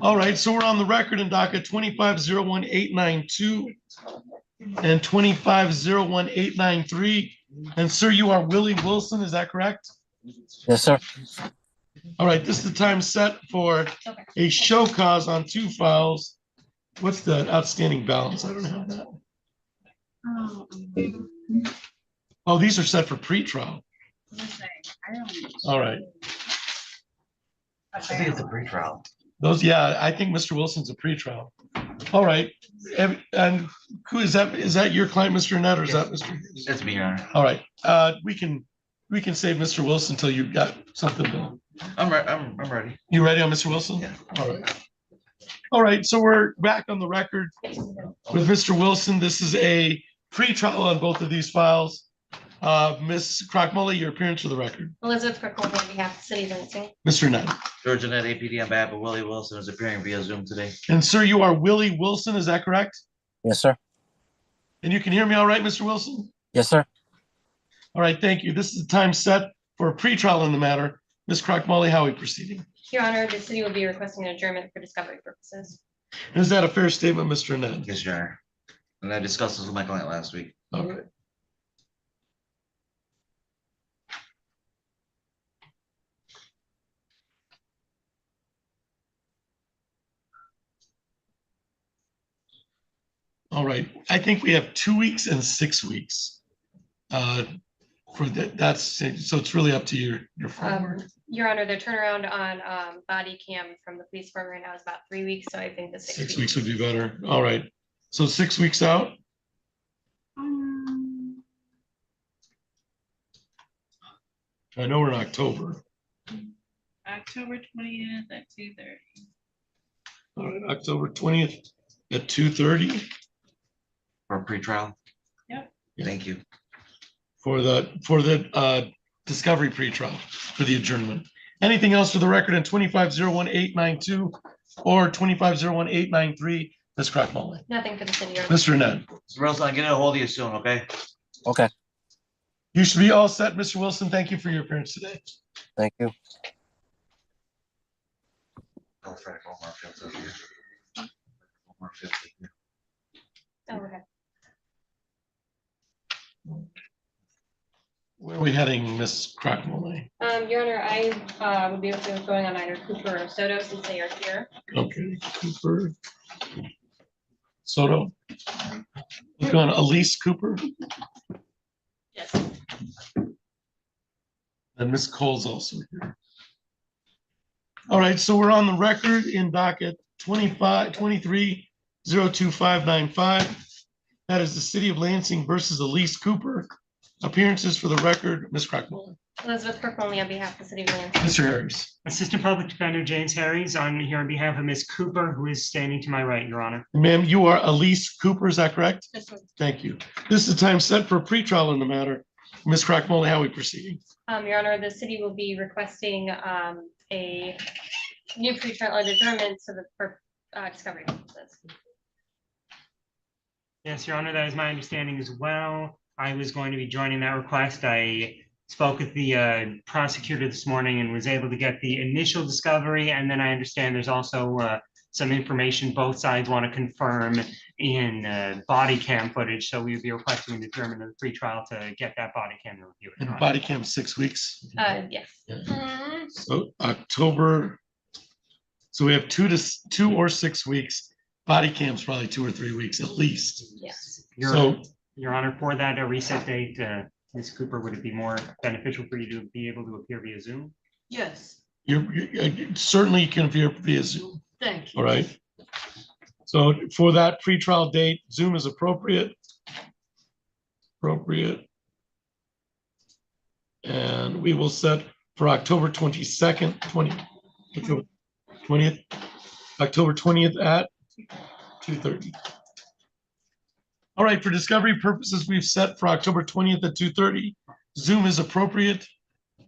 All right, so we're on the record in docket 2501-892 and 2501-893. And sir, you are Willie Wilson, is that correct? Yes, sir. All right, this is the time set for a show cause on 2 files. What's the outstanding balance? I don't have that. Oh, these are set for pretrial. All right. I think it's a pretrial. Those, yeah, I think Mr. Wilson's a pretrial. All right. And who is that? Is that your client, Mr. Annette, or is that Mr.? That's me, Your Honor. All right. We can save Mr. Wilson until you've got something done. I'm ready. You ready on Mr. Wilson? Yeah. All right. All right. So we're back on the record with Mr. Wilson. This is a pretrial on both of these files. Ms. Crockmully, your appearance for the record. Elizabeth Crockmully on behalf of the city of Lansing. Mr. Annette. George Annette, APD on behalf of Willie Wilson, is appearing via Zoom today. And sir, you are Willie Wilson, is that correct? Yes, sir. And you can hear me all right, Mr. Wilson? Yes, sir. All right, thank you. This is the time set for a pretrial in the matter. Ms. Crockmully, how are we proceeding? Your Honor, the city will be requesting an adjournment for discovery purposes. Is that a fair statement, Mr. Annette? Yes, Your Honor. And I discussed this with my client last week. All right. All right, I think we have 2 weeks and 6 weeks. For that, that's, so it's really up to your framework. Your Honor, the turnaround on body cam from the police department right now is about 3 weeks, so I think the 6 weeks would be better. All right, so 6 weeks out. I know we're in October. October 20th at 2:30. All right, October 20th at 2:30. For a pretrial? Yep. Thank you. For the discovery pretrial for the adjournment. Anything else for the record in 2501-892 or 2501-893? Ms. Crockmully. Nothing for the city. Your Honor. Mr. Annette. Mr. Wilson, I'll get a hold of you soon, okay? Okay. You should be all set, Mr. Wilson. Thank you for your appearance today. Thank you. Oh, Fred, one more filter here. One more filter here. Oh, okay. Where are we heading, Ms. Crockmully? Your Honor, I would be okay with going on either Cooper or Soto since they are here. Okay, Cooper. Soto. We're going Elise Cooper. Yes. And Ms. Cole's also here. All right, so we're on the record in docket 23-02595. That is the City of Lansing versus Elise Cooper. Appearances for the record, Ms. Crockmully. Elizabeth Crockmully on behalf of the city of Lansing. Mr. Harris. Assistant Public Defender James Harris, I'm here on behalf of Ms. Cooper, who is standing to my right, Your Honor. Ma'am, you are Elise Cooper, is that correct? Yes, sir. Thank you. This is the time set for a pretrial in the matter. Ms. Crockmully, how are we proceeding? Your Honor, the city will be requesting a new pretrial adjournment so that for discovery purposes. Yes, Your Honor, that is my understanding as well. I was going to be joining that request. I spoke with the prosecutor this morning and was able to get the initial discovery. And then I understand there's also some information both sides want to confirm in body cam footage. So we would be requesting an adjournment of the pretrial to get that body cam to review. And body cam 6 weeks. Yes. Yeah. So October. So we have 2 or 6 weeks. Body cam's probably 2 or 3 weeks at least. Yes. Your Honor, for that reset date, Ms. Cooper, would it be more beneficial for you to be able to appear via Zoom? Yes, Certainly you can appear via Zoom, thank you. all right? So for that pretrial date, Zoom is appropriate. And we will set for October 22nd, 20th, October 20th at 2:30. All right, for discovery purposes, we've set for October 20th at 2:30. Zoom is appropriate.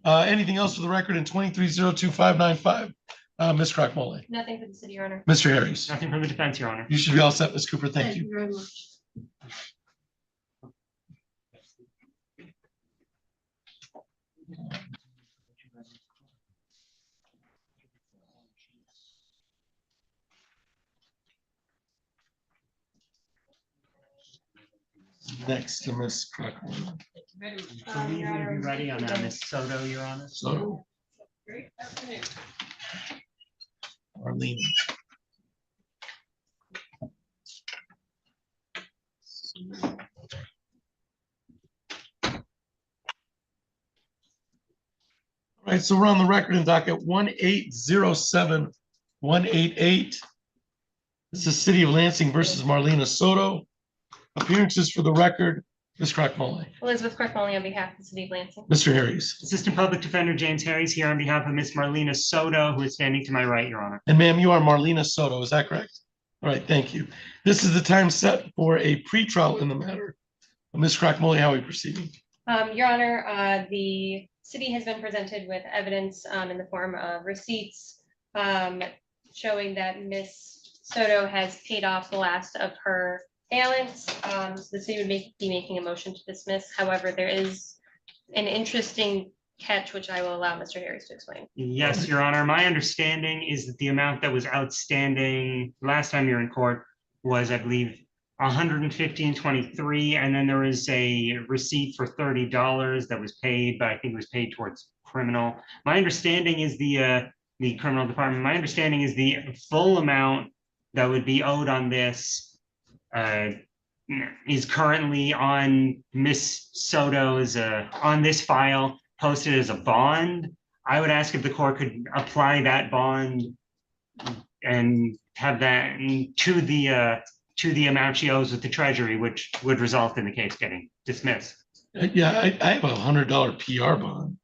Anything else for the record in 23-02595? Ms. Crockmole. Nothing for the city, Your Honor. Mr. Harris. Nothing from the defense, Your Honor. You should be all set, Ms. Cooper. Thank you. very much. Next to Ms. Crockmole. I believe we'll be ready on that, Ms. Soto, Your Honor. So, Great afternoon. Arlene. All right, so we're on the record in docket 1807188. This is City of Lansing versus Marlena Soto. Appearances for the record, Ms. Crockmole. Elizabeth Crockmole on behalf of the city of Lansing. Mr. Harris. Assistant Public Defender James Harris here on behalf of Ms. Marlena Soto, who is standing to my right, Your Honor. And ma'am, you are Marlena Soto, is that correct? All right, thank you. This is the time set for a pretrial in the matter. Ms. Crockmole, how are we proceeding? Your Honor, the city has been presented with evidence in the form of receipts showing that Ms. Soto has paid off the last of her balance. So the city would be making a motion to dismiss. However, there is an interesting catch, which I will allow Mr. Harris to explain. Yes, Your Honor. My understanding is that the amount that was outstanding last time you were in court was, I believe, $115.23, and then there was a receipt for $30 that was paid, but I think it was paid towards criminal. My understanding is the criminal department. My understanding is the full amount that would be owed on this is currently on Ms. Soto's on this file, posted as a bond. I would ask if the court could apply that bond and have that to the amount she owes with the Treasury, which would result in the case getting dismissed. Yeah, I have a $100 PR bond.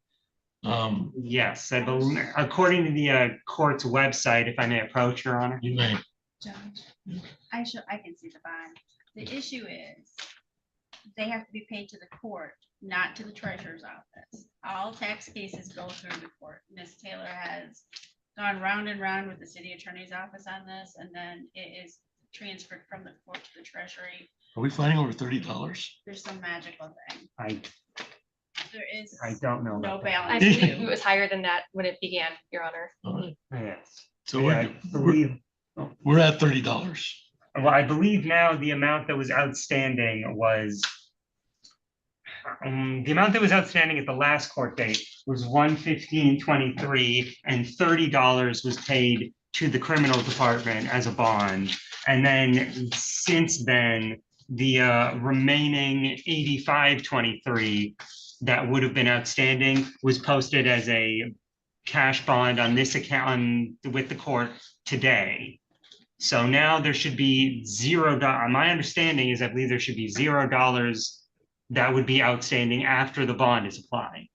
Yes, I believe, according to the court's website, if I may approach, Your Honor. You may. Judge, I can see the bond. The issue is they have to be paid to the court, not to the treasurer's office. All tax cases go through the court. Ms. Taylor has gone round and round with the city attorney's office on this, and then it is transferred from the court to the treasury. Are we fighting over $30? There's some magical thing. I don't know. No balance. I believe it was higher than that when it began, Your Honor. All right. Yes. So we're at $30. Well, I believe now the amount that was outstanding was the amount that was outstanding at the last court date was $115.23, and $30 was paid to the criminal department as a bond. And then since then, the remaining $85.23 that would have been outstanding was posted as a cash bond on this account with the court today. So now there should be $0. My understanding is I believe there should be $0 that would be outstanding after the bond is applied.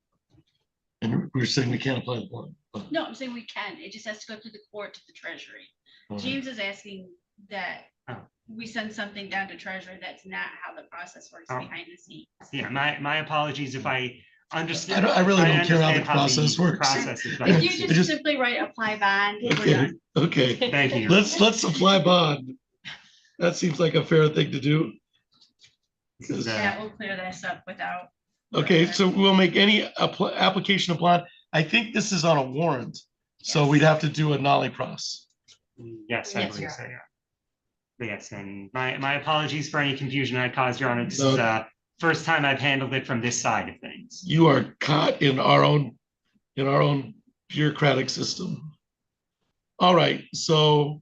And we're saying we can't apply the bond. No, I'm saying we can. It just has to go through the court to the treasury. All right. James is asking that we send something down to treasury. That's not how the process works behind the scenes. Yeah, my apologies if I understand. I really don't care how the process works. If you just simply write apply bond, we're done. Okay. Thank you. Let's apply bond. That seems like a fair thing to do. That will clear this up without. Okay, so we'll make any application of bond. I think this is on a warrant, so we'd have to do a nollie pros. Yes, I believe so, yeah. Yes, and my apologies for any confusion I caused, Your Honor. This is the first time I've handled it from this side of things. You are caught in our own bureaucratic system. All right, so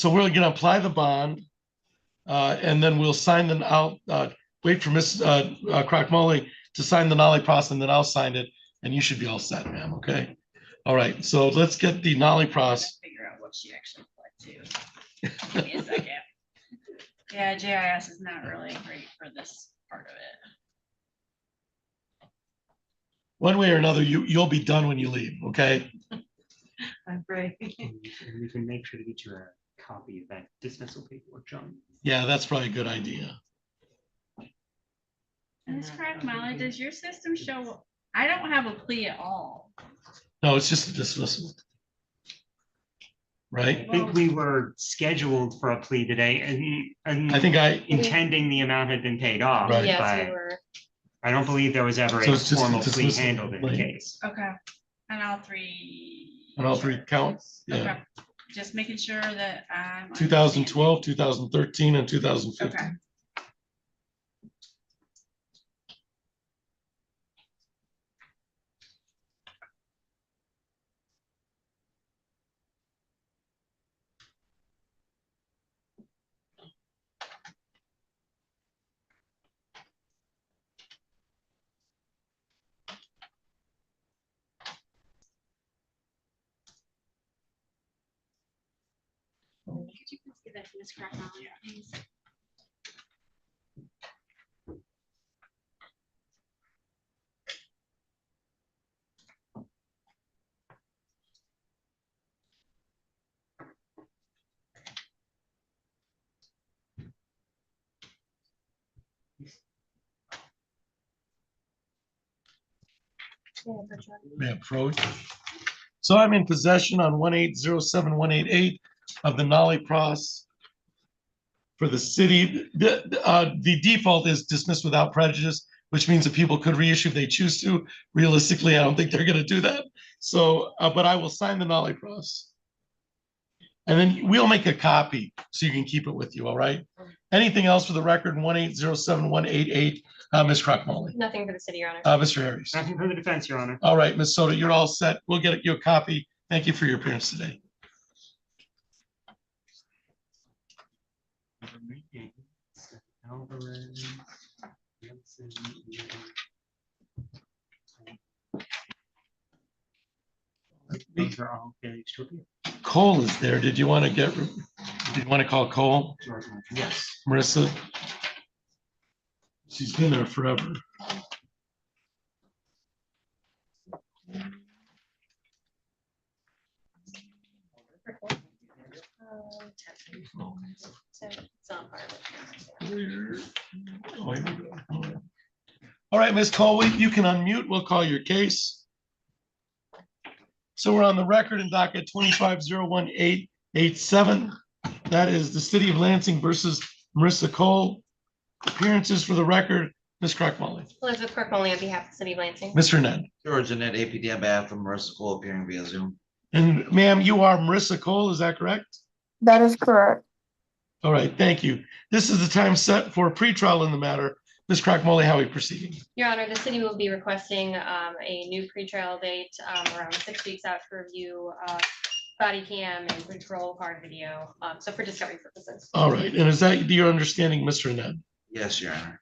we're gonna apply the bond, and then we'll sign wait for Ms. Crockmole to sign the nollie process, and then I'll sign it. and you should be all set, ma'am, okay? All right, so let's get the nollie pros. Figure out what she actually applied to. Give me a second. Yeah, GIS is not really great for this part of it. One way or another, you'll be done when you leave, okay? I'm afraid. And we can make sure to get you a copy of that dismissal paperwork, John. Yeah, that's probably a good idea. And it's correct, Molly, does your system show, I don't have a plea at all. No, it's just a dismissal. Right? I think we were scheduled for a plea today and I think intending the amount had been paid off, Right. Yes, but we were. I don't believe there was ever So a it's just a formal plea dismissal handled in the complaint. case. Okay, and all three. On all three counts, yeah. Okay, just making sure that I'm. 2012, 2013, and 2015. Okay. Could you please give that to Ms. Cracknell, please? Yeah, approach. So I'm in possession on 1807188 of the nollie pros for the city. The default is dismissed without prejudice, which means that people could reissue if they choose to. Realistically, I don't think they're going to do that. So, but I will sign the nollie pros. And then we'll make a copy so you can keep it with you, all right? Anything else for the record, 1807188, Ms. Crockmoley? Nothing for the city, Your Honor. Mr. Harris? Nothing for the defense, Your Honor. All right, Ms. Soto, you're all set. We'll get you a copy. Thank you for your appearance today. Those are all finished with you. Cole is there. Did you want to call Cole? Yes. Marissa? She's been there forever. Oh, here we go. All right, Ms. Cole, you can unmute. We'll call your case. So we're on the record in docket 25-01887. That is the city of Lansing versus Marissa Cole. Appearances for the record, Ms. Crockmoley. Elizabeth Crockmoley on behalf of the city of Lansing. Mr. Ned. George Annette, APD on behalf of Marissa Cole, appearing via Zoom. And ma'am, you are Marissa Cole, is that correct? That is correct. All right, thank you. This is the time set for a pretrial in the matter. Ms. Crockmoley, how are we proceeding? Your Honor, the city will be requesting a new pretrial date around 6 weeks out to review body cam and patrol car video, so for discovery purposes. All right, and is that your understanding, Mr. Ned? Yes, Your Honor.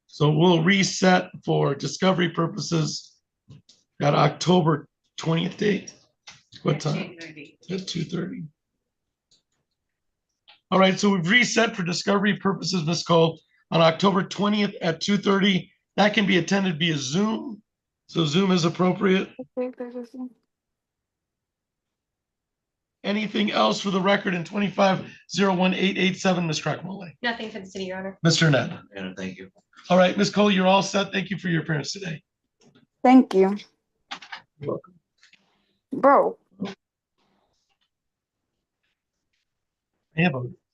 So we'll reset for discovery purposes at October 20th date. What time? At 2:30. All right, so we've reset for discovery purposes, Ms. Cole, on October 20th at 2:30. That can be attended via Zoom. So Zoom is appropriate. Anything else for the record in 25-01887, Ms. Crockmoley? Nothing for the city, Your Honor. Mr. Ned. Thank you. All right, Ms. Cole, you're all set. Thank you for your appearance today. Thank you. You're welcome. Bro. I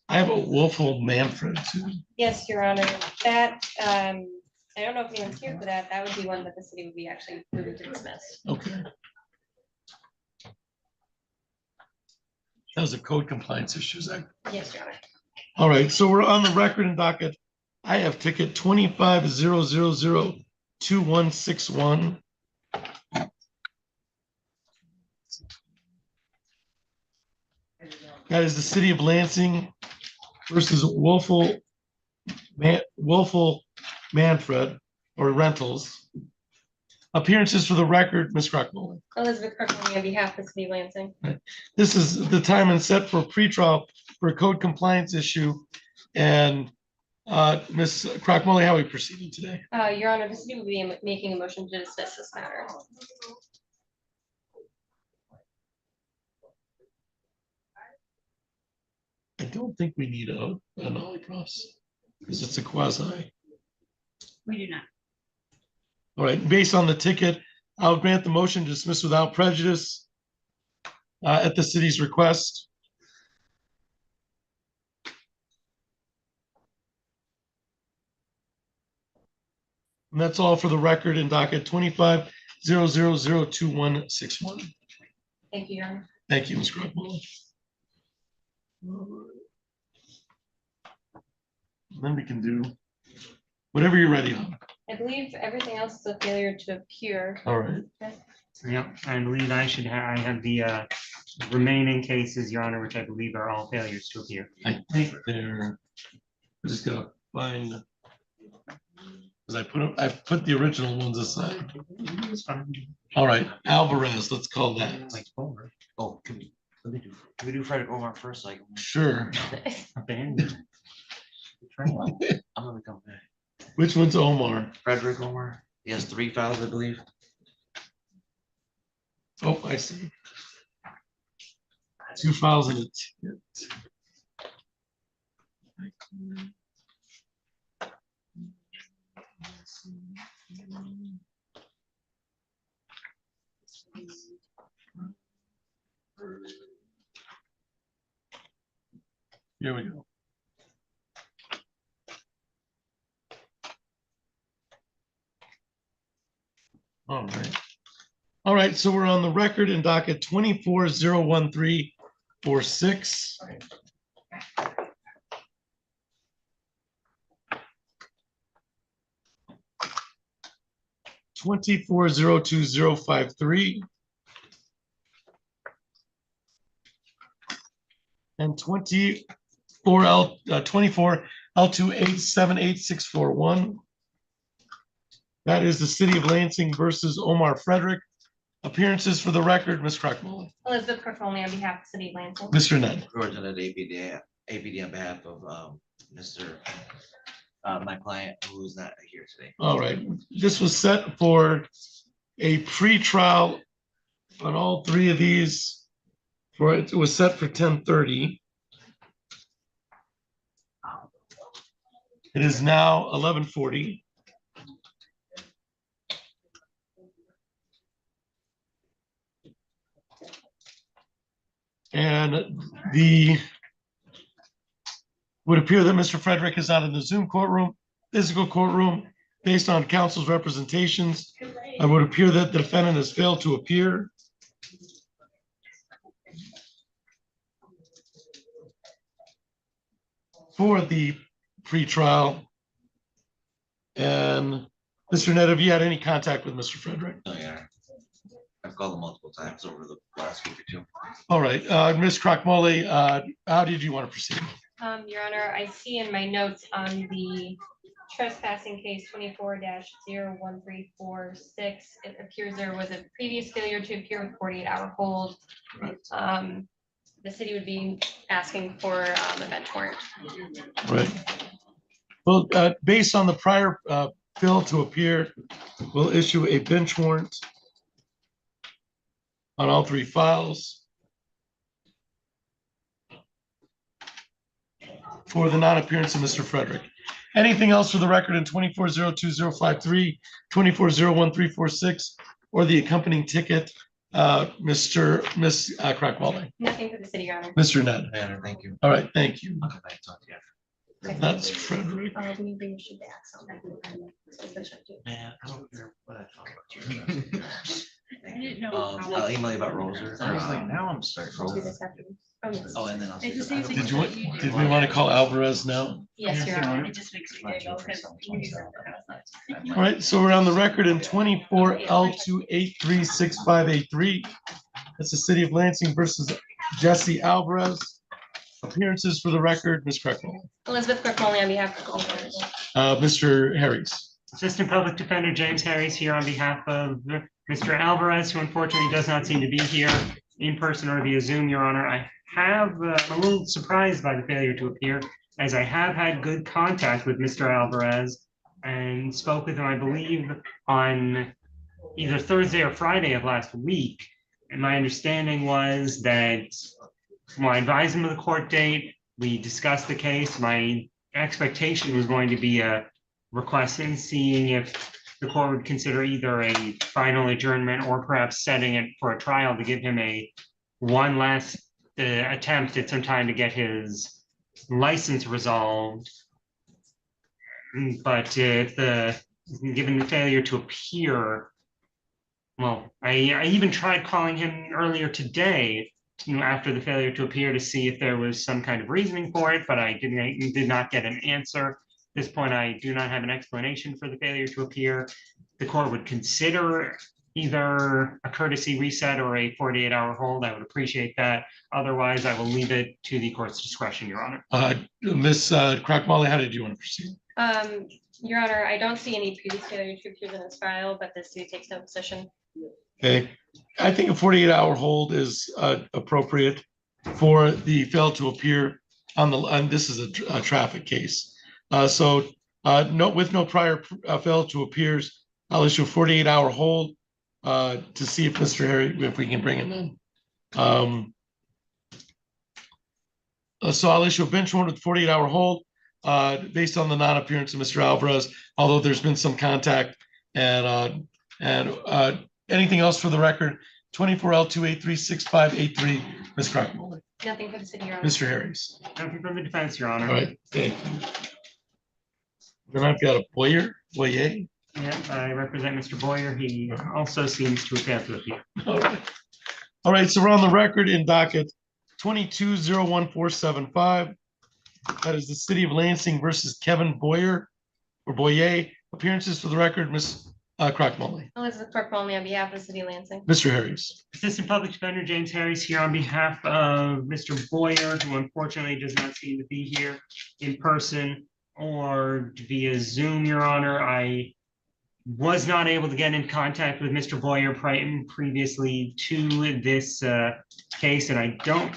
have a Wolfle Manfred too. Yes, Your Honor, that, I don't know if anyone's here for that. That would be one that the city would be actually moving to dismiss. Okay. That was a code compliance issue, Zach. Yes, Your Honor. All right, so we're on the record and docket. I have ticket 25-000-2161. That is the city of Lansing versus Wolfle Manfred or Rentals. Appearances for the record, Ms. Crockmole. Elizabeth Kirkland on behalf of the city of Lansing. This is the time and set for pretrial for a code compliance issue. And Ms. Crockmole, how are we proceeding today? Your Honor, the city will be making a motion to dismiss this matter. I don't think we need a nollie cross because it's a quasi. We do not. All right, based on the ticket, I'll grant the motion to dismiss without prejudice at the city's request. And that's all for the record in docket 25-0002161. Thank you, Your Honor. Thank you, Ms. Crockmole. Then we can do whatever you're ready on. I believe everything else is a failure to appear. All right. Okay. Yeah, I believe I have the remaining cases, Your Honor, which I believe are all failures to appear. I think they're, I just gotta find, because I put the original ones aside. All right, Alvarez, let's call that. Oh, can we do Frederick Omar first? Like, Sure. Abandoned. I'm gonna come back. Which one's Omar? Frederick Omar. He has 3 files, I believe. Oh, I see. 2 files in a ticket. Here we go. All right. All right, so we're on the record in docket 24-01346. 24-02053. And 24 L2878641. That is the city of Lansing versus Omar Frederick. Appearances for the record, Ms. Crockmole. Elizabeth Kirkland on behalf of the city of Lansing. Mr. Ned. Coordinate APD on behalf of my client who is not here today. All right, this was set for a pre-trial on all 3 of these. It was set for 10:30. It is now 11:40. And would appear that Mr. Frederick is out in the Zoom courtroom, physical courtroom, based on counsel's representations. I would appear that the defendant has failed to appear. For the pretrial. And Mr. Ned, have you had any contact with Mr. Frederick? Oh, yeah. I've called him multiple times over the last week or 2. All right, Ms. Crockmole, how did you want to proceed? Your Honor, I see in my notes on the trespassing case 24-01346, it appears there was a previous failure to appear with 48-hour hold. The city would be asking for a bench warrant. Right. Well, based on the prior fail to appear, we'll issue a bench warrant on all 3 files for the non-appearance of Mr. Frederick. Anything else for the record in 24-02053, 24-01346, or the accompanying ticket, Ms. Crockmole? Nothing for the city, Your Honor. Mr. Ned. Thank you. All right, thank you. I'll come back and talk to you after. That's Frederick. We bring you back on that. Man, I don't care what I talk about you. I didn't know. I'll email you about Roser. Now I'm starting. Oh, and then I'll. It just seems like- Did we want to call Alvarez now? Yes, Your Honor. It just makes me giggle because. All right, so we're on the record in 24 L2836583. That's the city of Lansing versus Jesse Alvarez. Appearances for the record, Ms. Crockmole. Elizabeth Kirkland on behalf of the city of Lansing. Mr. Harris. Assistant Public Defender James Harris here on behalf of Mr. Alvarez, who unfortunately does not seem to be here in person or via Zoom, Your Honor. I'm a little surprised by the failure to appear, as I have had good contact with Mr. Alvarez and spoke with him, I believe, on either Thursday or Friday of last week. And my understanding was that when I advised him of the court date, we discussed the case. My expectation was going to be a request in seeing if the court would consider either a final adjournment or perhaps setting it for a trial to give him one last attempt at some time to get his license resolved. But given the failure to appear, well, I even tried calling him earlier today, after the failure to appear, to see if there was some kind of reasoning for it, but I did not get an answer. At this point, I do not have an explanation for the failure to appear. The court would consider either a courtesy reset or a 48-hour hold. I would appreciate that. Otherwise, I will leave it to the court's discretion, Your Honor. Ms. Crock-Molly, how did you want to proceed? Your Honor, I don't see any previous failure to appear in this file, but the city takes no position. Okay, I think a 48-hour hold is appropriate for the fail to appear on this is a traffic case. With no prior fail to appears, I'll issue a 48-hour hold to see if if we can bring him in. So I'll issue a bench warrant with 48-hour hold based on the non-appearance of Mr. Alvarez, although there's been some contact and anything else for the record? 24L2836583, Ms. Crock-Molly. Nothing for the city, Your Honor. Mr. Harris. Nothing from the defense, Your Honor. All right, thank you. Then I've got a Boyer. Yeah, I represent Mr. Boyer. He also seems to have failed to appear. All right, so we're on the record in docket 22-01475. That is the City of Lansing versus Kevin Boyer or Boyer. Appearances for the record, Ms. Crock-Molly. Elizabeth Crock-Molly on behalf of the city of Lansing. Mr. Harris. Assistant Public Defender James Harris here on behalf of Mr. Boyer, who unfortunately does not seem to be here in person or via Zoom, Your Honor. I was not able to get in contact with Mr. Boyer previously to this case, and I don't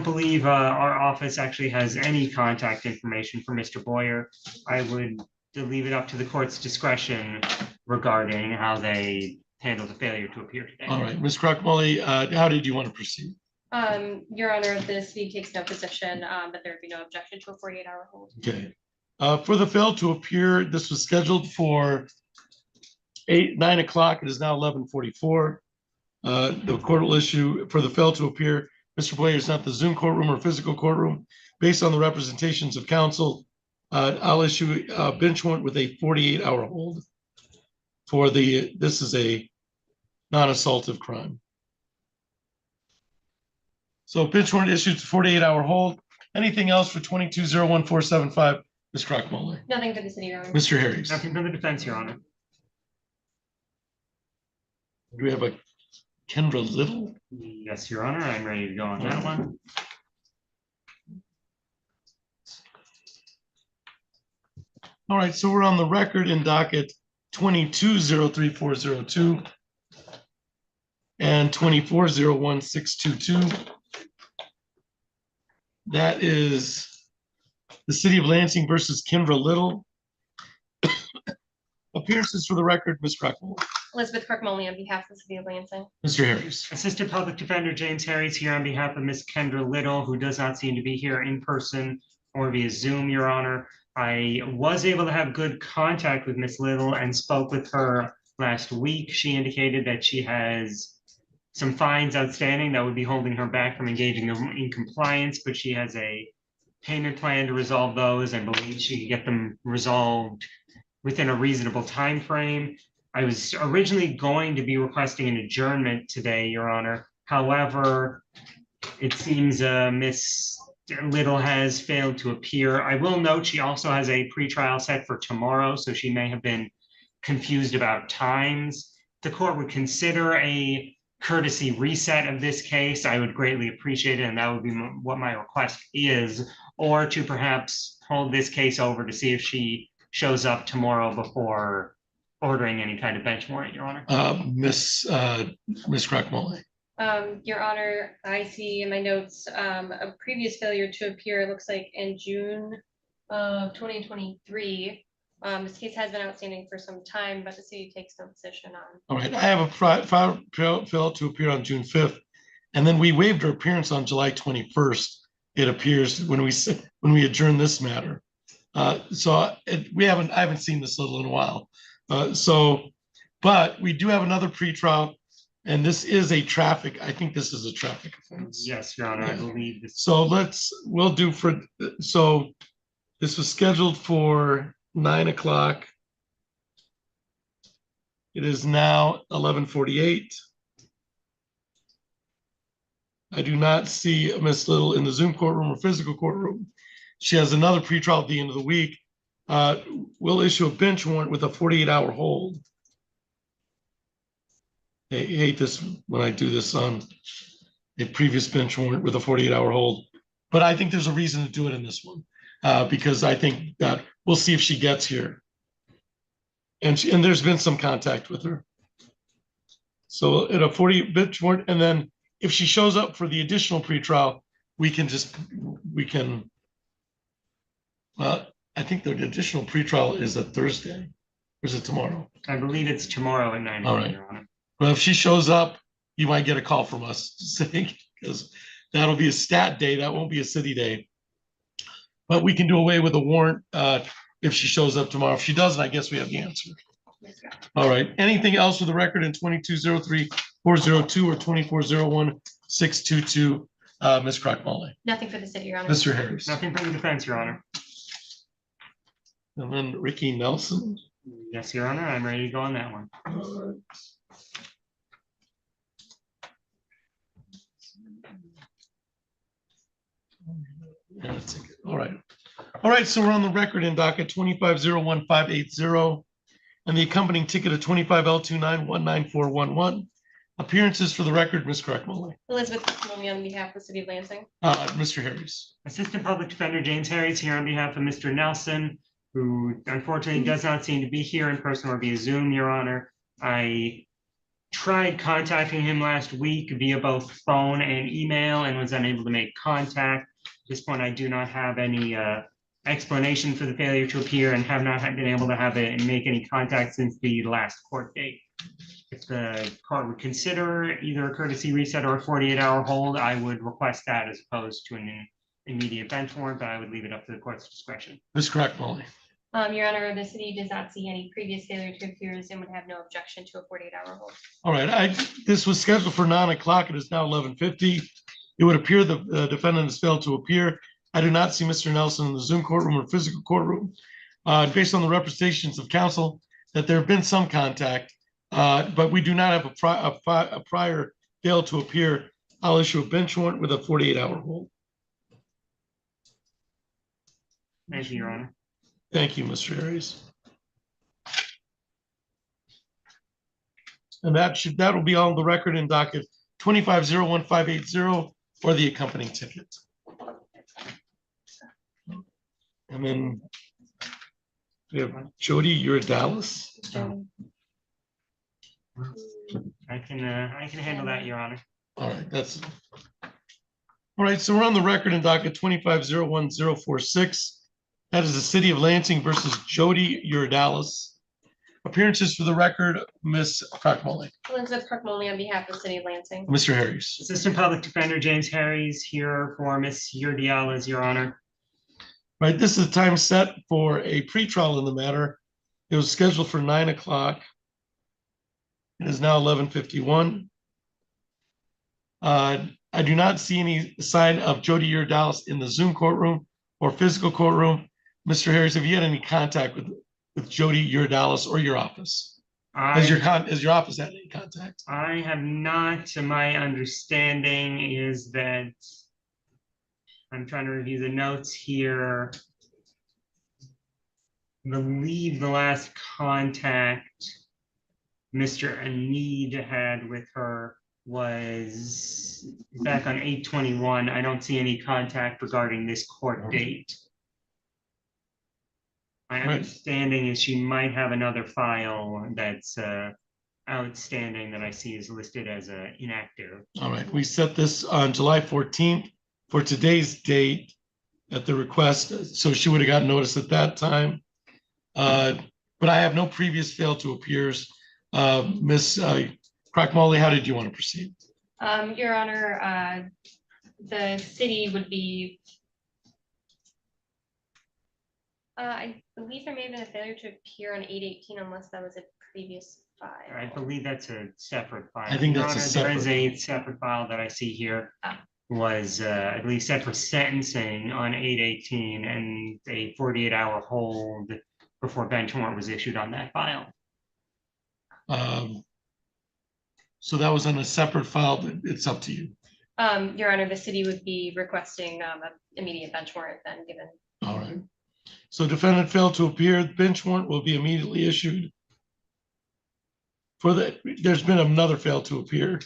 believe our office actually has any contact information for Mr. Boyer. I would leave it up to the court's discretion regarding how they handle the failure to appear today. All right, Ms. Crock-Molly, how did you want to proceed? Your Honor, the city takes no position, but there would be no objection to a 48-hour hold. Okay. For the fail to appear, this was scheduled for 9 o'clock. It is now 11:44. The court will issue for the fail to appear. Mr. Boyer is not the Zoom courtroom or physical courtroom. Based on the representations of counsel, I'll issue a bench warrant with a 48-hour hold for this is a non-assaultive crime. So bench warrant issued to 48-hour hold. Anything else for 22-01475, Ms. Crock-Molly? Nothing for the city, Your Honor. Mr. Harris. Nothing from the defense, Your Honor. Do we have a Kendra Little? Yes, Your Honor. I'm ready to go on that one. All right, so we're on the record in docket 22-03402 and 24-01622. That is the City of Lansing versus Kendra Little. Appearances for the record, Ms. Crock-Molly. Elizabeth Crock-Molly on behalf of the city of Lansing. Mr. Harris. Assistant Public Defender James Harris here on behalf of Ms. Kendra Little, who does not seem to be here in person or via Zoom, Your Honor. I was able to have good contact with Ms. Little and spoke with her last week. She indicated that she has some fines outstanding that would be holding her back from engaging in compliance, but she has a payment plan to resolve those and believes she could get them resolved within a reasonable time frame. I was originally going to be requesting an adjournment today, Your Honor. However, it seems Ms. Little has failed to appear. I will note she also has a pretrial set for tomorrow, so she may have been confused about times. The court would consider a courtesy reset of this case. I would greatly appreciate it, and that would be what my request is. or to perhaps hold this case over to see if she shows up tomorrow before ordering any kind of bench warrant, Your Honor. Miss Crackmole. Your Honor, I see in my notes, a previous failure to appear, it looks like in June of 2023. This case has been outstanding for some time, but the city takes no position on. All right, I have a failed to appear on June 5th, and then we waived her appearance on July 21st. It appears when we adjourn this matter. I haven't seen this little in a while. But we do have another pretrial, and this is a traffic. I think this is a traffic offense. Yes, Your Honor, I believe this. So this was scheduled for 9 o'clock. It is now 11:48. I do not see Miss Little in the Zoom courtroom or physical courtroom. She has another pretrial at the end of the week. We'll issue a bench warrant with a 48-hour hold. I hate this when I do this on a previous bench warrant with a 48-hour hold, but I think there's a reason to do it in this one because I think that we'll see if she gets here. And there's been some contact with her. So at a 40 bench warrant, and then if she shows up for the additional pretrial, I think the additional pretrial is a Thursday, or is it tomorrow? I believe it's tomorrow at 9 All a.m., right. Your Honor. Well, if she shows up, you might get a call from us saying, because that'll be a stat day, that won't be a city day. But we can do away with a warrant if she shows up tomorrow. If she doesn't, I guess we have the answer. All right, anything else for the record in 2203-402 or 2401-622, Ms. Crackmole? Nothing for the city, Your Honor. Mr. Harris? Nothing from the defense, Your Honor. And then Ricky Nelson? Yes, Your Honor, I'm ready to go on that one. All right. All right, so we're on the record in docket 2501-580 and the accompanying ticket of 25L29-19411. Appearances for the record, Ms. Crackmole. Elizabeth Crackmole on behalf of the city of Lansing. Mr. Harris. Assistant Public Defender James Harris here on behalf of Mr. Nelson, who unfortunately does not seem to be here in person or via Zoom, Your Honor. I tried contacting him last week via both phone and email and was unable to make contact. At this point, I do not have any explanation for the failure to appear and have not been able to have it and make any contact since the last court date. If the court would consider either a courtesy reset or a 48-hour hold, I would request that as opposed to an immediate bench warrant, but I would leave it up to the court's discretion. Ms. Crackmole. Your Honor, the city does not see any previous failure to appear and would have no objection to a 48-hour hold. All right, this was scheduled for 9 o'clock. It is now 11:50. It would appear the defendant has failed to appear. I do not see Mr. Nelson in the Zoom courtroom or physical courtroom. Based on the representations of counsel, that there have been some contact, but we do not have a prior fail to appear. I'll issue a bench warrant with a 48-hour hold. Thank you, Your Honor. Thank you, Mr. Harris. And that will be on the record in docket 2501-580 or the accompanying ticket. And then we have Jody, you're at Dallas. I can handle that, Your Honor. All right, all right. So we're on the record in docket 2501-046. That is the city of Lansing versus Jody Dallas. Appearances for the record, Ms. Crackmole. Elizabeth Crackmole on behalf of the city of Lansing. Mr. Harris. Assistant Public Defender James Harris here for Ms. Urdiales, Your Honor. Right, this is the time set for a pretrial in the matter. It was scheduled for 9 o'clock. It is now 11:51. I do not see any sign of Jody Dallas in the Zoom courtroom or physical courtroom. Mr. Harris, have you had any contact with Jody Dallas or your office? Has your office had any contact? I have not. My understanding is that I'm trying to review the notes here. I believe the last contact Mr. Anid had with her was back on 8/21. I don't see any contact regarding this court date. My Right. understanding is she might have another file that's outstanding that I see is listed as inactive. All right, we set this on July 14th for today's date at the request, so she would have gotten notice at that time. But I have no previous fail to appears. Ms. Crockmolly, how did you want to proceed? Your Honor, the city would be, I believe there may have been a failure to appear on 8/18 unless that was a previous file. I believe that's a separate file. I think Your that's a Honor, there is separate- a separate file that I see here. Was, I believe, set for sentencing on 8/18 and a 48-hour hold before bench warrant was issued on that file. So that was on a separate file, but it's up to you. Your Honor, the city would be requesting an immediate bench warrant then given. All right. So defendant failed to appear, the bench warrant will be immediately issued. There's been another fail to appear.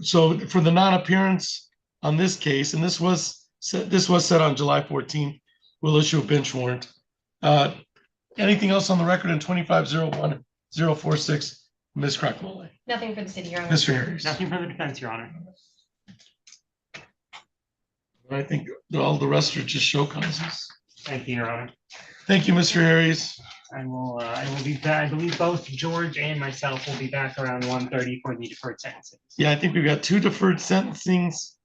So for the non-appearance on this case, and this was set on July 14th, we'll issue a bench warrant. Anything else on the record in 25-01-046, Ms. Crockmolly? Nothing for the city, Your Honor. Mr. Harris? Nothing for the defense, Your Honor. I think all the rest are just show causes. Thank you, Your Honor. Thank you, Mr. Harris. I will be back. I believe both George and myself will be back around 1:30 for the deferred sentencing. Yeah, I think we've got 2 deferred sentencings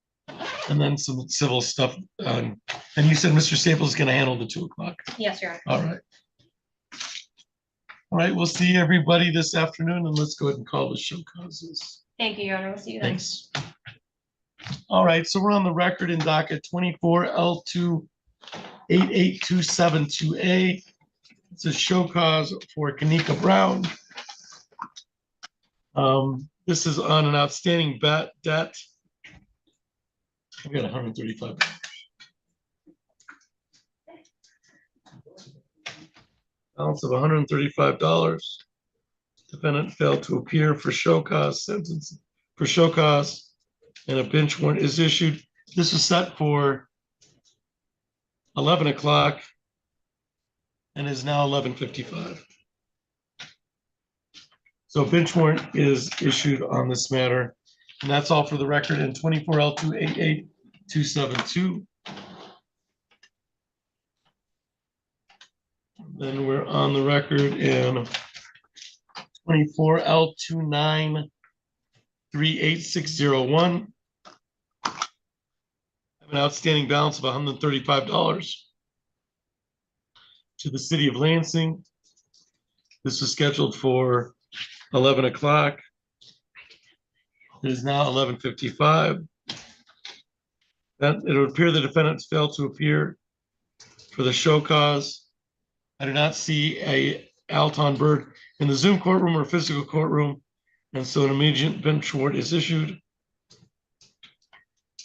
and then some civil stuff. And you said Mr. Staples is going to handle the 2 o'clock. Yes, Your Honor. All right. All right, we'll see everybody this afternoon, and let's go ahead and call the show causes. Thank you, Your Honor. We'll see you then. Thanks. All right, so we're on the record in docket 24 L2 88272A. It's a show cause for Kanika Brown. This is on an outstanding debt. I've got $135. Balance of $135. Defendant failed to appear for show cause, sentence for show cause, and a bench warrant is issued. This was set for 11 o'clock and is now 11:55. So a bench warrant is issued on this matter. And that's all for the record in 24 L2 88272. Then we're on the record in 24 L29 38601. An outstanding balance of $135 to the city of Lansing. This was scheduled for 11 o'clock. It is now 11:55. That it would appear the defendants failed to appear for the show cause. I do not see a Alton Bird in the Zoom courtroom or physical courtroom, and so an immediate bench warrant is issued.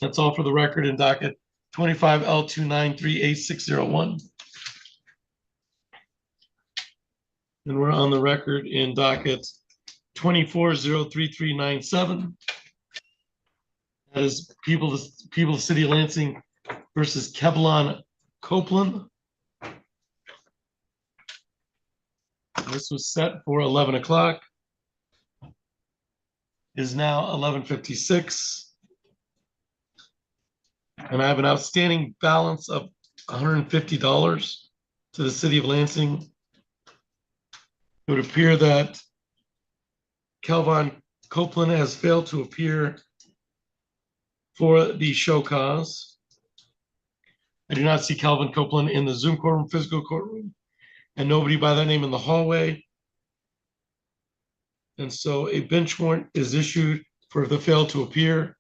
That's all for the record in docket 25 L29 38601. And we're on the record in docket 24-03397. That is people of the city of Lansing versus Kevlon Copeland. This was set for 11 o'clock. Is now 11:56. And I have an outstanding balance of $150 to the city of Lansing. It would appear that Kelvin Copeland has failed to appear for the show cause. I do not see Calvin Copeland in the Zoom courtroom, physical courtroom, and nobody by that name in the hallway. And so a bench warrant is issued for the fail to appear.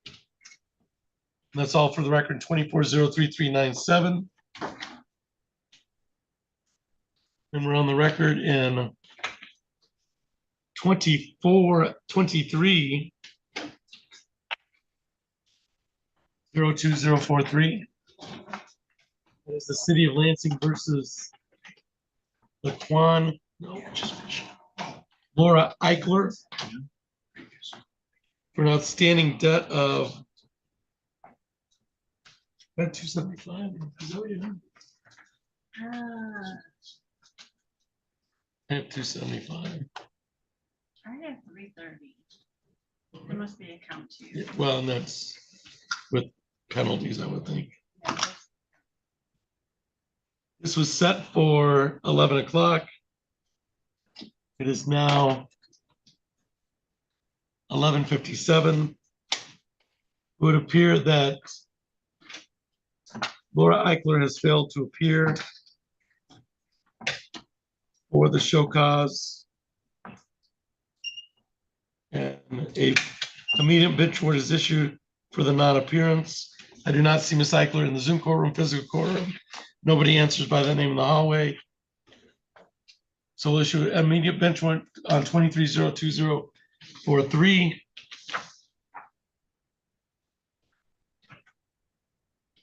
And that's all for the record 24-03397. And we're on the record in 24-23 02043. That is the city of Lansing versus Laquan, Laura Eichler. for an outstanding debt of about 275. Is that what you have? I have 275. I have 330. There must be account two. Yeah, well, and that's with penalties, I would think. This was set for 11 o'clock. It is now 11:57. It would appear that Laura Eichler has failed to appear for the show cause. And a immediate bench warrant is issued for the non-appearance. I do not see Ms. Eichler in the Zoom courtroom, physical courtroom. Nobody answers by that name in the hallway. So we'll issue an immediate bench warrant on 23-02043.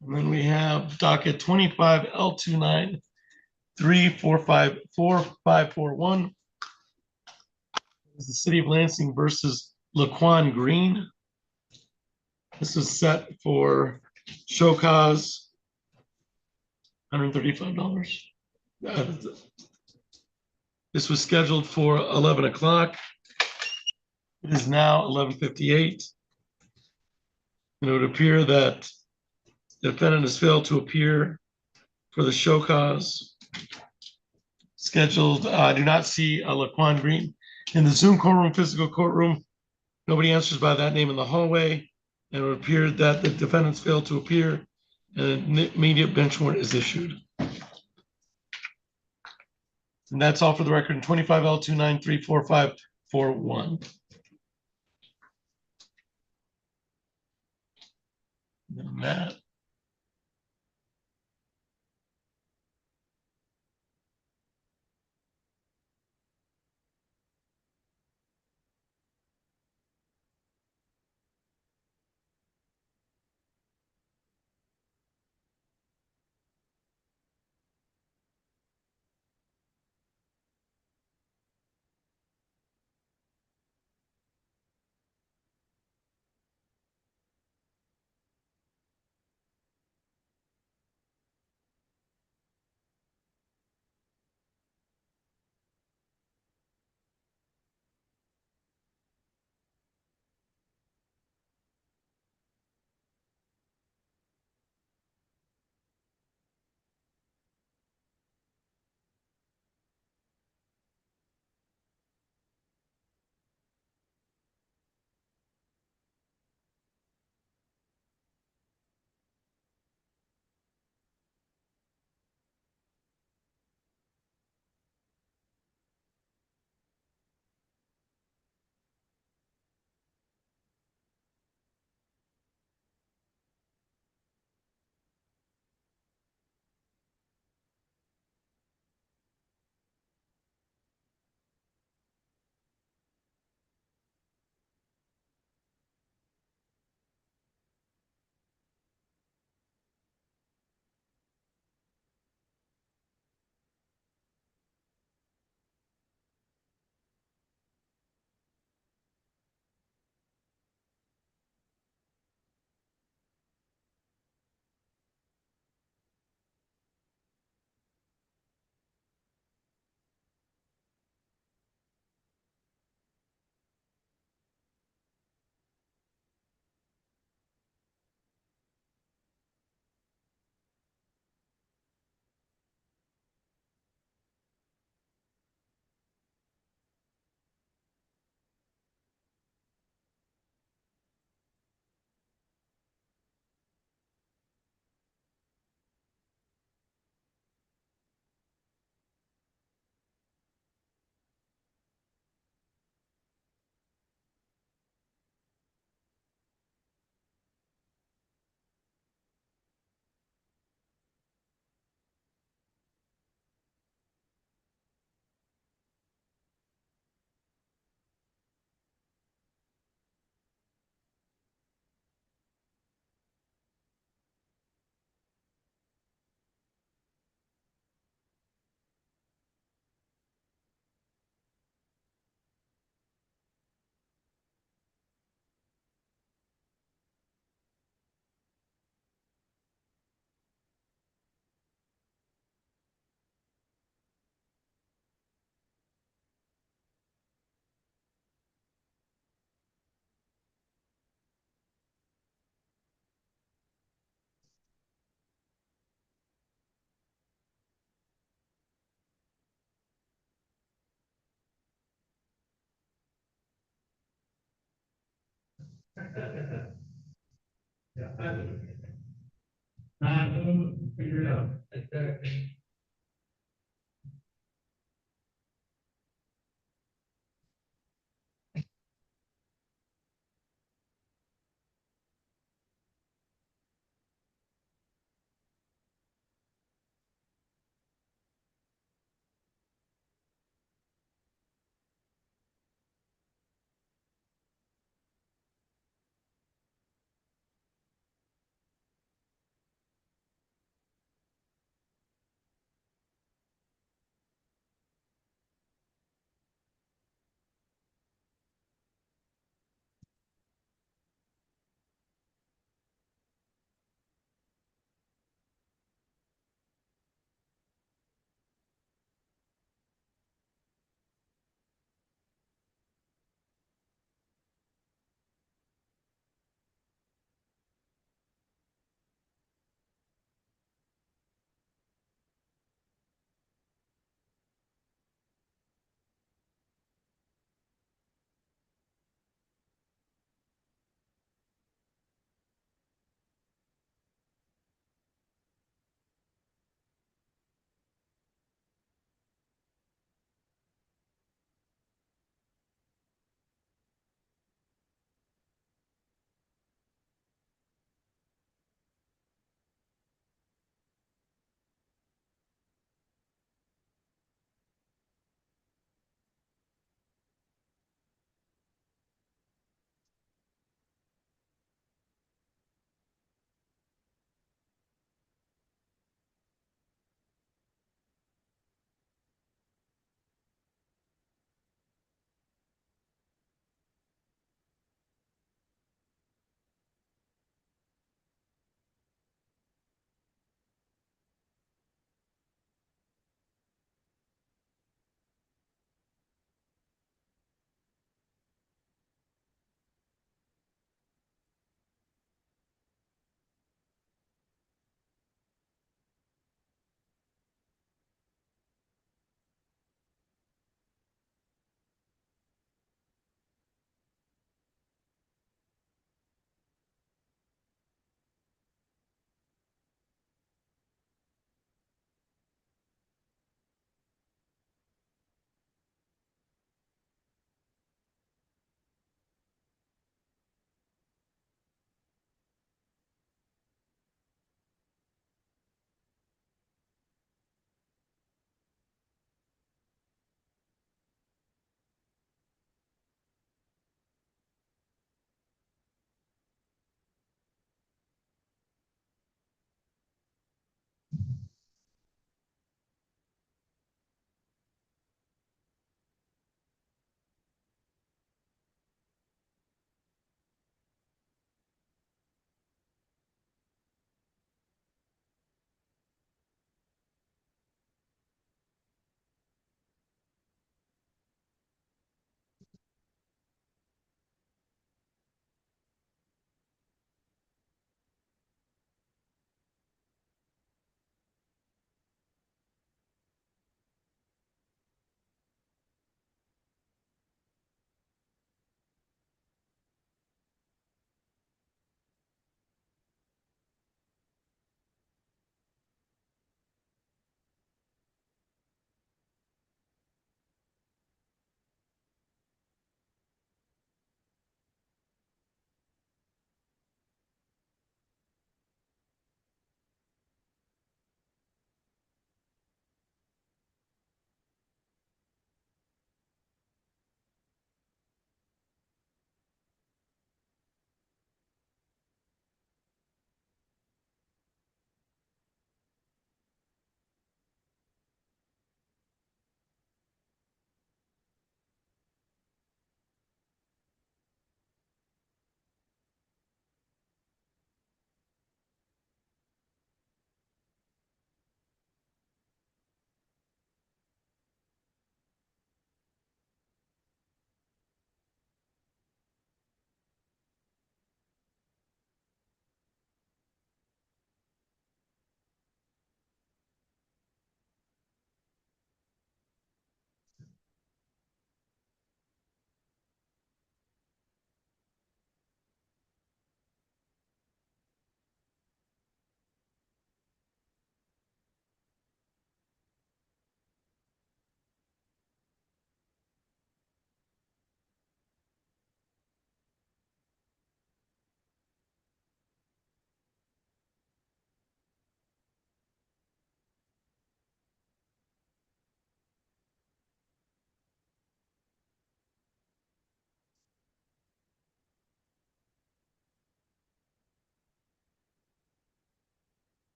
And then we have docket 25 L29 3454541. Is the city of Lansing versus Laquan Green. This is set for show cause $135. This was scheduled for 11 o'clock. It is now 11:58. And it would appear that the defendant has failed to appear for the show cause scheduled. I do not see Laquan Green in the Zoom courtroom, physical courtroom. Nobody answers by that name in the hallway. And it would appear that the defendants failed to appear and an immediate bench warrant is issued. And that's all for the record in 25 L29 34541. Matt. Yeah, I will. Figure it out.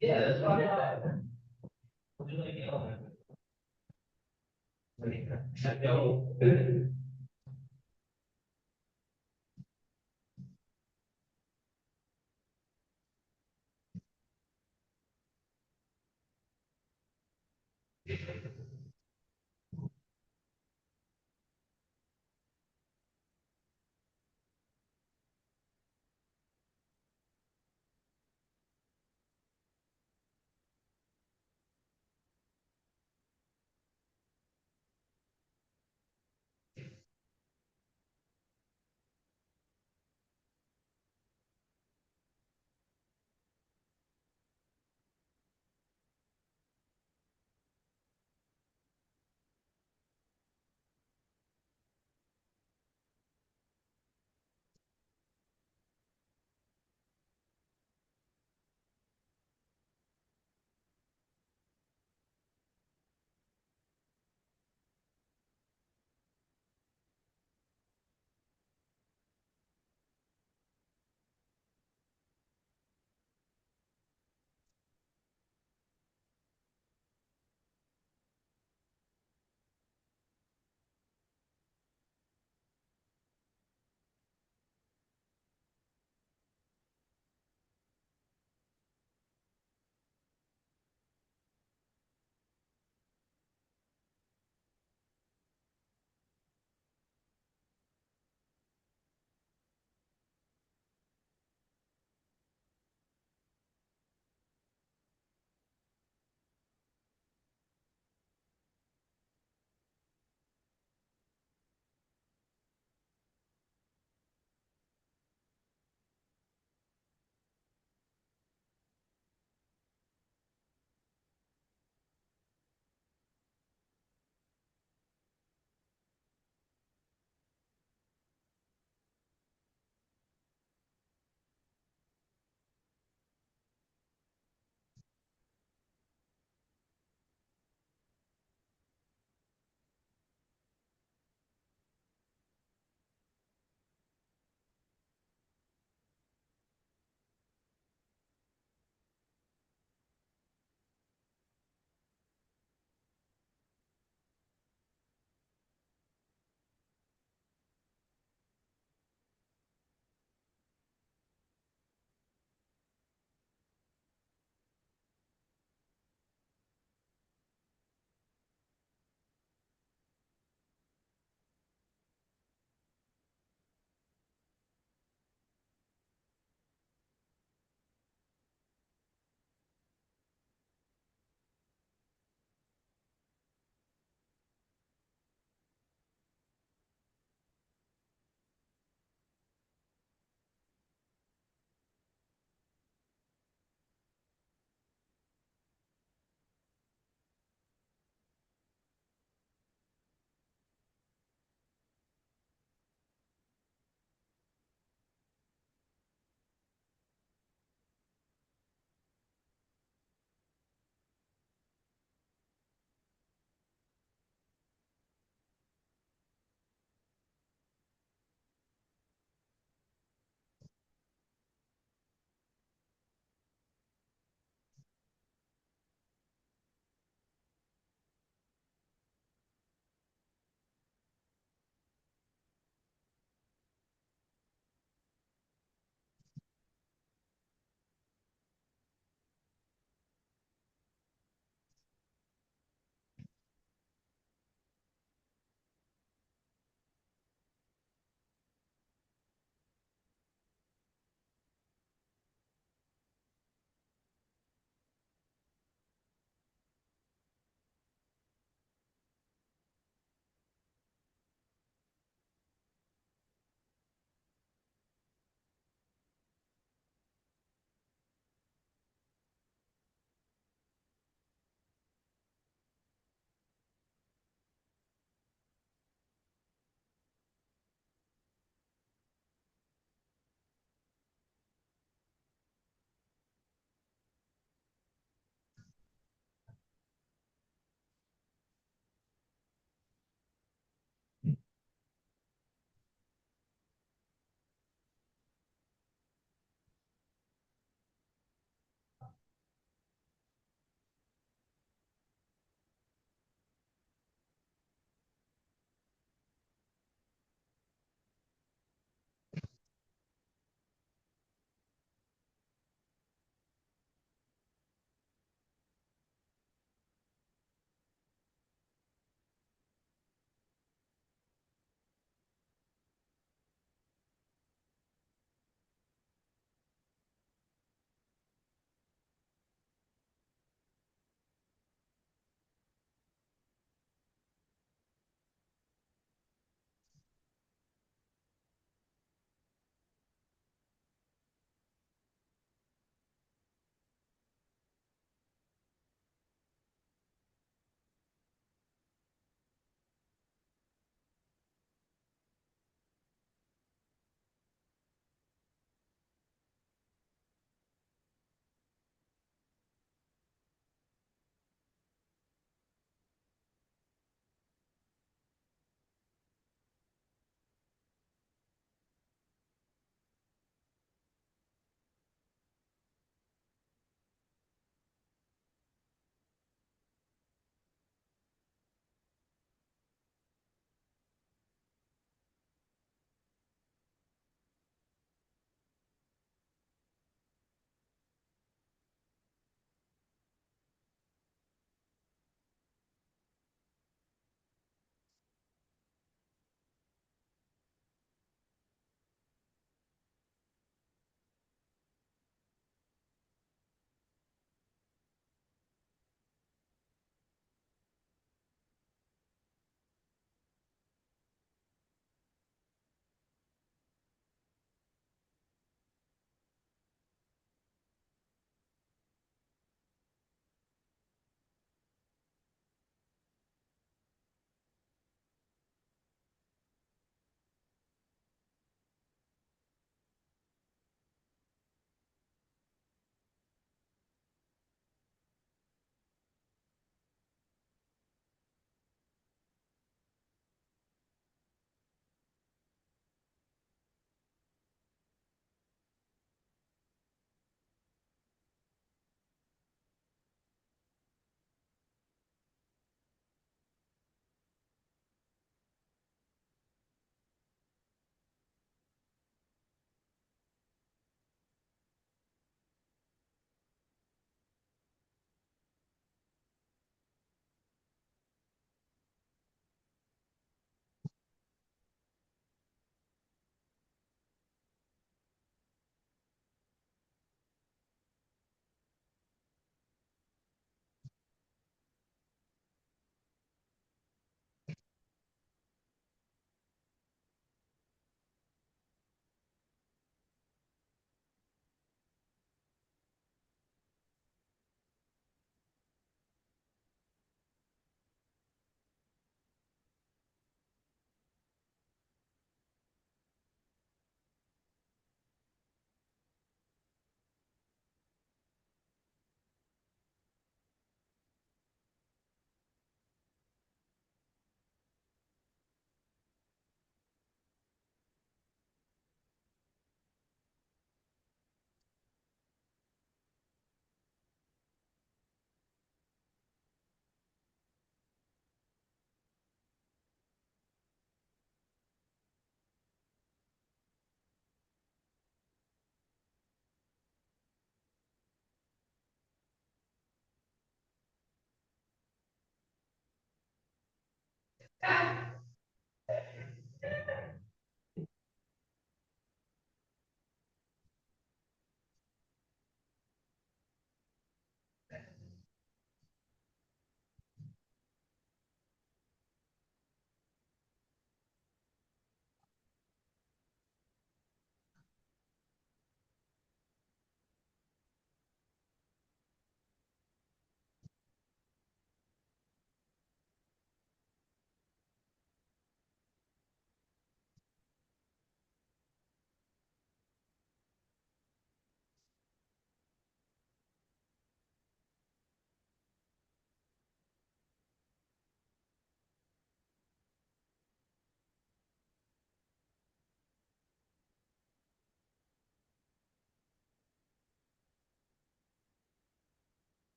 Yeah, that's fine.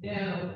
Yeah.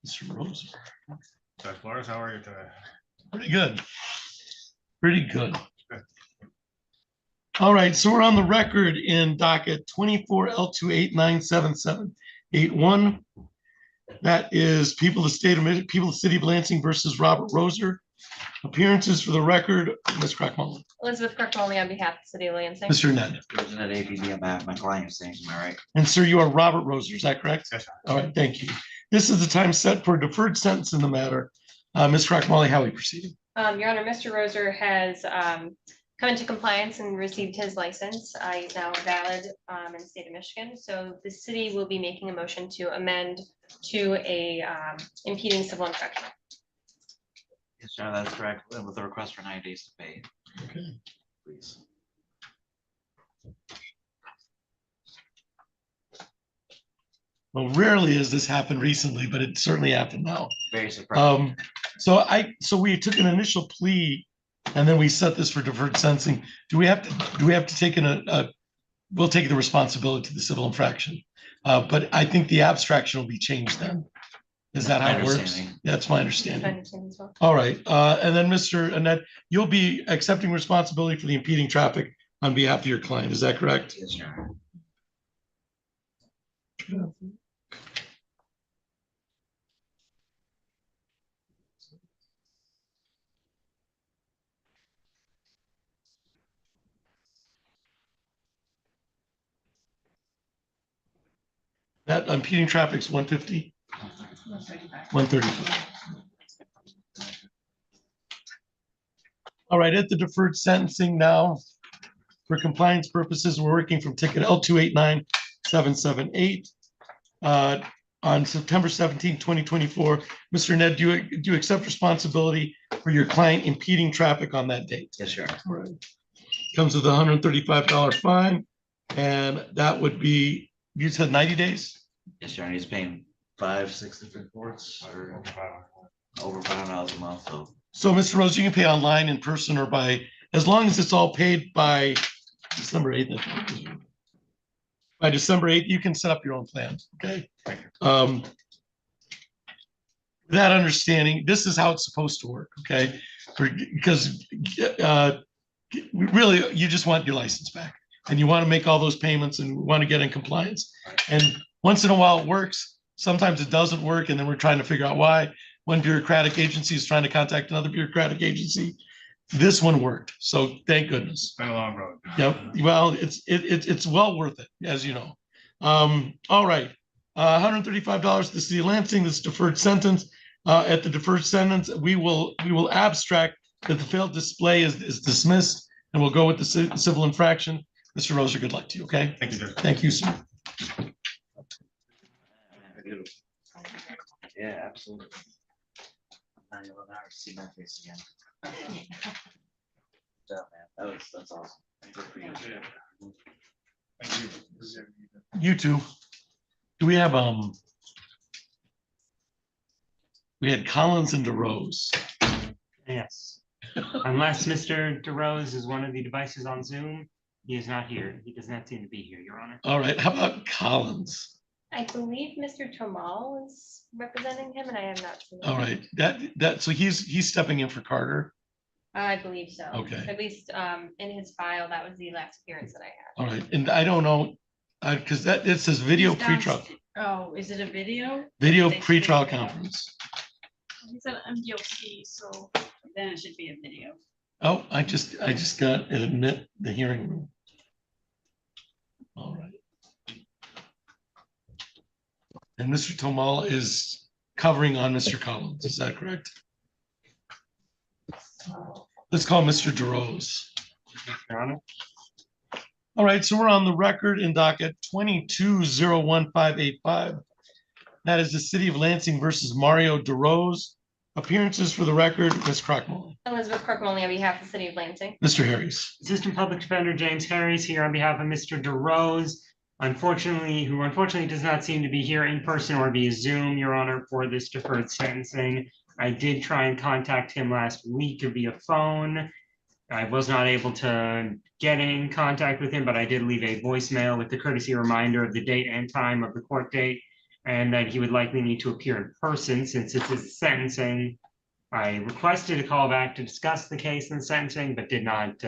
Mr. Rose. Judge Flores, how are you today? Pretty good. Pretty good. All right, so we're on the record in docket 24L28977881. That is people of the state of people of the city of Lansing versus Robert Roser. Appearances for the record, Ms. Crackmullen. Elizabeth Kirkconnell on behalf of the city of Lansing. Mr. Ned. President APB on behalf of my client, saying, am I right? And sir, you are Robert Roser, is that correct? Yes, sir. All right, thank you. This is the time set for a deferred sentence in the matter. Ms. Crackmullen, how are we proceeding? Your Honor, Mr. Roser has come into compliance and received his license. He's now valid in the state of Michigan. So the city will be making a motion to amend to a impeding civil infraction. Yes, sir, that's correct, with a request for 9 days to pay. Okay. Please. Well, rarely has this happened recently, but it certainly happened now. Very surprising. So we took an initial plea and then we set this for deferred sentencing. Do we have to take we'll take the responsibility to the civil infraction. But I think the abstraction will be changed then. Is that how it works? That's my understanding. All right. And then Mr. Annette, you'll be accepting responsibility for the impeding traffic on behalf of your client. Is that correct? Yes, sir. That impeding traffic is 150? 135. All right, at the deferred sentencing now, for compliance purposes, we're working from ticket L289778. On September 17, 2024, Mr. Ned, do you accept responsibility for your client impeding traffic on that date? Yes, sir. All right. Comes with a $135 fine, and that would be, you said 90 days? Yes, sir, and he's paying 5, 6 different courts, or over $500 a month, so. So, Mr. Rose, you can pay online, in person, or by, as long as it's all paid by December 8th. I think. By December 8th, you can set up your own plan, okay? That understanding, this is how it's supposed to work, okay? Because really, you just want your license back. And you want to make all those payments and want to get in compliance. And once in a while it works, sometimes it doesn't work, and then we're trying to figure out why. One bureaucratic agency is trying to contact another bureaucratic agency. This one worked, so thank goodness. It's been a long road. Yep, well, it's well worth it, as you know. All right, $135 to the city of Lansing, this deferred sentence. At the deferred sentence, we will abstract that the failed display is dismissed, and we'll go with the civil infraction. Mr. Roser, good luck to you, okay? Thank you, sir. Thank you, sir. Yeah, absolutely. I'm not even allowed to see my face again. Yeah, man, that's awesome. Good for you. Thank you. You too. Do we have, we had Collins and DeRose. Yes. Unless Mr. DeRose is one of the devices on Zoom, he is not here. He does not seem to be here, Your Honor. All right, how about Collins? I believe Mr. Tomal is representing him, and I have not seen him. All right, so he's stepping in for Carter. I believe so. Okay. At least in his file, that was the last appearance that I had. All right, and I don't know, because it says video pretrial, Oh, is it a video? video pretrial conference. He's an MDOC, so then it should be a video. Oh, I just got an admit the hearing room. All right. And Mr. Tomal is covering on Mr. Collins, is that correct? Let's call Mr. DeRose. Your Honor. All right, so we're on the record in docket 22-01585. That is the city of Lansing versus Mario DeRose. Appearances for the record, Ms. Crockmore. Elizabeth Kirkconnell on behalf of the city of Lansing. Mr. Harris. Assistant Public Defender James Harris here on behalf of Mr. DeRose, who unfortunately does not seem to be here in person or via Zoom, Your Honor, for this deferred sentencing. I did try and contact him last week via phone. I was not able to get in contact with him, but I did leave a voicemail with the courtesy reminder of the date and time of the court date, and that he would likely need to appear in person since it's his sentencing. I requested a call back to discuss the case and sentencing, but did not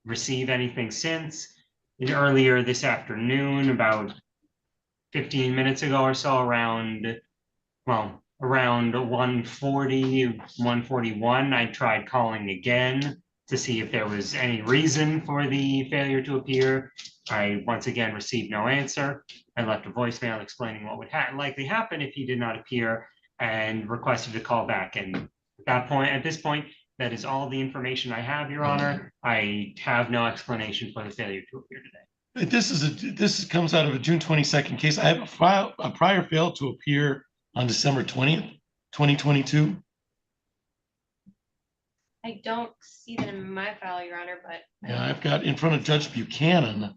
receive anything since. And earlier this afternoon, about 15 minutes ago or so, around 1:40, 1:41, I tried calling again to see if there was any reason for the failure to appear. I once again received no answer. I left a voicemail explaining what would likely happen if he did not appear and requested a call back. And at this point, that is all the information I have, Your Honor. I have no explanation for the failure to appear today. This comes out of a June 22nd case. I have a prior fail to appear on December 20th, 2022. I don't see that in my file, Your Honor, but. Yeah, I've got in front of Judge Buchanan.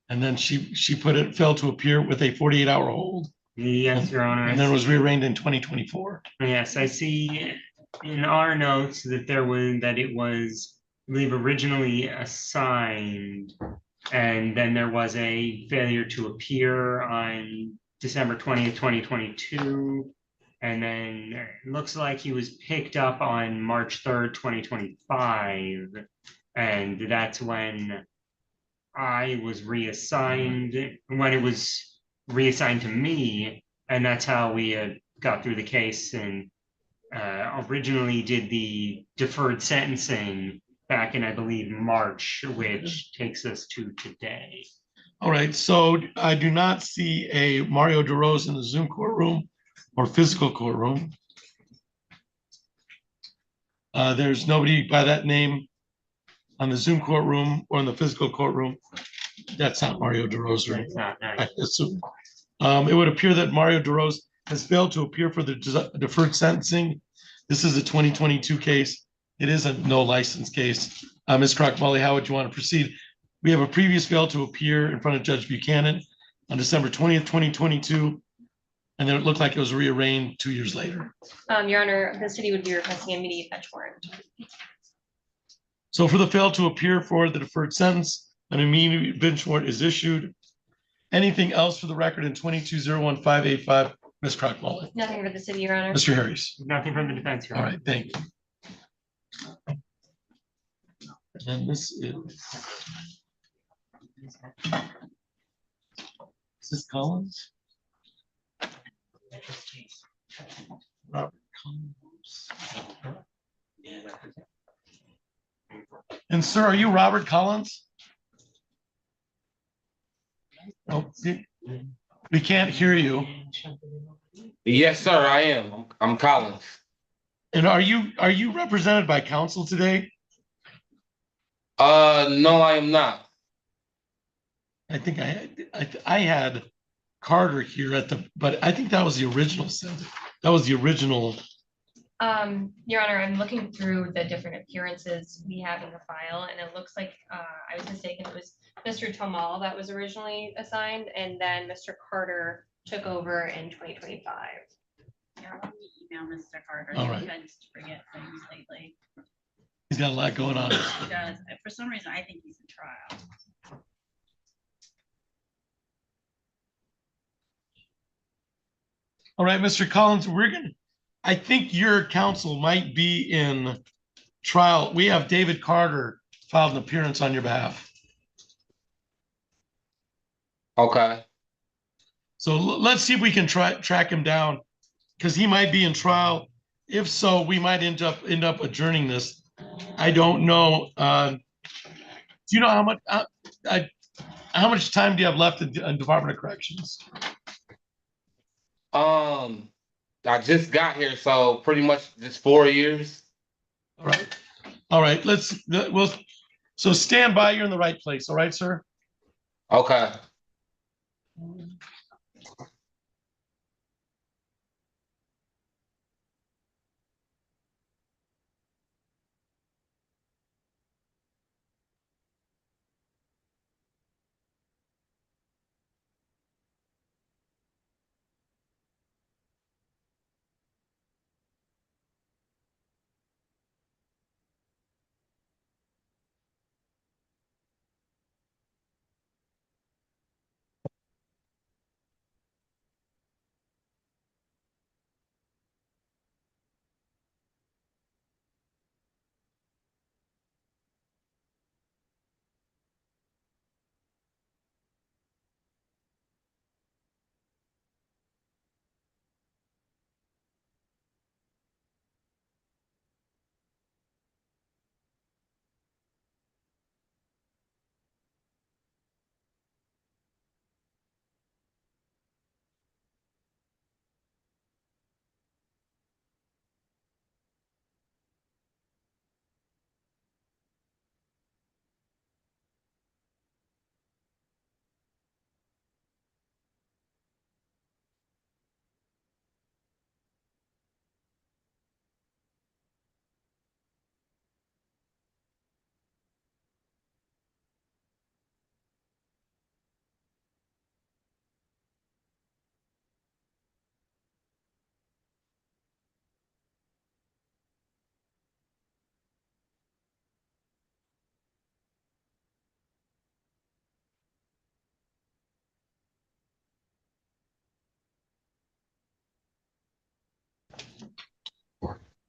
And then she put it, failed to appear with a 48-hour hold. Yes, Your Honor. And then was rearranged in 2024. Yes, I see in our notes that it was, I believe, originally assigned. And then there was a failure to appear on December 20th, 2022. And then it looks like he was picked up on March 3rd, 2025. And that's when I was reassigned, when it was reassigned to me. And that's how we had got through the case and originally did the deferred sentencing back in, I believe, March, which takes us to today. All right, so I do not see a Mario DeRose in the Zoom courtroom or physical courtroom. There's nobody by that name on the Zoom courtroom or in the physical courtroom. That's not Mario DeRose, right? It's not, no. I assume. It would appear that Mario DeRose has failed to appear for the deferred sentencing. This is a 2022 case. It is a no license case. Ms. Crock-Mully, how would you want to proceed? We have a previous fail to appear in front of Judge Buchanan on December 20th, 2022. And then it looked like it was rearranged 2 years later. Your Honor, the city would be requesting immediate fetch warrant. So for the fail to appear for the deferred sentence, an immediate bench warrant is issued. Anything else for the record in 22-01585, Ms. Crock-Mully? Nothing for the city, Your Honor. Mr. Harris? Nothing from the defense, Your Honor. All right, thank you. And this is this Collins? Robert Collins. And sir, are you Robert Collins? Oh, we can't hear you. Yes, sir, I am. I'm Collins. And are you represented by counsel today? No, I am not. I think I had Carter here but I think that was the original sentence. That was the original. Your Honor, I'm looking through the different appearances we have in the file, and it looks like I was mistaken. It was Mr. Tomal that was originally assigned, and then Mr. Carter took over in 2025. Yeah, let me email Mr. Carter. All He right. tends to forget things lately. He's got a lot going on. He does. For some reason, I think he's in trial. All right, Mr. Collins, I think your counsel might be in trial. We have David Carter filed an appearance on your behalf. Okay. So let's see if we can track him down because he might be in trial. If so, we might end up adjourning this. I don't know. Do you know how much time do you have left in Department of Corrections? I just got here, so pretty much just 4 years. All right. All right. So stand by. You're in the right place. All right, sir. Okay.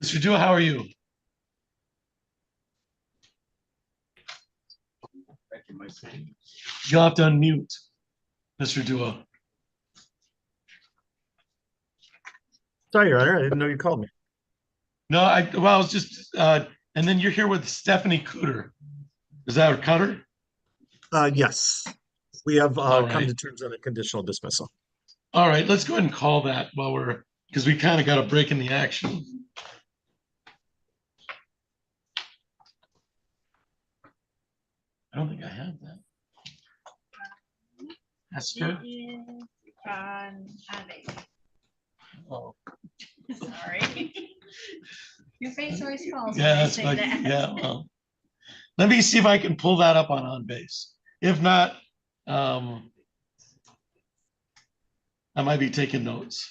Mr. Dua, how are you? You'll have to unmute, Mr. Dua. Sorry, Your Honor, I didn't know you called me. No, I was just, and then you're here with Stephanie Cooter. Is that her Cutter? Yes, we have All come right. to terms on a conditional dismissal. All right, let's go ahead and call that while because we kind of got a break in the action. I don't think I have that. Esther? Oh. Sorry. Your face always falls. Yeah, that's like, yeah, well, let me see if I can pull that up on base. If not, I might be taking notes.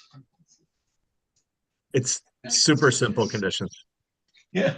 It's super simple conditions. Yeah.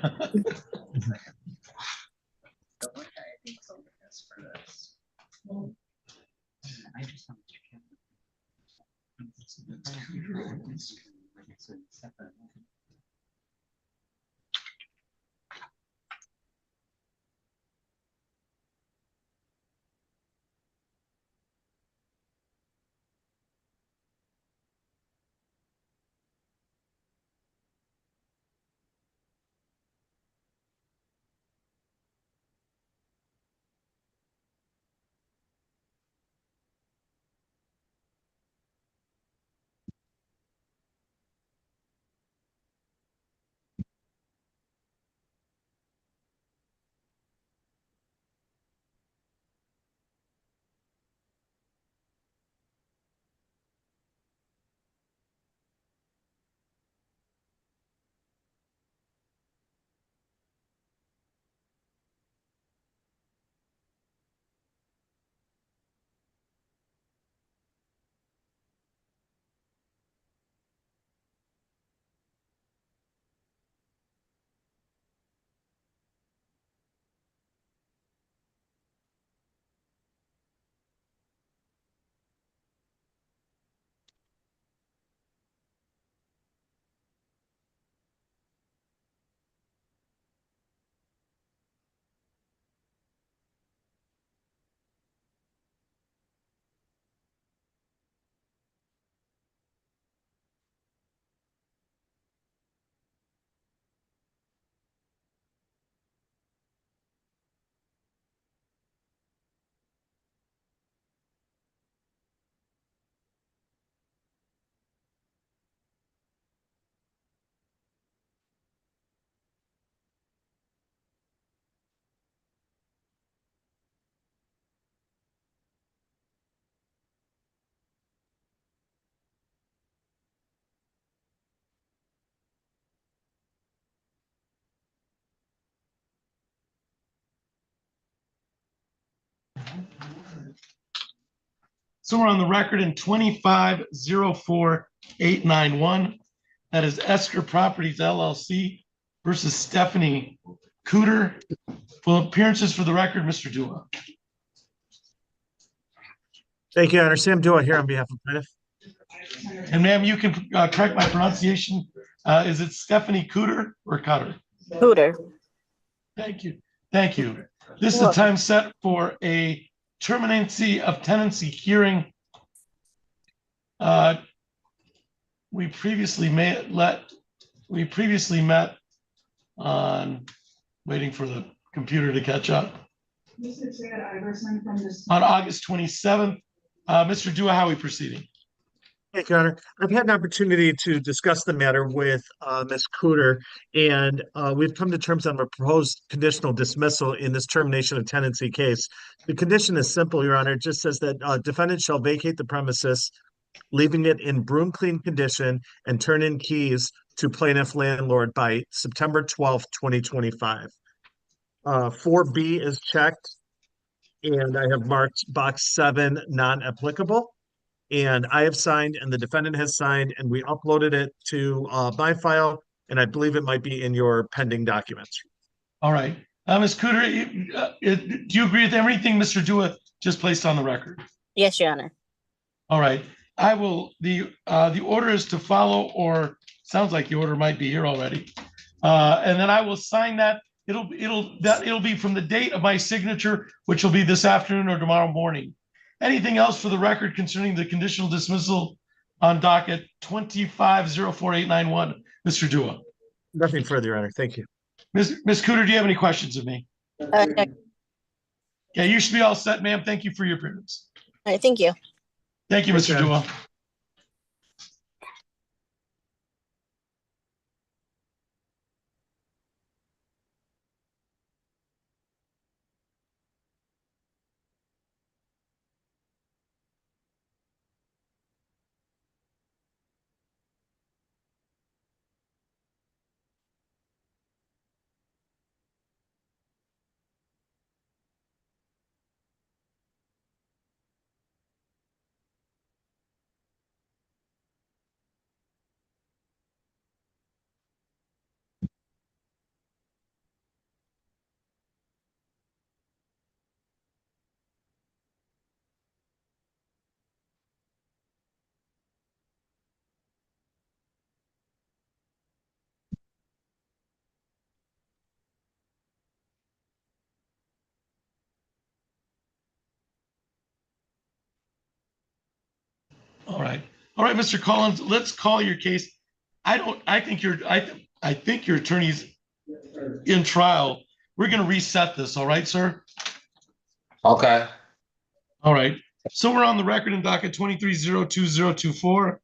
So we're on the record in 25-04-891. That is Esker Properties LLC versus Stephanie Cooter. Well, appearances for the record, Mr. Dua. Thank you, Your Honor. Sam Dua here on behalf of plaintiff. And ma'am, you can correct my pronunciation. Is it Stephanie Cooter or Cutter? Cooter. Thank you. Thank you. This is the time set for a terminancy of tenancy hearing. We previously met on waiting for the computer to catch up. On August 27th. Mr. Dua, how are we proceeding? Thank you, Your Honor. I've had an opportunity to discuss the matter with Ms. Cooter, and we've come to terms on a proposed conditional dismissal in this termination of tenancy case. The condition is simple, Your Honor. It just says that defendant shall vacate the premises, leaving it in broom clean condition, and turn in keys to plaintiff landlord by September 12th, 2025. 4B is checked, and I have marked box 7 non-applicable. And I have signed and the defendant has signed, and we uploaded it to my file, and I believe it might be in your pending documents. All right. Ms. Cooter, do you agree with everything Mr. Dua just placed on the record? Yes, Your Honor. All right. I will, the order is to follow, or sounds like the order might be here already. And then I will sign that. It'll be from the date of my signature, which will be this afternoon or tomorrow morning. Anything else for the record concerning the conditional dismissal on docket 2504891, Mr. Dua? Nothing further, Your Honor. Thank you. Ms. Cooter, do you have any questions of me? No. Yeah, you should be all set, ma'am. Thank you for your appearance. All right, thank you. Thank you, Thanks, Mr. Ed. Dua. All right. All right, Mr. Collins, let's call your case. I think your attorney's in trial. We're going to reset this. All right, sir? Okay. All right. So we're on the record in docket 2302024.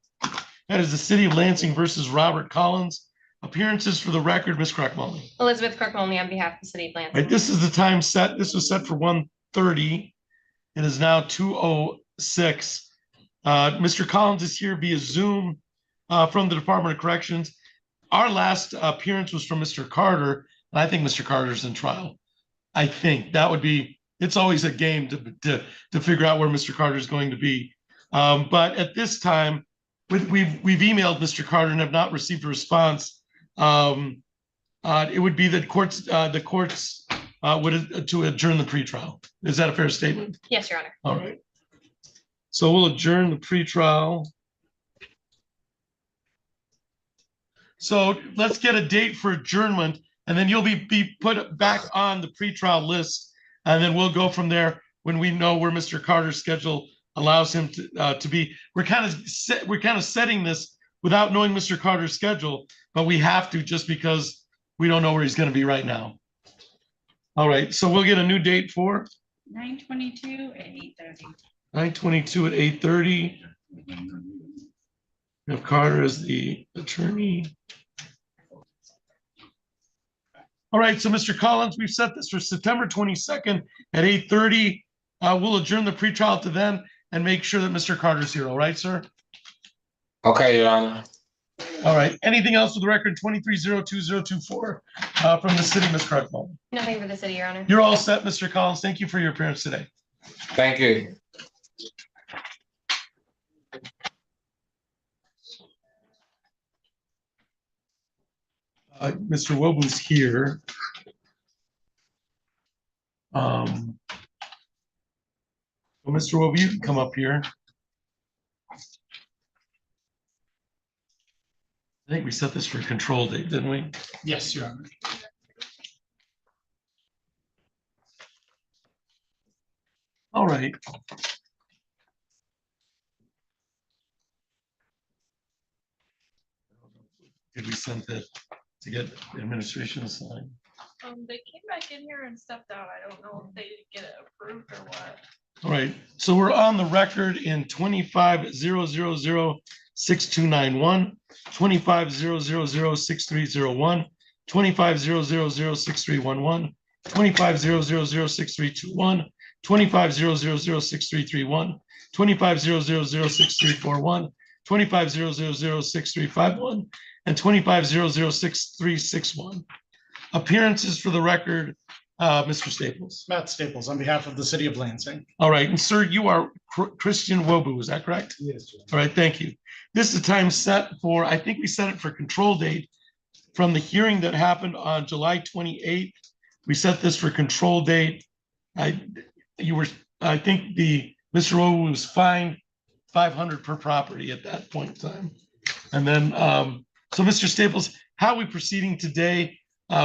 That is the City of Lansing versus Robert Collins. Appearances for the record, Ms. Crackmullen. Elizabeth Kirkmoney on behalf of the city of All right, Lansing. this is the time set. This was set for 1:30. It is now 2:06. Mr. Collins is here via Zoom from the Department of Corrections. Our last appearance was from Mr. Carter, and I think Mr. Carter's in trial. I think that would be, it's always a game to figure out where Mr. Carter is going to be. But at this time, we've emailed Mr. Carter and have not received a response. It would be the courts would to adjourn the pretrial. Is that a fair statement? Yes, Your Honor. All right. So we'll adjourn the pretrial. So let's get a date for adjournment, and then you'll be put back on the pretrial list, and then we'll go from there when we know where Mr. Carter's schedule allows him to be. We're kind of setting this without knowing Mr. Carter's schedule, but we have to just because we don't know where he's going to be right now. All right, so we'll get a new date for 9/22 at 8:30. 9/22 at 8:30. We have Carter as the attorney. All right, so Mr. Collins, we've set this for September 22nd at 8:30. We'll adjourn the pretrial to then and make sure that Mr. Carter's here. All right, sir? Okay, Your Honor. All right. Anything else with the record 2302024 from the city, Ms. Crackmullen? Nothing for the city, Your Honor. You're all set, Mr. Collins. Thank you for your appearance today. Thank you. Mr. Wobu's here. Well, Mr. Wobu, you can come up here. I think we set this for a control date, didn't we? Yes, Your Honor. All right. Did we send that to get the administration to sign? They came back in here and stepped out. I don't know if they did get it approved or what. All right, so we're on the record in 25006291, 25006301, 25006311, 25006321, 25006331, 25006341, 25006351, and 25006361. Appearances for the record, Mr. Staples. Matt Staples, on behalf of the city of Lansing. All right, and sir, you are Christian Wobu, is that correct? Yes, Your Honor. All right, thank you. This is the time set for, I think we set it for control date from the hearing that happened on July 28th. We set this for control date. I think Mr. Wobu was fined $500 per property at that point in time. And then, so Mr. Staples, how are we proceeding today?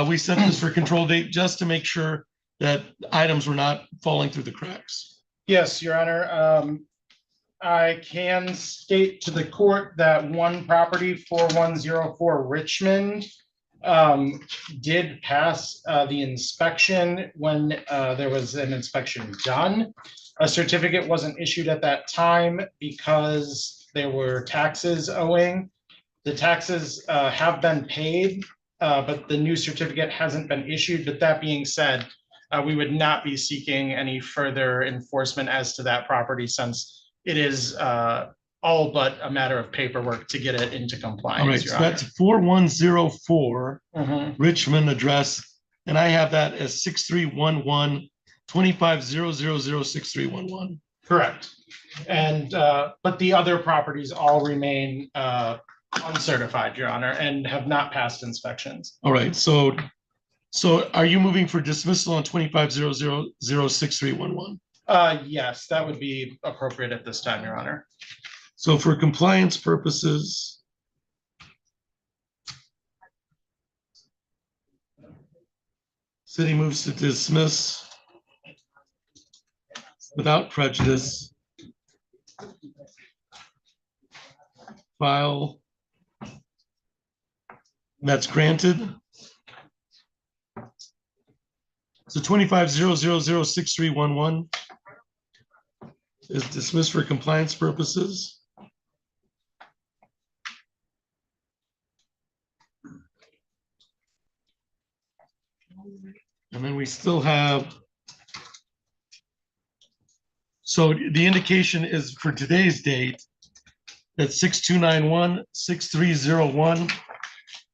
We set this for control date just to make sure that items were not falling through the cracks. Yes, Your Honor. I can state to the court that one property, 4104 Richmond, did pass the inspection when there was an inspection done. A certificate wasn't issued at that time because there were taxes owing. The taxes have been paid, but the new certificate hasn't been issued. But that being said, we would not be seeking any further enforcement as to that property since it is all but a matter of paperwork to get it into compliance. All right, Your so Honor. that's 4104 Mhm. Richmond address, and I have that as 6311 25006311. Correct. And, but the other properties all remain uncertified, Your Honor, and have not passed inspections. All right, so are you moving for dismissal on 25006311? Yes, that would be appropriate at this time, Your Honor. So for compliance purposes, city moves to dismiss without prejudice. File. That's granted. So 25006311 is dismissed for compliance purposes. And then we still have, so the indication is for today's date that 6291, 6301,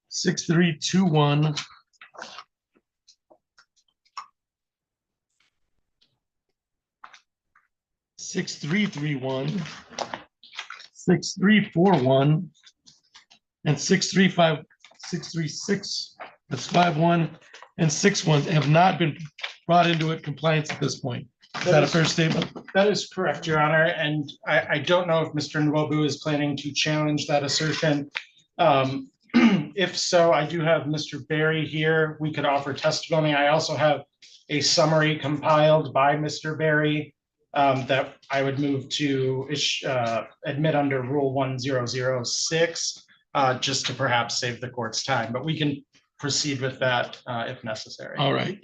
6321, six three three one, 6341, and 636. That's 51 and 61 have not been brought into compliance at this point. Is that a fair statement? That is correct, Your Honor, and I don't know if Mr. Nwobu is planning to challenge that assertion. If so, I do have Mr. Berry here. We could offer testimony. I also have a summary compiled by Mr. Berry that I would move to admit under Rule 1006, just to perhaps save the court's time, but we can proceed with that if necessary. All right.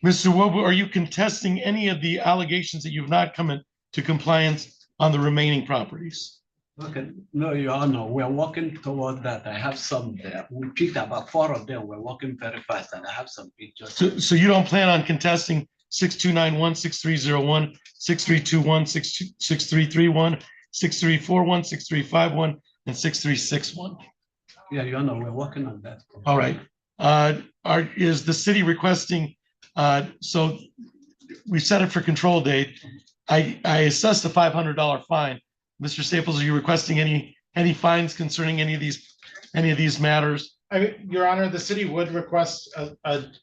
Mr. Wobu, are you contesting any of the allegations that you've not come into compliance on the remaining properties? Okay, no, Your Honor, we're working toward that. I have some there. We picked about 4 of them. We're working very fast and I have some pictures. So you don't plan on contesting 6291, 6301, 6321, 6331, 6341, 6351, and 6361? Yeah, Your Honor, we're working on that. All right. Is the city requesting, so we set it for control date. I assessed a $500 fine. Mr. Staples, are you requesting any fines concerning any of these matters? Your Honor, the city would request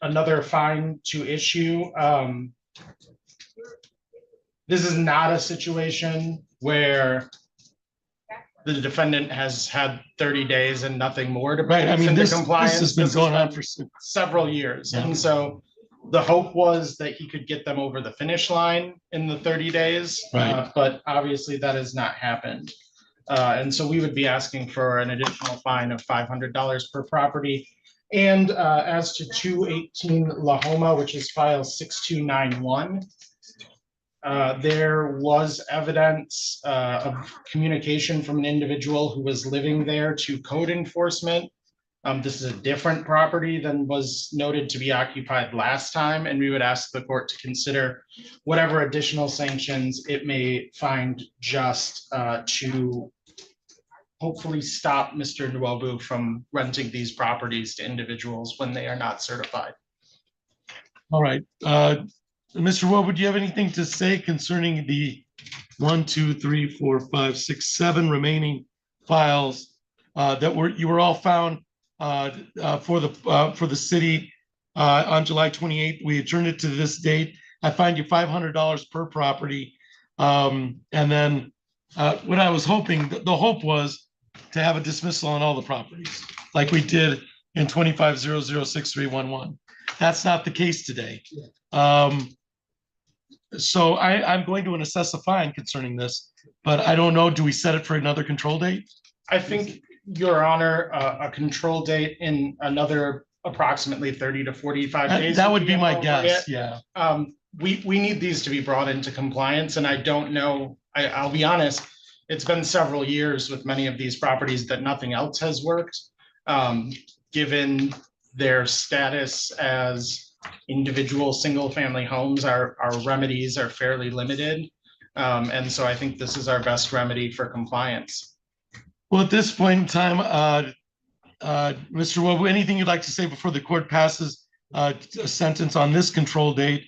another fine to issue. This is not a situation where the defendant has had 30 days and nothing more to bring us into compliance. This has been going on for several years. Yeah. And so the hope was that he could get them over the finish line in the 30 days, Right. But obviously that has not happened. And so we would be asking for an additional fine of $500 per property. And as to 218 Lahoma, which is file 6291, there was evidence of communication from an individual who was living there to code enforcement. This is a different property than was noted to be occupied last time, and we would ask the court to consider whatever additional sanctions it may find just to hopefully stop Mr. Nwobu from renting these properties to individuals when they are not certified. All right. Mr. Wobu, do you have anything to say concerning the 1, 2, 3, 4, 5, 6, 7 remaining files that you were all found for the city on July 28th? We adjourned it to this date. I find you $500 per property. And then what I was hoping, the hope was to have a dismissal on all the properties. like we did in 25006311. That's not the case today. So I'm going to assess a fine concerning this, but I don't know, do we set it for another control date? I think, Your Honor, a control date in another approximately 30 to 45 days. That would be my appropriate. guess, yeah. We need these to be brought into compliance, and I don't know, I'll be honest, it's been several years with many of these properties that nothing else has worked. Given their status as individual single-family homes, our remedies are fairly limited. And so I think this is our best remedy for compliance. Well, at this point in time, Mr. Wobu, anything you'd like to say before the court passes a sentence on this control date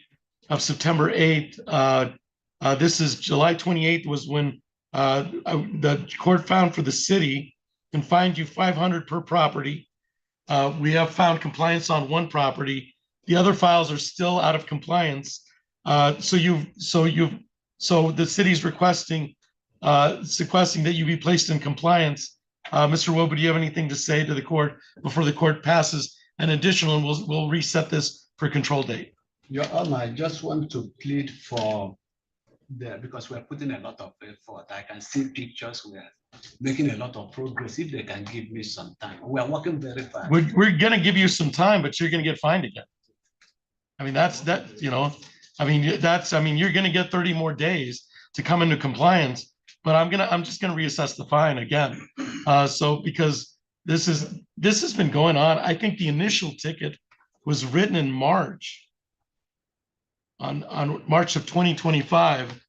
of September 8th? This is July 28th was when the court found for the city and fined you $500 per property. We have found compliance on one property. The other files are still out of compliance. So the city's requesting that you be placed in compliance. Mr. Wobu, do you have anything to say to the court before the court passes an additional, and we'll reset this for control date? Your Honor, I just want to plead for because we're putting a lot of effort. I can see pictures. We're making a lot of progress. If they can give me some time, we are working very fast. We're going to give you some time, but you're going to get fined again. I mean, you're going to get 30 more days to come into compliance, but I'm just going to reassess the fine again. So because this has been going on, I think the initial ticket was written in March, on March of 2025.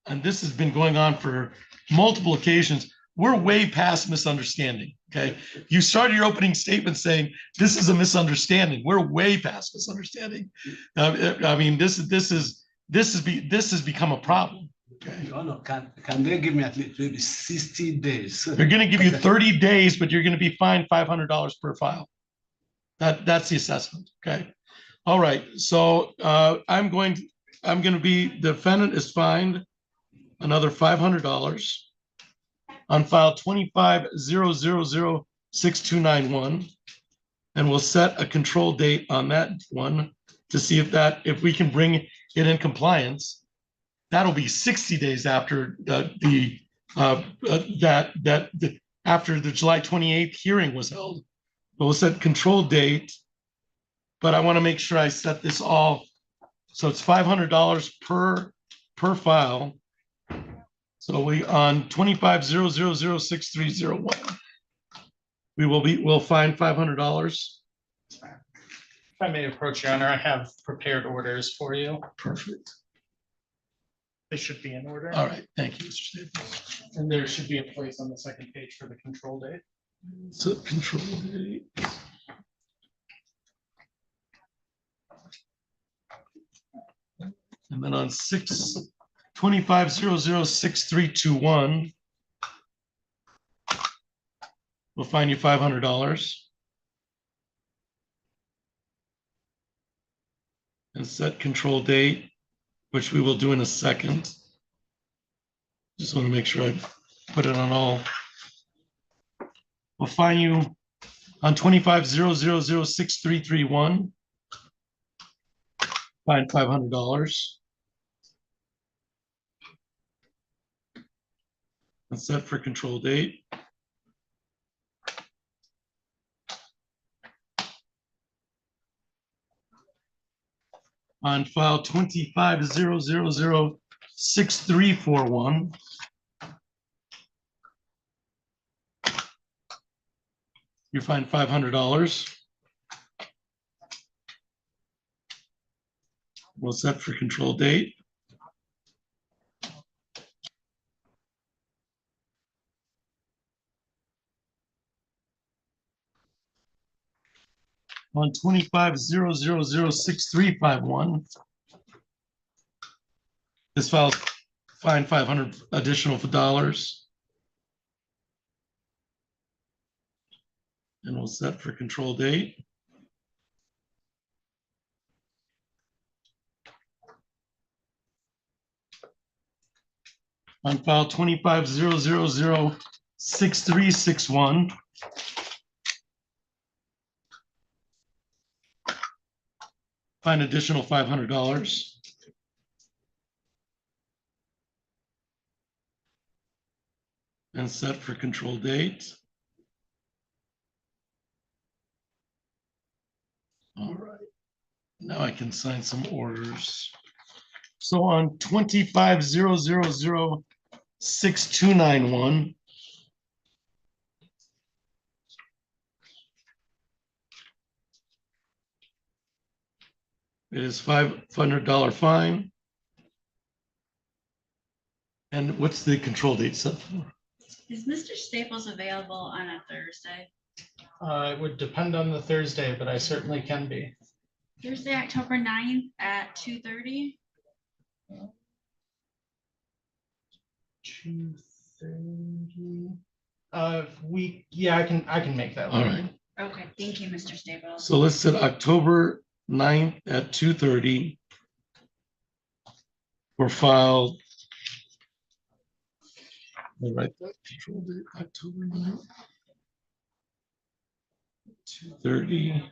And this has been going on for multiple occasions. We're way past misunderstanding. Okay. You started your opening statement saying this is a misunderstanding. We're way past misunderstanding. I mean, this has become a problem. Okay. Your Honor, can they give me at least maybe 60 days? They're going to give you 30 days, but you're going to be fined $500 per file. That's the assessment. Okay. All right. So I'm going to be, the defendant is fined another $500 on file 25006291, and we'll set a control date on that one to see if we can bring it in compliance. That'll be 60 days after after the July 28th hearing was held. But we'll set control date, but I want to make sure I set this all. So it's $500 per file. So on 25006301, we'll find $500. If I may approach, Your Honor, I have prepared orders for you. Perfect. They should be in order. All right, thank you, Mr. Staples. And there should be a place on the second page for the control date. So control date. And then on 25006321, we'll find you $500. And set control date, which we will do in a second. Just want to make sure I put it on all. We'll find you on 25006331. Fine $500. And set for control date. On file 25006341. You find $500. We'll set for control date. On 25006351. This file's fine $500 additional dollars. And we'll set for control date. On file 25006361. Fine additional $500. And set for control date. All right. Now I can sign some orders. So on 25006291. It is $500 fine. And what's the control date set for? Is Mr. Staples available on a Thursday? It would depend on the Thursday, but I certainly can be. Thursday, October 9th at 2:30? 2:30. Yeah, I can make that All one. right. Okay, thank you, Mr. Staples. So let's set October 9th at 2:30 for file. All right, control date, October 9th. 2:30.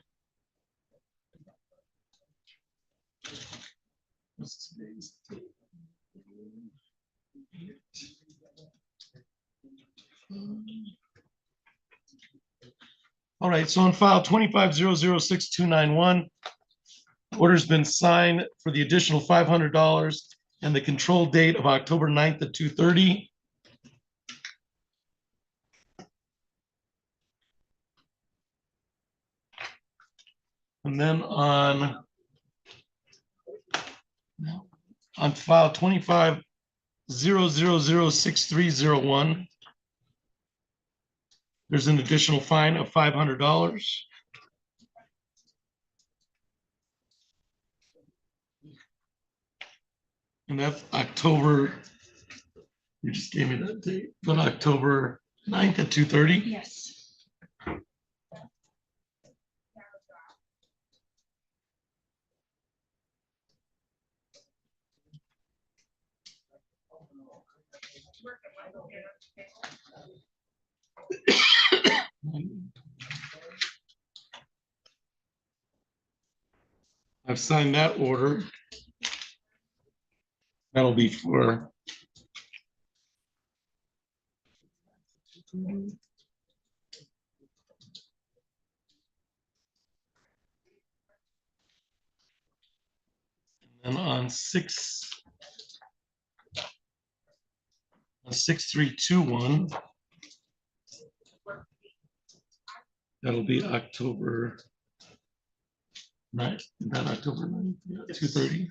What's today's date? All right, so on file 25006291, order's been signed for the additional $500 and the control date of October 9th at 2:30. And then on file 25006301, there's an additional fine of $500. And that's October, you just gave me that date, but October 9th at 2:30. Yes. I've signed that order. That'll be for and on 6321. That'll be October 9th. Is that October 9th? Yeah, 2:30.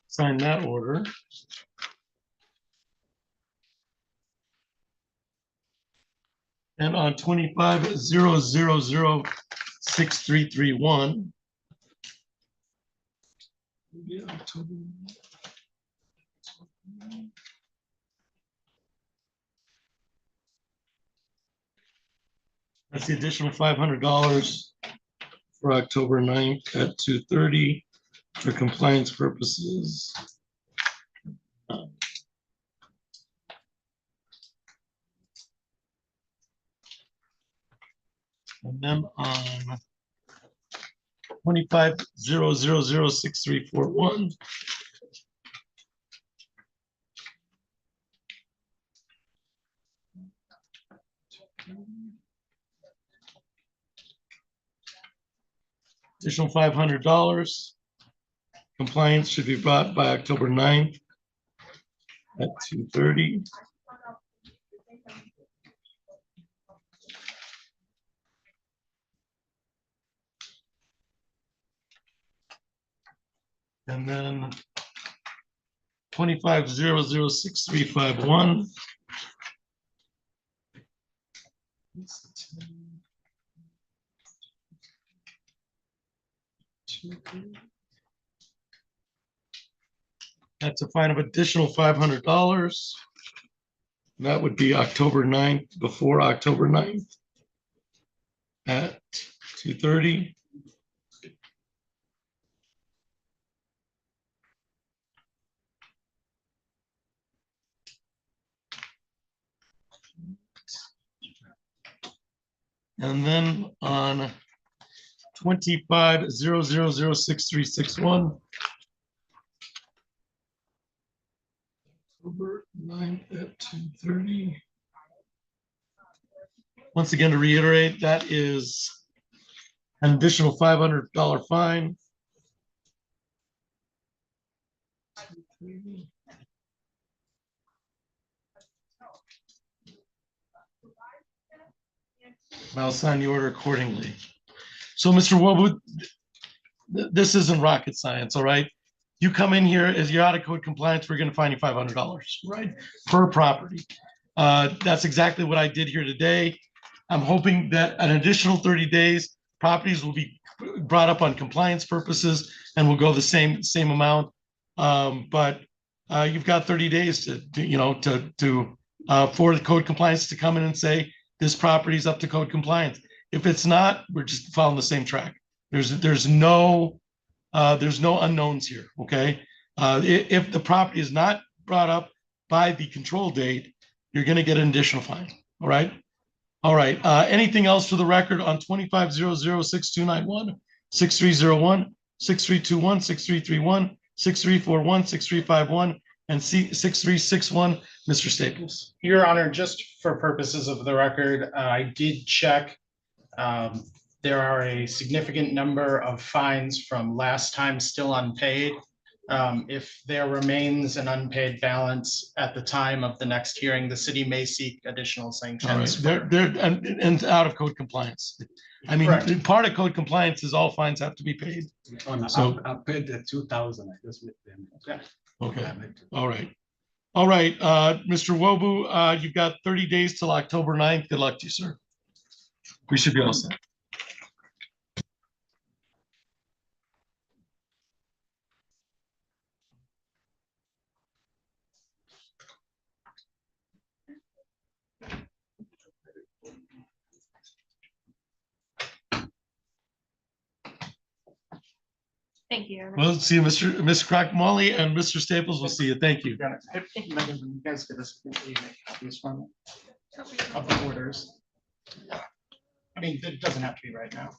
Sign that order. And on 25006331. That's the additional $500 for October 9th at 2:30 for compliance purposes. And then on 25006341. Additional $500. Compliance should be brought by October 9th at 2:30. And then 25006351. That's a fine of additional $500. That would be October 9th, before October 9th at 2:30. And then on 25/0006361. October 9th at 2:30. Once again, to reiterate, that is an additional $500 fine. I'll sign the order accordingly. So, Mr. Wobu, this isn't rocket science, all right? You come in here, as you're out of code compliance, we're gonna fine you $500, right? Per property. That's exactly what I did here today. I'm hoping that an additional 30 days, properties will be brought up on compliance purposes and will go the same amount. But you've got 30 days to for the code compliance to come in and say, this property is up to code compliance. If it's not, we're just following the same track. There's no unknowns here, okay? If the property is not brought up by the control date, you're gonna get an additional fine, all right? All right, anything else for the record on 25/00/6291, 6301, 6321, 6331, 6341, 6351, and 6361, Mr. Staples? Your Honor, just for purposes of the record, I did check. There are a significant number of fines from last time still unpaid. If there remains an unpaid balance at the time of the next hearing, the city may seek additional All right, sanctions. they're and out of code compliance. I mean, Correct. part of code compliance is all fines have to be paid. So- I paid the 2,000, I just made them. Okay, all right. All right, Mr. Wobu, you've got 30 days till October 9th. Good luck to you, sir. We should be all set. Thank you. Well, see you, Ms. Crockmolly and Mr. Staples. We'll see you. Thank you. Megan, you guys get us copies from of the orders. I mean, it doesn't have to be right now.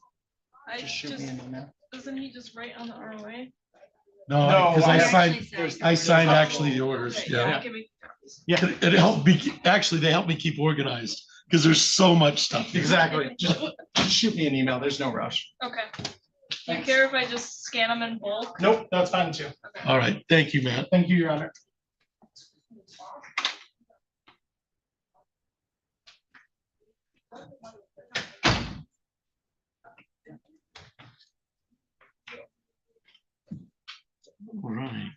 I Just shoot me an email. doesn't he just write on the ROA? No, because I actually signed actually the orders. Okay, Yeah. give me copies. Yeah, It helped me, actually, they helped me keep organized because there's so much stuff. exactly. Just shoot me an email. There's no rush. Okay. Do you care if I just scan them in bulk? Nope, that's fine too. All right, thank you, man. Thank you, Your Honor. All right.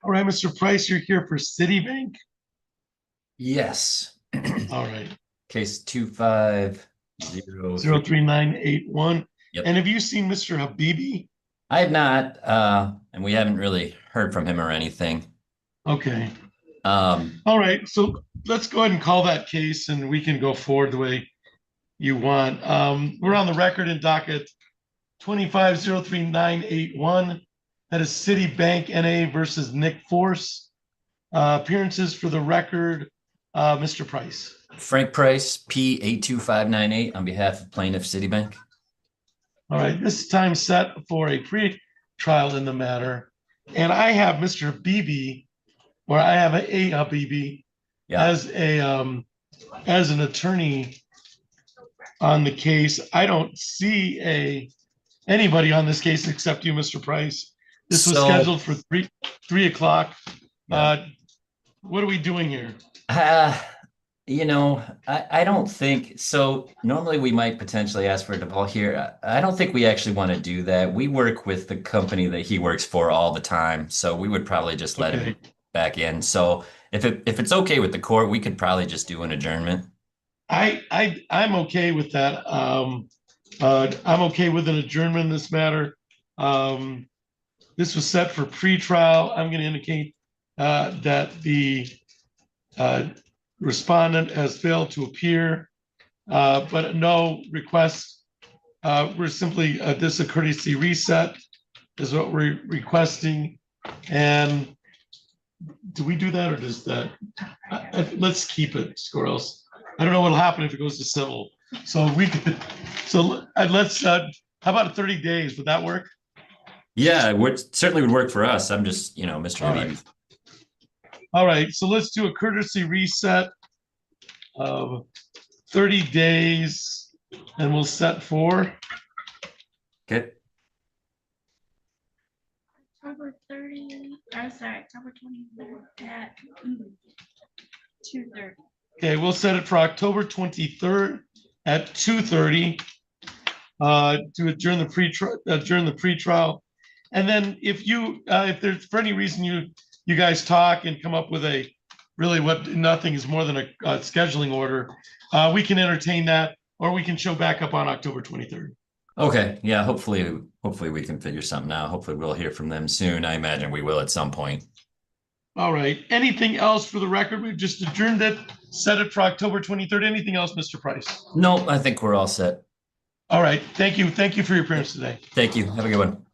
All right, Mr. Price, you're here for Citibank? Yes. All right. Case 250. 03981. Yep. And have you seen Mr. Habibi? I have not, and we haven't really heard from him or anything. Okay. All right, so let's go ahead and call that case and we can go forward the way you want. We're on the record in docket 2503981. That is Citibank NA versus Nick Force. Appearances for the record, Mr. Price. Frank Price, P82598 on behalf of plaintiff Citibank. All right, this time set for a pre-trial in the matter. And I have Mr. Habibi, or I have a Habibi as an attorney on the case. I don't see anybody on this case except you, Mr. Price. This was scheduled for 3 o'clock. What are we doing here? You know, I don't think so. Normally we might potentially ask for a default here. I don't think we actually want to do that. We work with the company that he works for all the time, so we would probably just let him back in. So if it's okay with the court, we could probably just do an adjournment. I'm okay with that. I'm okay with an adjournment in this matter. This was set for pre-trial. I'm going to indicate that the respondent has failed to appear, but no request. We're simply, this is a courtesy reset is what we're requesting. And do we do that or does that? Let's keep it, or else I don't know what'll happen if it goes to civil. So we could, let's, how about 30 days? Would that work? Yeah, it certainly would work for us. I'm just, Mr. Habibi. All right, so let's do a courtesy reset of 30 days and we'll set for. Okay. October 30, October 24th at 2:30. Okay, we'll set it for October 23rd at 2:30 to adjourn the pre-trial. And then if there's for any reason you guys talk and come up with nothing is more than a scheduling order, we can entertain that, or we can show back up on October 23rd. Okay, yeah, hopefully we can figure something out. Hopefully we'll hear from them soon. I imagine we will at some point. All right, anything else for the record? We've just adjourned it, set it for October 23rd. Anything else, Mr. Price? No, I think we're all set. All right, thank you. Thank you for your appearance today. Thank you. Have a good one.